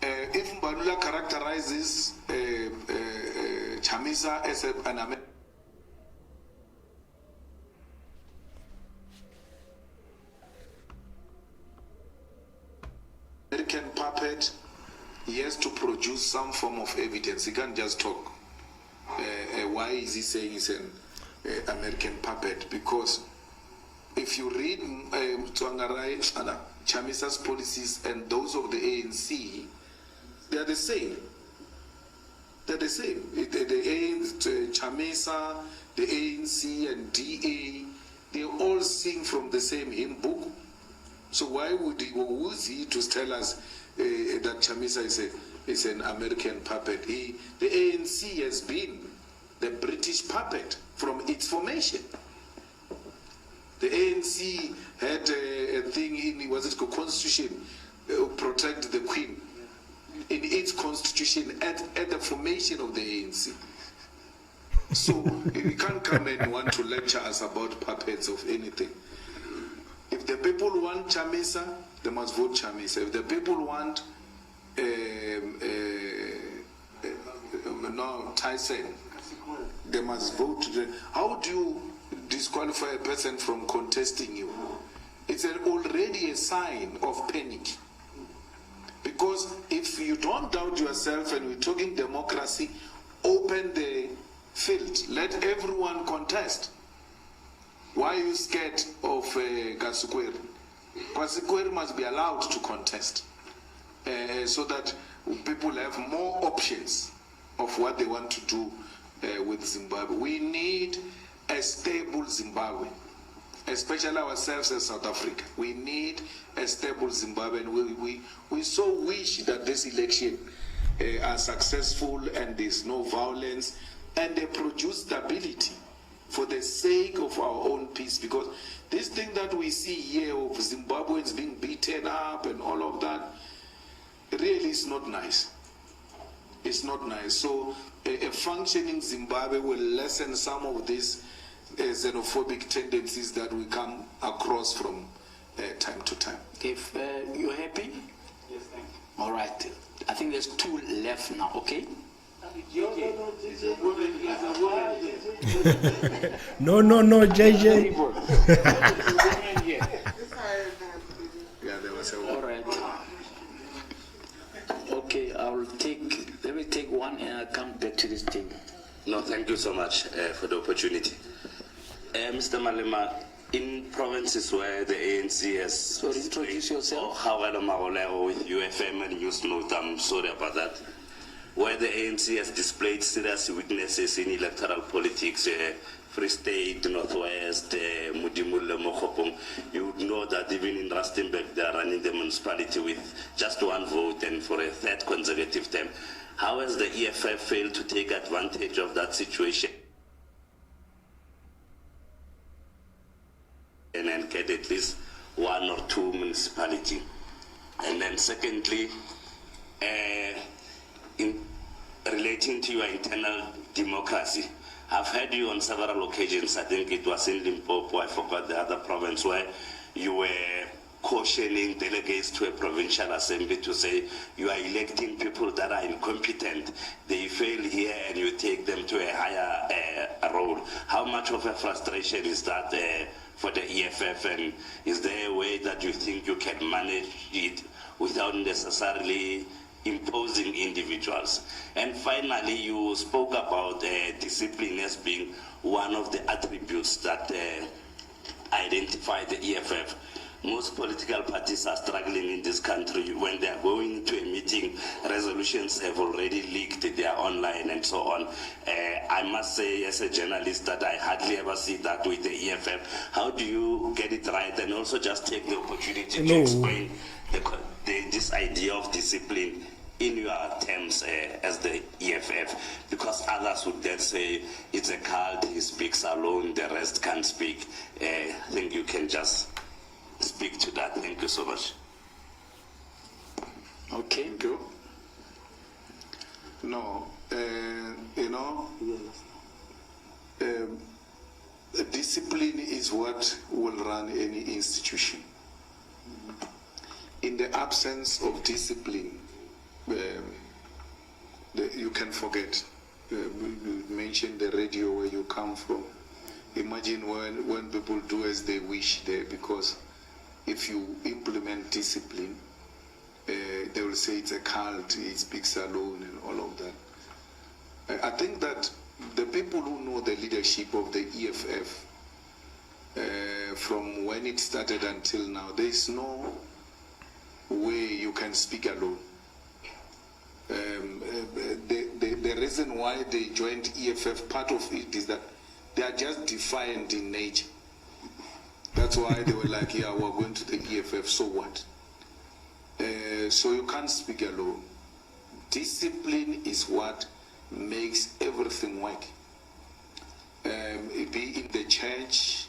if Mbalula characterizes Chamisa as an American puppet, he has to produce some form of evidence. He can't just talk. Why is he saying he's an American puppet? Because if you read Chamisa's policies and those of the ANC, they are the same. They're the same. Chamisa, the ANC, and DA, they all sing from the same hymn book. So why would he, who is he to tell us that Chamisa is an American puppet? The ANC has been the British puppet from its formation. The ANC had a thing in, was it called Constitution, protect the Queen, in its constitution at the formation of the ANC. So you can't come and want to lecture us about puppets of anything. If the people want Chamisa, they must vote Chamisa. If the people want Tyson, they must vote. How do you disqualify a person from contesting you? It's already a sign of panic. Because if you don't doubt yourself and we're talking democracy, open the field. Let everyone contest. Why are you scared of Kasukweri? Kasukweri must be allowed to contest so that people have more options of what they want to do with Zimbabwe. We need a stable Zimbabwe, especially ourselves as South Africa. We need a stable Zimbabwe, and we so wish that this election are successful and there's no violence and they produce stability for the sake of our own peace. Because this thing that we see here of Zimbabweans being beaten up and all of that really is not nice. It's not nice. So a functioning Zimbabwe will lessen some of these xenophobic tendencies that we come across from time to time. If you're happy? Yes, thank you. All right. I think there's 2 left now, okay? No, JJ. Yeah, there was a all right. Okay, let me take one and I'll come back to this table. No, thank you so much for the opportunity. Mr. Malema, in provinces where the ANC has... Sorry, introduce yourself. With UFM and Newsnote, I'm sorry about that. Where the ANC has displayed serious weaknesses in electoral politics, Free State, Northwest, Mudimule, Mokopong, you would know that even in Rustenburg, they are running the municipality with just 1 vote and for a 3rd consecutive term. How has the EFF failed to take advantage of that situation and get at least 1 or 2 municipalities? And then secondly, in relating to your internal democracy, I've heard you on several occasions, I think it was in Limpopo, I forgot the other province, where you were cautioning delegates to a provincial assembly to say you are electing people that are incompetent. They fail here and you take them to a higher role. How much of a frustration is that for the EFF, and is there a way that you think you can manage it without necessarily imposing individuals? And finally, you spoke about discipline as being one of the attributes that identify the EFF. Most political parties are struggling in this country. When they are going to a meeting, resolutions have already leaked, they are online and so on. I must say, as a journalist, that I hardly ever see that with the EFF. How do you get it right? And also just take the opportunity to explain this idea of discipline in your terms as the EFF, because others would then say it's a cult, he speaks alone, the rest can't speak. I think you can just speak to that. Thank you so much. Okay, thank you. No, you know, discipline is what will run any institution. In the absence of discipline, you can forget. You mentioned the radio where you come from. Imagine when people do as they wish there, because if you implement discipline, they will say it's a cult, it speaks alone and all of that. I think that the people who know the leadership of the EFF, from when it started until now, there is no way you can speak alone. The reason why they joined EFF, part of it is that they are just defiant in nature. That's why they were like, yeah, we're going to the EFF, so what? So you can't speak alone. Discipline is what makes everything work. Be in the church,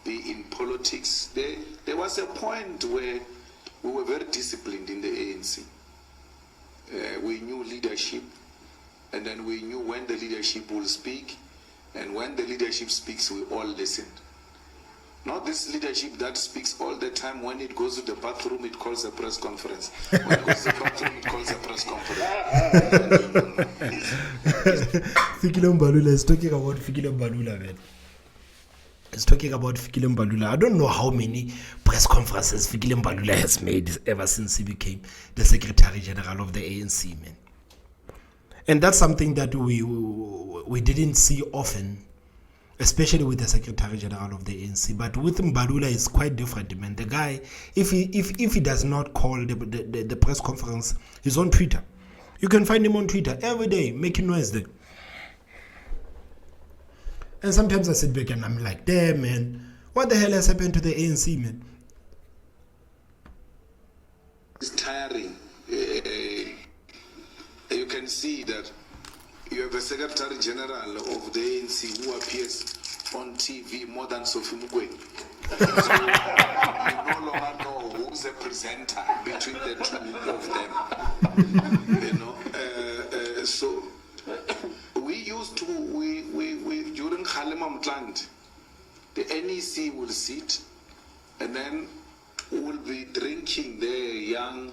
be in politics. There was a point where we were very disciplined in the ANC. We knew leadership, and then we knew when the leadership will speak, and when the leadership speaks, we all listened. Not this leadership that speaks all the time. When it goes to the bathroom, it calls a press conference. When it goes to the bathroom, it calls a press conference. Fikile Mbalula is talking about Fikile Mbalula, man. It's talking about Fikile Mbalula. I don't know how many press conferences Fikile Mbalula has made ever since he became the Secretary General of the ANC, man. And that's something that we didn't see often, especially with the Secretary General of the ANC. But with Mbalula, it's quite different, man. The guy, if he does not call the press conference, he's on Twitter. You can find him on Twitter every day, making noise there. And sometimes I sit back and I'm like, damn, man, what the hell has happened to the ANC, man? It's tiring. You can see that you have a Secretary General of the ANC who appears on TV more than Sophie Mugwe. So you no longer know who's the presenter between the two of them. You know, so we used to during Khalema Mtland, the NEC will sit, and then we'll be drinking there, young.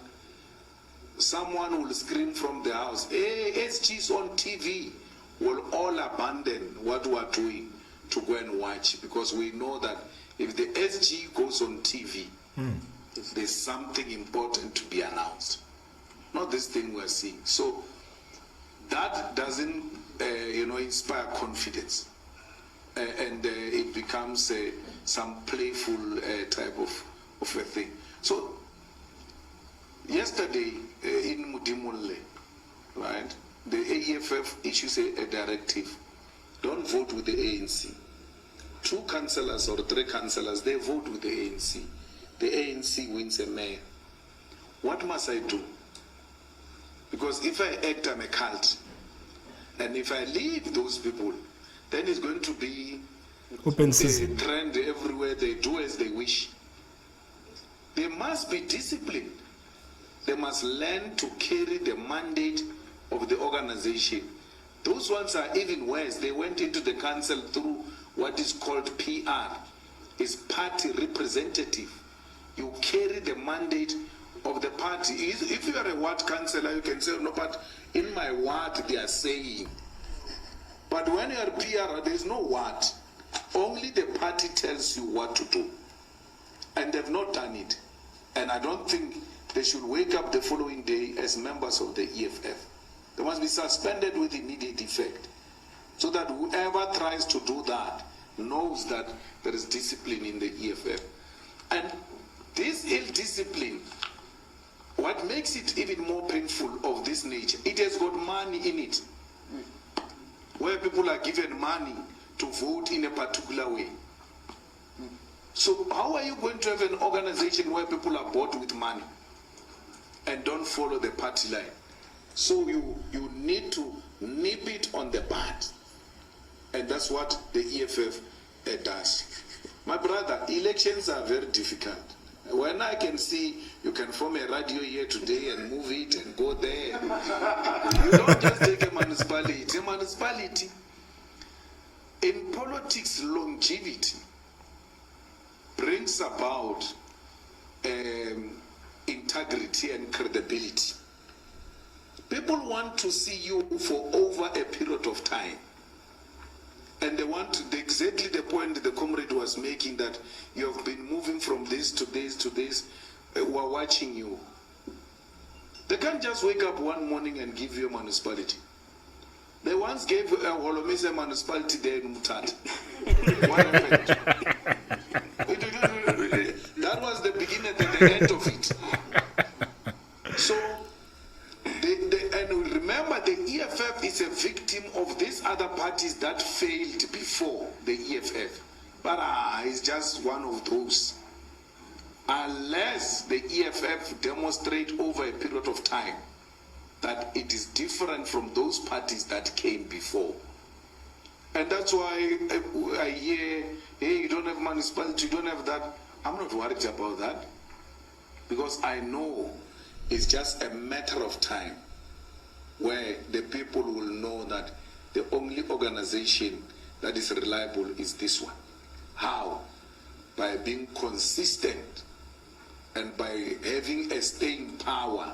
Someone will scream from the house, hey, SG's on TV. We'll all abandon what we are doing to go and watch, because we know that if the SG goes on TV, there's something important to be announced. Not this thing we're seeing. So that doesn't, inspire confidence. And it becomes some playful type of a thing. So yesterday in Mudimule, right, the AEFF issues a directive. Don't vote with the ANC. 2 councillors or 3 councillors, they vote with the ANC. The ANC wins a mayor. What must I do? Because if I act, I'm a cult. And if I leave those people, then it's going to be open a season trend everywhere. They do as they wish. There must be discipline. They must learn to carry the mandate of the organization. Those ones are even worse. They went into the council through what is called PR. It's party representative. You carry the mandate of the party. If you are a ward councillor, you can say, no, but in my ward they are saying. But when you are PR, there is no ward. Only the party tells you what to do. And they've not done it. And I don't think they should wake up the following day as members of the EFF. They must be suspended with immediate effect, so that whoever tries to do that knows that there is discipline in the EFF. And this ill-discipline, what makes it even more painful of this nature, it has got money in it, where people are given money to vote in a particular way. So how are you going to have an organization where people are bought with money and don't follow the party line? So you need to nip it on the bud. And that's what the EFF does. My brother, elections are very difficult. When I can see you can form a radio here today and move it and go there. You don't just take a municipality. A municipality, in politics, longevity brings about integrity and credibility. People want to see you for over a period of time. And they want exactly the point the comrade was making, that you have been moving from this to this to this. We're watching you. They can't just wake up one morning and give you a municipality. They once gave a Holomisa municipality there in Mutata. What happened? That was the beginning and the end of it. So, and remember, the EFF is a victim of these other parties that failed before the EFF. But it's just one of those. Unless the EFF demonstrate over a period of time that it is different from those parties that came before. And that's why I hear, hey, you don't have municipality, you don't have that. I'm not worried about that, because I know it's just a matter of time where the people will know that the only organization that is reliable is this one. How? By being consistent and by having a staying power.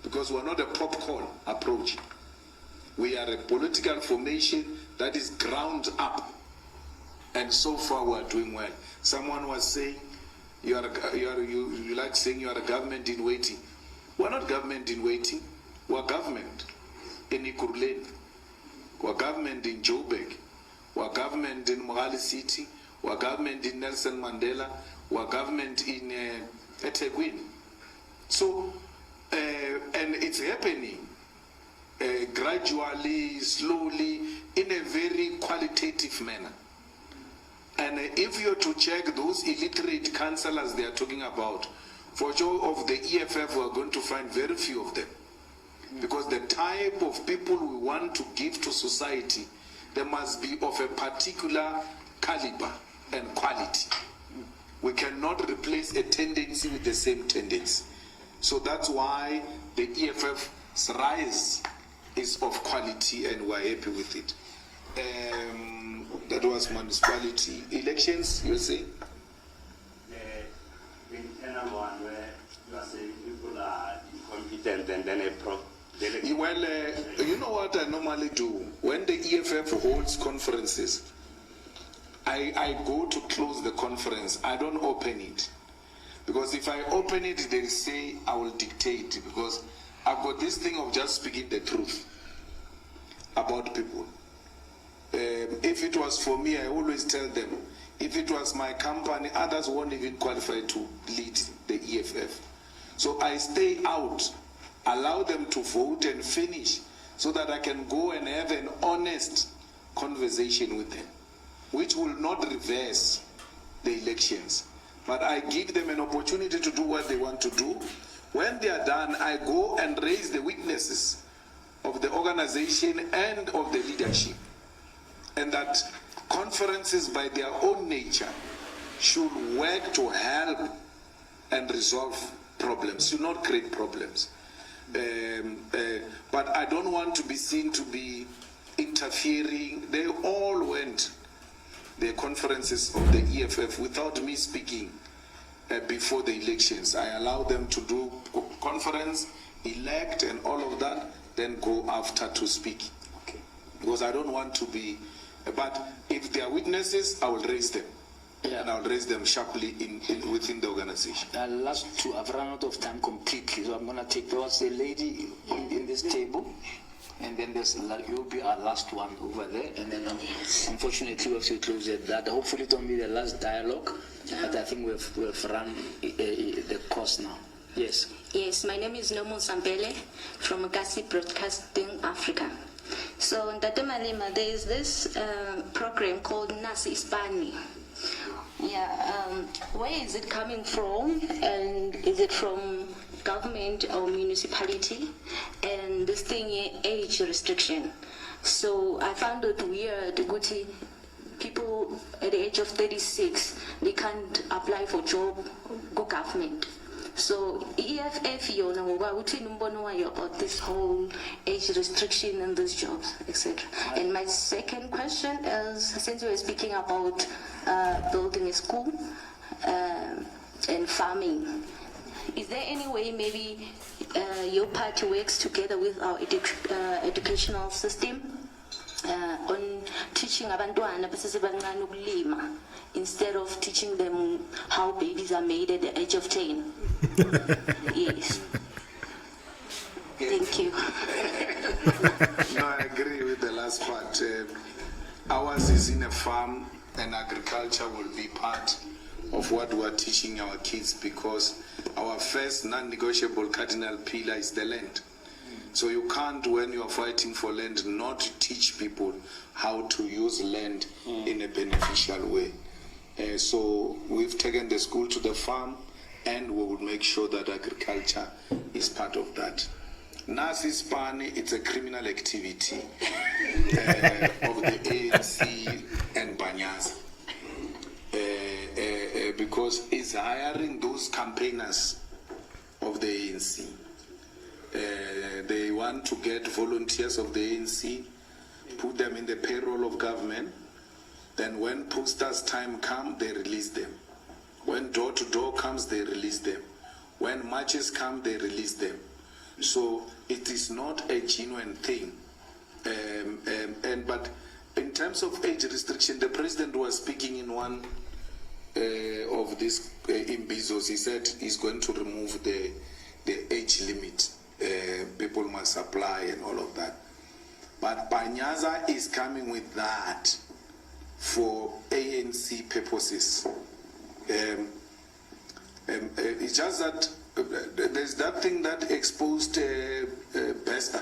Because we're not a popcorn approach. We are a political formation that is ground up. And so far we're doing well. Someone was saying, you like saying you are a government in waiting. We're not government in waiting. We're government in Ikuruleni. We're government in Joburg. We're government in Mohali City. We're government in Nelson Mandela. We're government in eThekwini. So, and it's happening gradually, slowly, in a very qualitative manner. And if you're to check those illiterate councillors they are talking about, for sure of the EFF, we're going to find very few of them. Because the type of people we want to give to society, they must be of a particular caliber and quality. We cannot replace a tendency with the same tendency. So that's why the EFF's rise is of quality, and we're happy with it. That was municipality elections, you say? The internal one where you are saying people are incompetent and then well, you know what I normally do? When the EFF holds conferences, I go to close the conference. I don't open it. Because if I open it, they say I will dictate. Because I've got this thing of just speaking the truth about people. If it was for me, I always tell them, if it was my company, others won't even qualify to lead the EFF. So I stay out, allow them to vote and finish, so that I can go and have an honest conversation with them, which will not reverse the elections. But I give them an opportunity to do what they want to do. When they are done, I go and raise the weaknesses of the organization and of the leadership. And that conferences by their own nature should work to help and resolve problems, should not create problems. But I don't want to be seen to be interfering. They all went the conferences of the EFF without me speaking before the elections. I allow them to do conference, elect and all of that, then go after to speak. Okay. Because I don't want to be, but if they are witnesses, I will raise them. Yeah. And I'll raise them sharply within the organization. Last two, I've run out of time completely, so I'm going to take, there was a lady in this table, and then you'll be our last one over there, and then unfortunately we have to close at that. Hopefully it won't be the last dialogue, but I think we've run the course now. Yes. Yes, my name is Nomo Sampele from Kasi Broadcasting Africa. So in Tate Malema, there is this program called Nasi Ispani. Yeah, where is it coming from, and is it from government or municipality? And this thing, age restriction. So I found it weird, Guti, people at the age of 36, they can't apply for job, go government. So EFF yona ngoba uthini umbono wayo about this whole age restriction in these jobs, etc. And my second question is, since we were speaking about building a school and farming, is there any way maybe your party works together with our educational system on teaching abantwana basesebancane ukulima instead of teaching them how babies are made at the age of 10? Yes. Thank you. No, I agree with the last part. Ours is in a farm, and agriculture will be part of what we are teaching our kids, because our first non-negotiable cardinal pillar is the land. So you can't, when you are fighting for land, not teach people how to use land in a beneficial way. So we've taken the school to the farm, and we will make sure that agriculture is part of that. Nasi Spani, it's a criminal activity of the ANC and Banyaza, because it's hiring those campaigners of the ANC. They want to get volunteers of the ANC, put them in the payroll of government. Then when posters time come, they release them. When door-to-door comes, they release them. When marches come, they release them. So it is not a genuine thing. But in terms of age restriction, the president was speaking in one of these imbizos. He said he's going to remove the age limit. People must apply and all of that. But Banyaza is coming with that for ANC purposes. It's just that there's that thing that exposed Besta,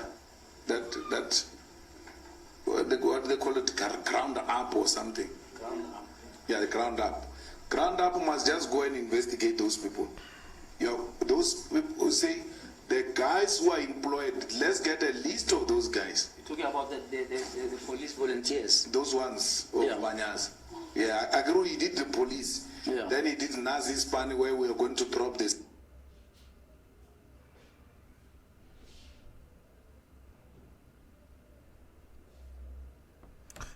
that what they call it, ground up or something. Ground up. Yeah, the ground up. Ground up must just go and investigate those people. You know, those people who say the guys who are employed, let's get a list of those guys. You're talking about the police volunteers. Those ones of Banyas. Yeah, I agree. He did the police. Yeah. Then he did Nazi Spani, where we are going to drop this.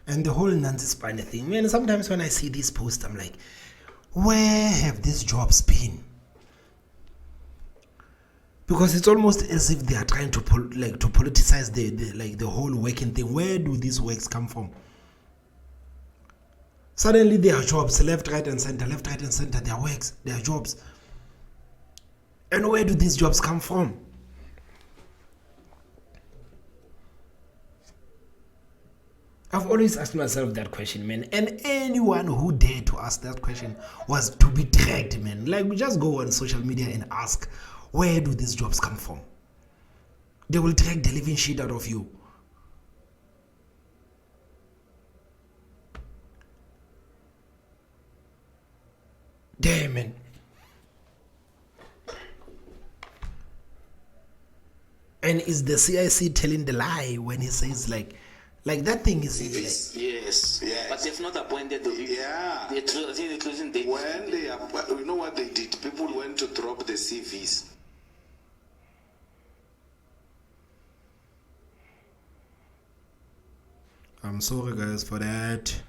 And the whole Nancy Spani thing, man, sometimes when I see this post, I'm like, where have these jobs been? Because it's almost as if they are trying to politicize the whole working thing. Where do these works come from? Suddenly there are jobs left, right, and center. Left, right, and center. There are works. There are jobs. And where do these jobs come from? I've always asked myself that question, man. And anyone who dared to ask that question was to be dragged, man. Like, we just go on social media and ask, where do these jobs come from? They will drag the living shit out of you. Damn, man. And is the CIC telling the lie when he says like that thing is yes. But they've not appointed the people. Yeah. They're closing dates. When they you know what they did? People went to drop the CVs. I'm sorry guys for that.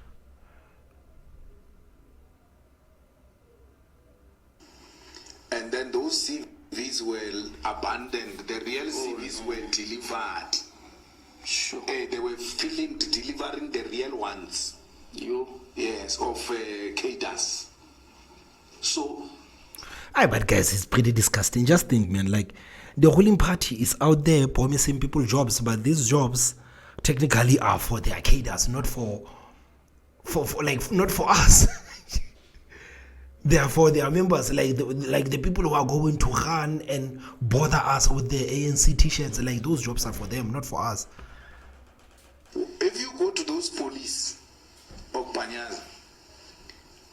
And then those CVs were abandoned. The real CVs were delivered. Sure. They were filmed, delivering the real ones. Yes, of cadres. So. But guys, it's pretty disgusting. Just think, man, like the ruling party is out there promising people jobs, but these jobs technically are for their cadres, not for not for us. They are for their members, like the people who are going to run and bother us with the ANC t-shirts. Like those jobs are for them, not for us. If you go to those police of Banyaza,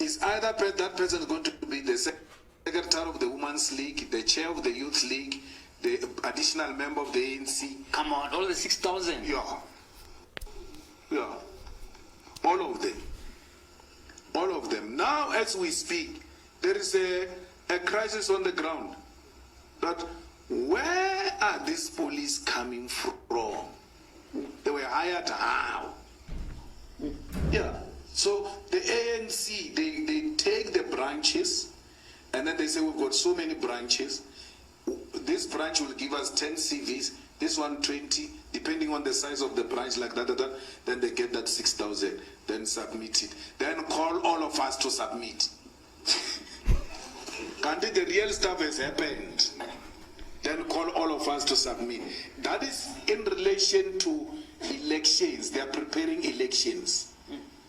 is either that person is going to be the secretary of the Women's League, the chair of the Youth League, the additional member of the ANC. Come on, all the 6,000. Yeah, all of them. all of them. Now, as we speak, there is a crisis on the ground. But where are these police coming from? They were hired how? Yeah. So the ANC, they take the branches, and then they say, we've got so many branches. This branch will give us 10 CVs, this one 20, depending on the size of the branch, like that. Then they get that 6,000, then submit it. Then call all of us to submit. Candid, the real stuff has happened. Then call all of us to submit. That is in relation to elections. They are preparing elections.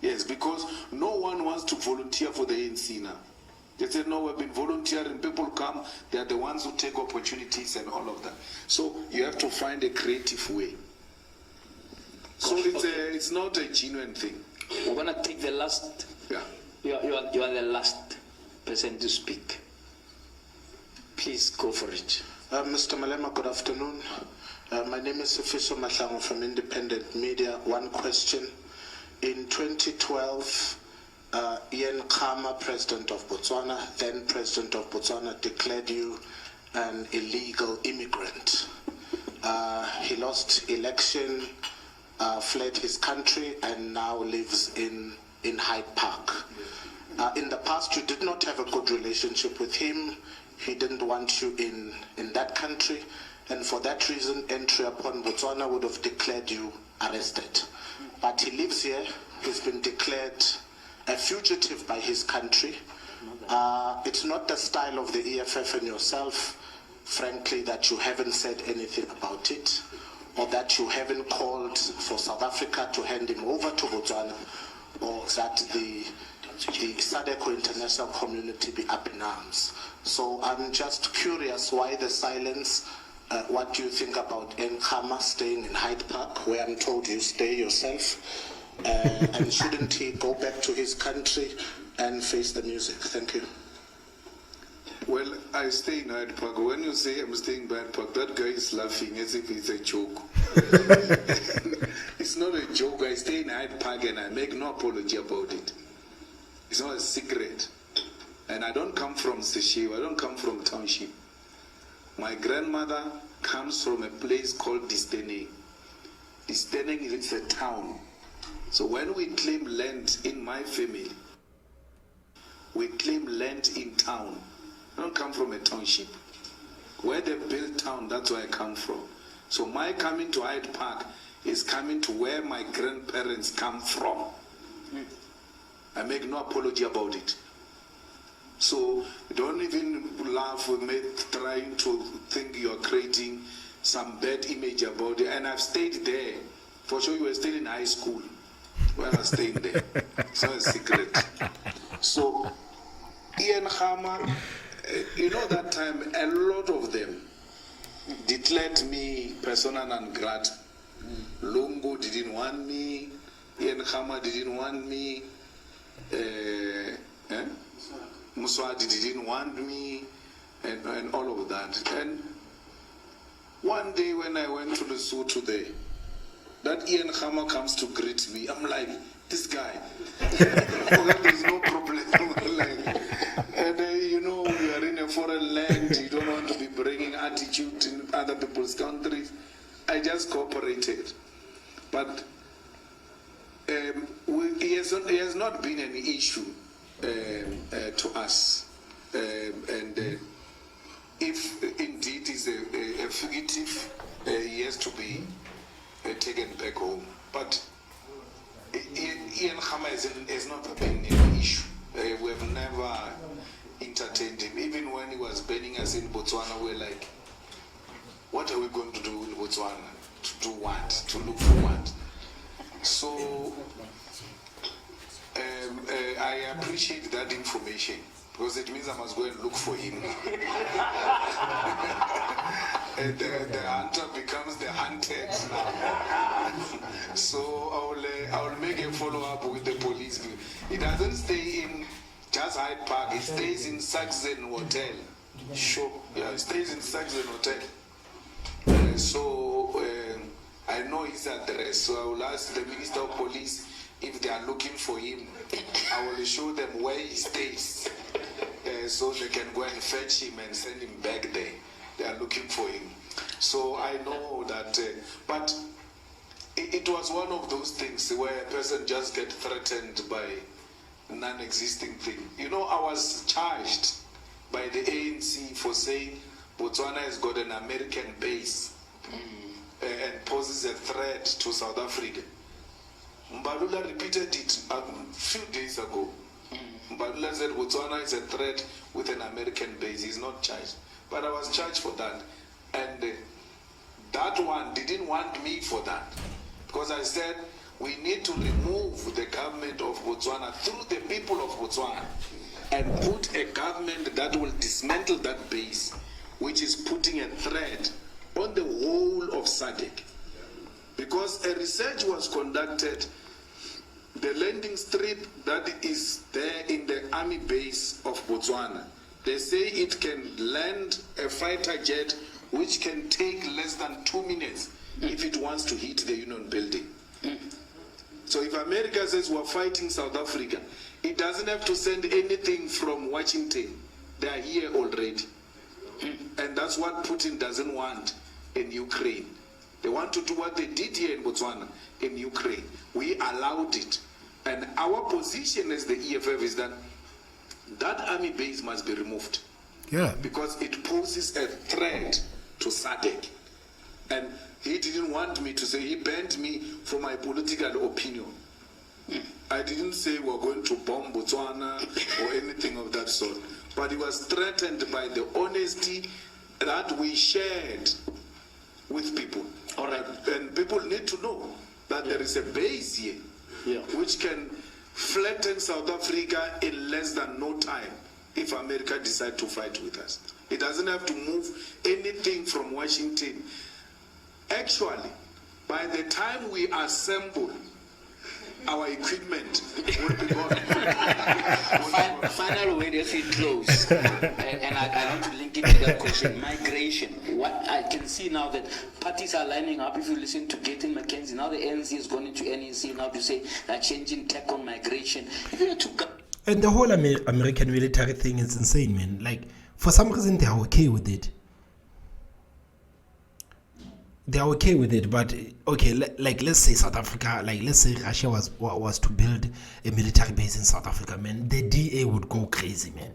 Yes, because no one wants to volunteer for the ANC now. They said, no, we've been volunteering. People come. They are the ones who take opportunities and all of that. So you have to find a creative way. So it's not a genuine thing. We're going to take the last. Yeah. You are the last person to speak. Please go for it. Mr. Malema, good afternoon. My name is Sifiso Mahlangu from Independent Media. One question. In 2012, Ian Khama, President of Botswana, then President of Botswana, declared you an illegal immigrant. He lost election, fled his country, and now lives in Hyde Park. In the past, you did not have a good relationship with him. He didn't want you in that country, and for that reason, entry upon Botswana would have declared you arrested. But he lives here. He's been declared a fugitive by his country. It's not the style of the EFF and yourself, frankly, that you haven't said anything about it, or that you haven't called for South Africa to hand him over to Botswana, or that the SADC international community be up in arms. So I'm just curious why the silence. What do you think about Nkama staying in Hyde Park, where I'm told you stay yourself? And shouldn't he go back to his country and face the music? Thank you. Well, I stay in Hyde Park. When you say I'm staying in Hyde Park, that guy is laughing as if it's a joke. It's not a joke. I stay in Hyde Park and I make no apology about it. It's not a secret. And I don't come from Seshew. I don't come from township. My grandmother comes from a place called Disteneng. Disteneng is a town. So when we claim land in my family, we claim land in town. I don't come from a township. Where they built town, that's where I come from. So my coming to Hyde Park is coming to where my grandparents come from. I make no apology about it. So don't even laugh with me trying to think you're creating some bad image about it. And I've stayed there. For sure you were still in high school when I was staying there. It's not a secret. So Ian Khama, you know that time a lot of them declared me persona non grata. Lungu didn't want me. Ian Khama didn't want me. Muswati didn't want me, and all of that. And one day when I went to the zoo today, that Ian Khama comes to greet me. I'm like, this guy, there's no problem. And you know, we are in a foreign land. You don't want to be bringing attitude in other people's countries. I just cooperated. But he has not been an issue to us, and if indeed is a fugitive, he has to be taken back home. But Ian Khama has not been an issue. We have never entertained him. Even when he was banning us in Botswana, we're like, what are we going to do in Botswana? To do what? To look for what? So I appreciate that information, because it means I must go and look for him. And the hunter becomes the hunted now. So I'll make a follow-up with the police. It doesn't stay in just Hyde Park, it stays in Saxon Hotel. Sure. Yeah, it stays in Saxon Hotel. So I know his address, so I will ask the Minister of Police if they are looking for him, I will show them where he stays, so they can go and fetch him and send him back there. They are looking for him. So I know that, but it was one of those things where a person just gets threatened by non-existing thing. You know, I was charged by the ANC for saying Botswana has got an American base and poses a threat to South Africa. Mbalula repeated it a few days ago. Mbalula said Botswana is a threat with an American base. He's not charged. But I was charged for that. And that one didn't want me for that. Because I said we need to remove the government of Botswana through the people of Botswana and put a government that will dismantle that base, which is putting a threat on the whole of SADC. Because a research was conducted, the landing strip that is there in the army base of Botswana, they say it can land a fighter jet which can take less than 2 minutes if it wants to hit the Union building. So if America says we're fighting South Africa, it doesn't have to send anything from Washington. They are here already. And that's what Putin doesn't want in Ukraine. They want to do what they did here in Botswana, in Ukraine. We allowed it. And our position as the EFF is that that army base must be removed. Yeah. Because it poses a threat to SADC. And he didn't want me to say, he banned me for my political opinion. I didn't say we're going to bomb Botswana or anything of that sort. But he was threatened by the honesty that we shared with people. All right. And people need to know that there is a base here which can flatten South Africa in less than no time if America decides to fight with us. It doesn't have to move anything from Washington. Actually, by the time we assemble our equipment will be gone. Final word as we close, and I want to link it to that question, migration. What I can see now that parties are lining up. If you listen to Gaten McKenzie, now the ANC has gone into NEC now to say they're changing tack on migration. And the whole American military thing is insane, man. Like, for some reason, they are okay with it. They are okay with it, but okay, like let's say South Africa, like let's say Russia was to build a military base in South Africa, man, the DA would go crazy, man.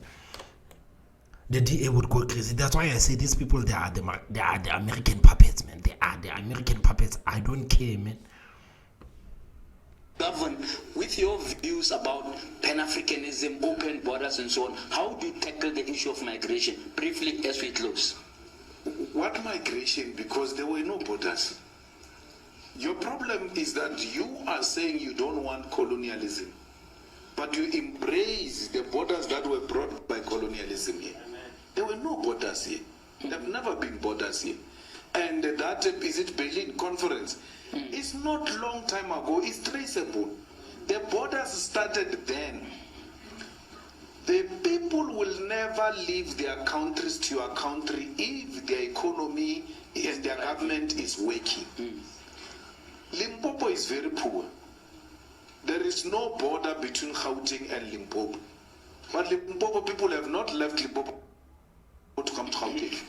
The DA would go crazy. That's why I say these people, they are the American puppets, man. They are the American puppets. I don't care, man. Govern, with your views about Pan-Africanism, open borders and so on, how do you tackle the issue of migration? Briefly, as we close. What migration? Because there were no borders. Your problem is that you are saying you don't want colonialism, but you embrace the borders that were brought by colonialism here. There were no borders here. There have never been borders here. And that, is it Berlin Conference? It's not long time ago. It's traceable. The borders started then. The people will never leave their countries to your country if their economy and their government is working. Limpopo is very poor. There is no border between Gauteng and Limpopo. But Limpopo people have not left Limpopo to come to Gauteng.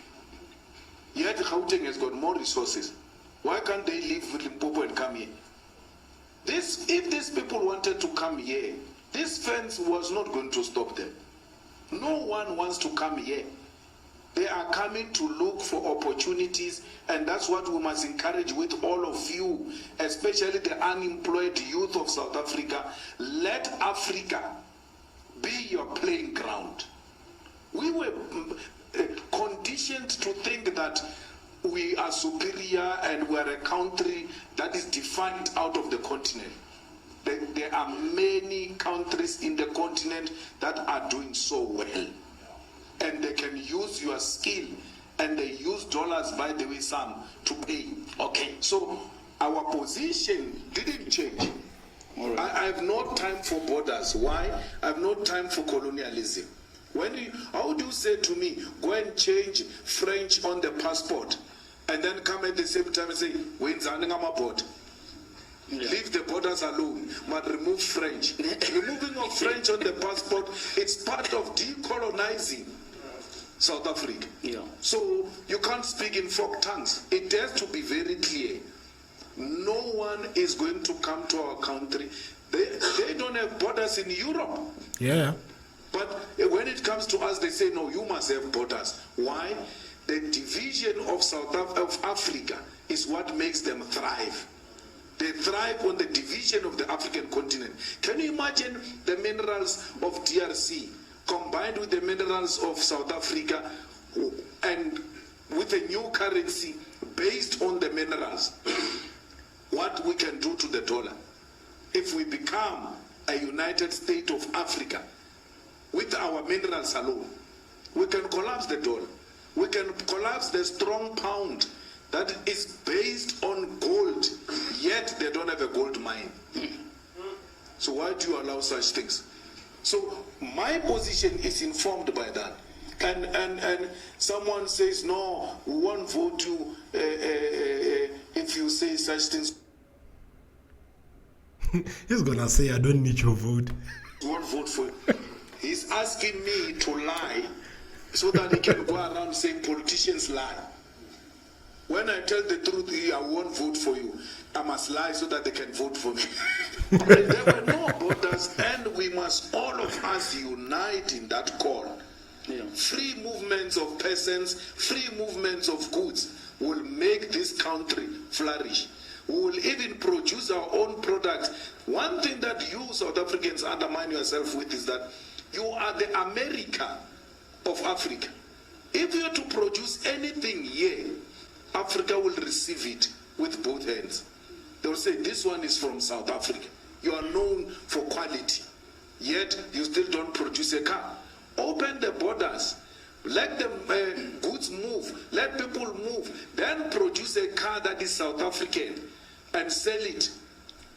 Yet Gauteng has got more resources. Why can't they leave Limpopo and come here? If these people wanted to come here, this fence was not going to stop them. No one wants to come here. They are coming to look for opportunities, and that's what we must encourage with all of you, especially the unemployed youth of South Africa. Let Africa be your playing ground. We were conditioned to think that we are superior and we are a country that is defined out of the continent. There are many countries in the continent that are doing so well. And they can use your skill, and they use dollars, by the way, some, to pay. Okay, so our position didn't change. All right. I have no time for borders. Why? I have no time for colonialism. How do you say to me, go and change French on the passport, and then come at the same time and say, we're on my board? Leave the borders alone, but remove French. Removing of French on the passport, it's part of decolonizing South Africa. So you can't speak in folk tongues. It has to be very clear. No one is going to come to our country. They don't have borders in Europe. Yeah. But when it comes to us, they say, no, you must have borders. Why? The division of Africa is what makes them thrive. They thrive on the division of the African continent. Can you imagine the minerals of DRC combined with the minerals of South Africa and with a new currency based on the minerals? What we can do to the dollar if we become a United States of Africa with our minerals alone? We can collapse the dollar. We can collapse the strong pound that is based on gold, yet they don't have a gold mine. So why do you allow such things? So my position is informed by that. And someone says, no, we won't vote you if you say such things. He's gonna say, I don't need your vote. Won't vote for you. He's asking me to lie so that he can go around saying politicians lie. When I tell the truth, I won't vote for you. I must lie so that they can vote for me. There were no borders, and we must all of us unite in that call. Free movements of persons, free movements of goods will make this country flourish. We will even produce our own products. One thing that you South Africans undermine yourself with is that you are the America of Africa. If you are to produce anything here, Africa will receive it with both hands. They will say, this one is from South Africa. You are known for quality, yet you still don't produce a car. Open the borders. Let the goods move. Let people move. Then produce a car that is South African and sell it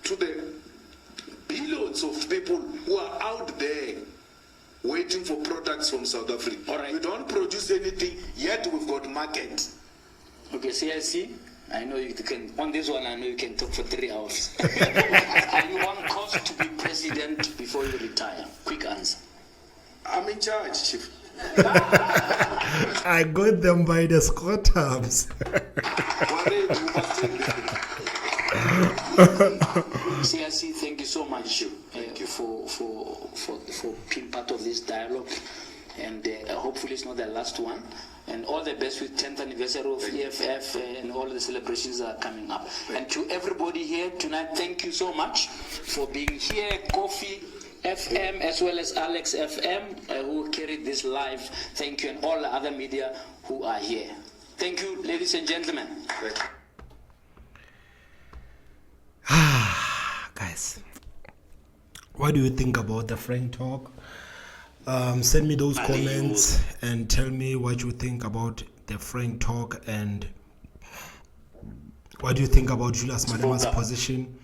to the billions of people who are out there waiting for products from South Africa. All right. We don't produce anything, yet we've got market. Okay, CIC, I know you can, on this one, I know you can talk for 3 hours. Are you on course to be president before you retire? Quick answer. I'm in charge, Chief. I got them by the scrotums. CIC, thank you so much for being part of this dialogue. And hopefully it's not the last one. And all the best with 10th anniversary of EFF and all the celebrations that are coming up. And to everybody here tonight, thank you so much for being here. Coffee FM as well as Alex FM who carried this live. Thank you, and all the other media who are here. Thank you, ladies and gentlemen. Guys, what do you think about the Frank Talk? Send me those comments and tell me what you think about the Frank Talk, and what do you think about Julius Malema's position.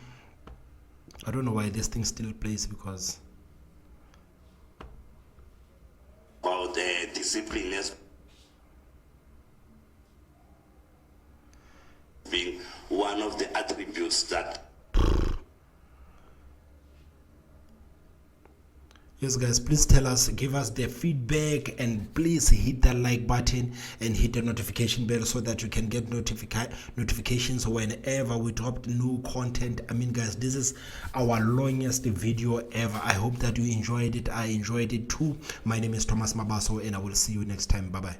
I don't know why this thing still plays, because about discipline as being one of the attributes that. Yes, guys, please tell us, give us the feedback, and please hit that like button and hit the notification bell so that you can get notifications whenever we drop new content. I mean, guys, this is our longest video ever. I hope that you enjoyed it. I enjoyed it too. My name is Thomas Mabaso, and I will see you next time. Bye-bye.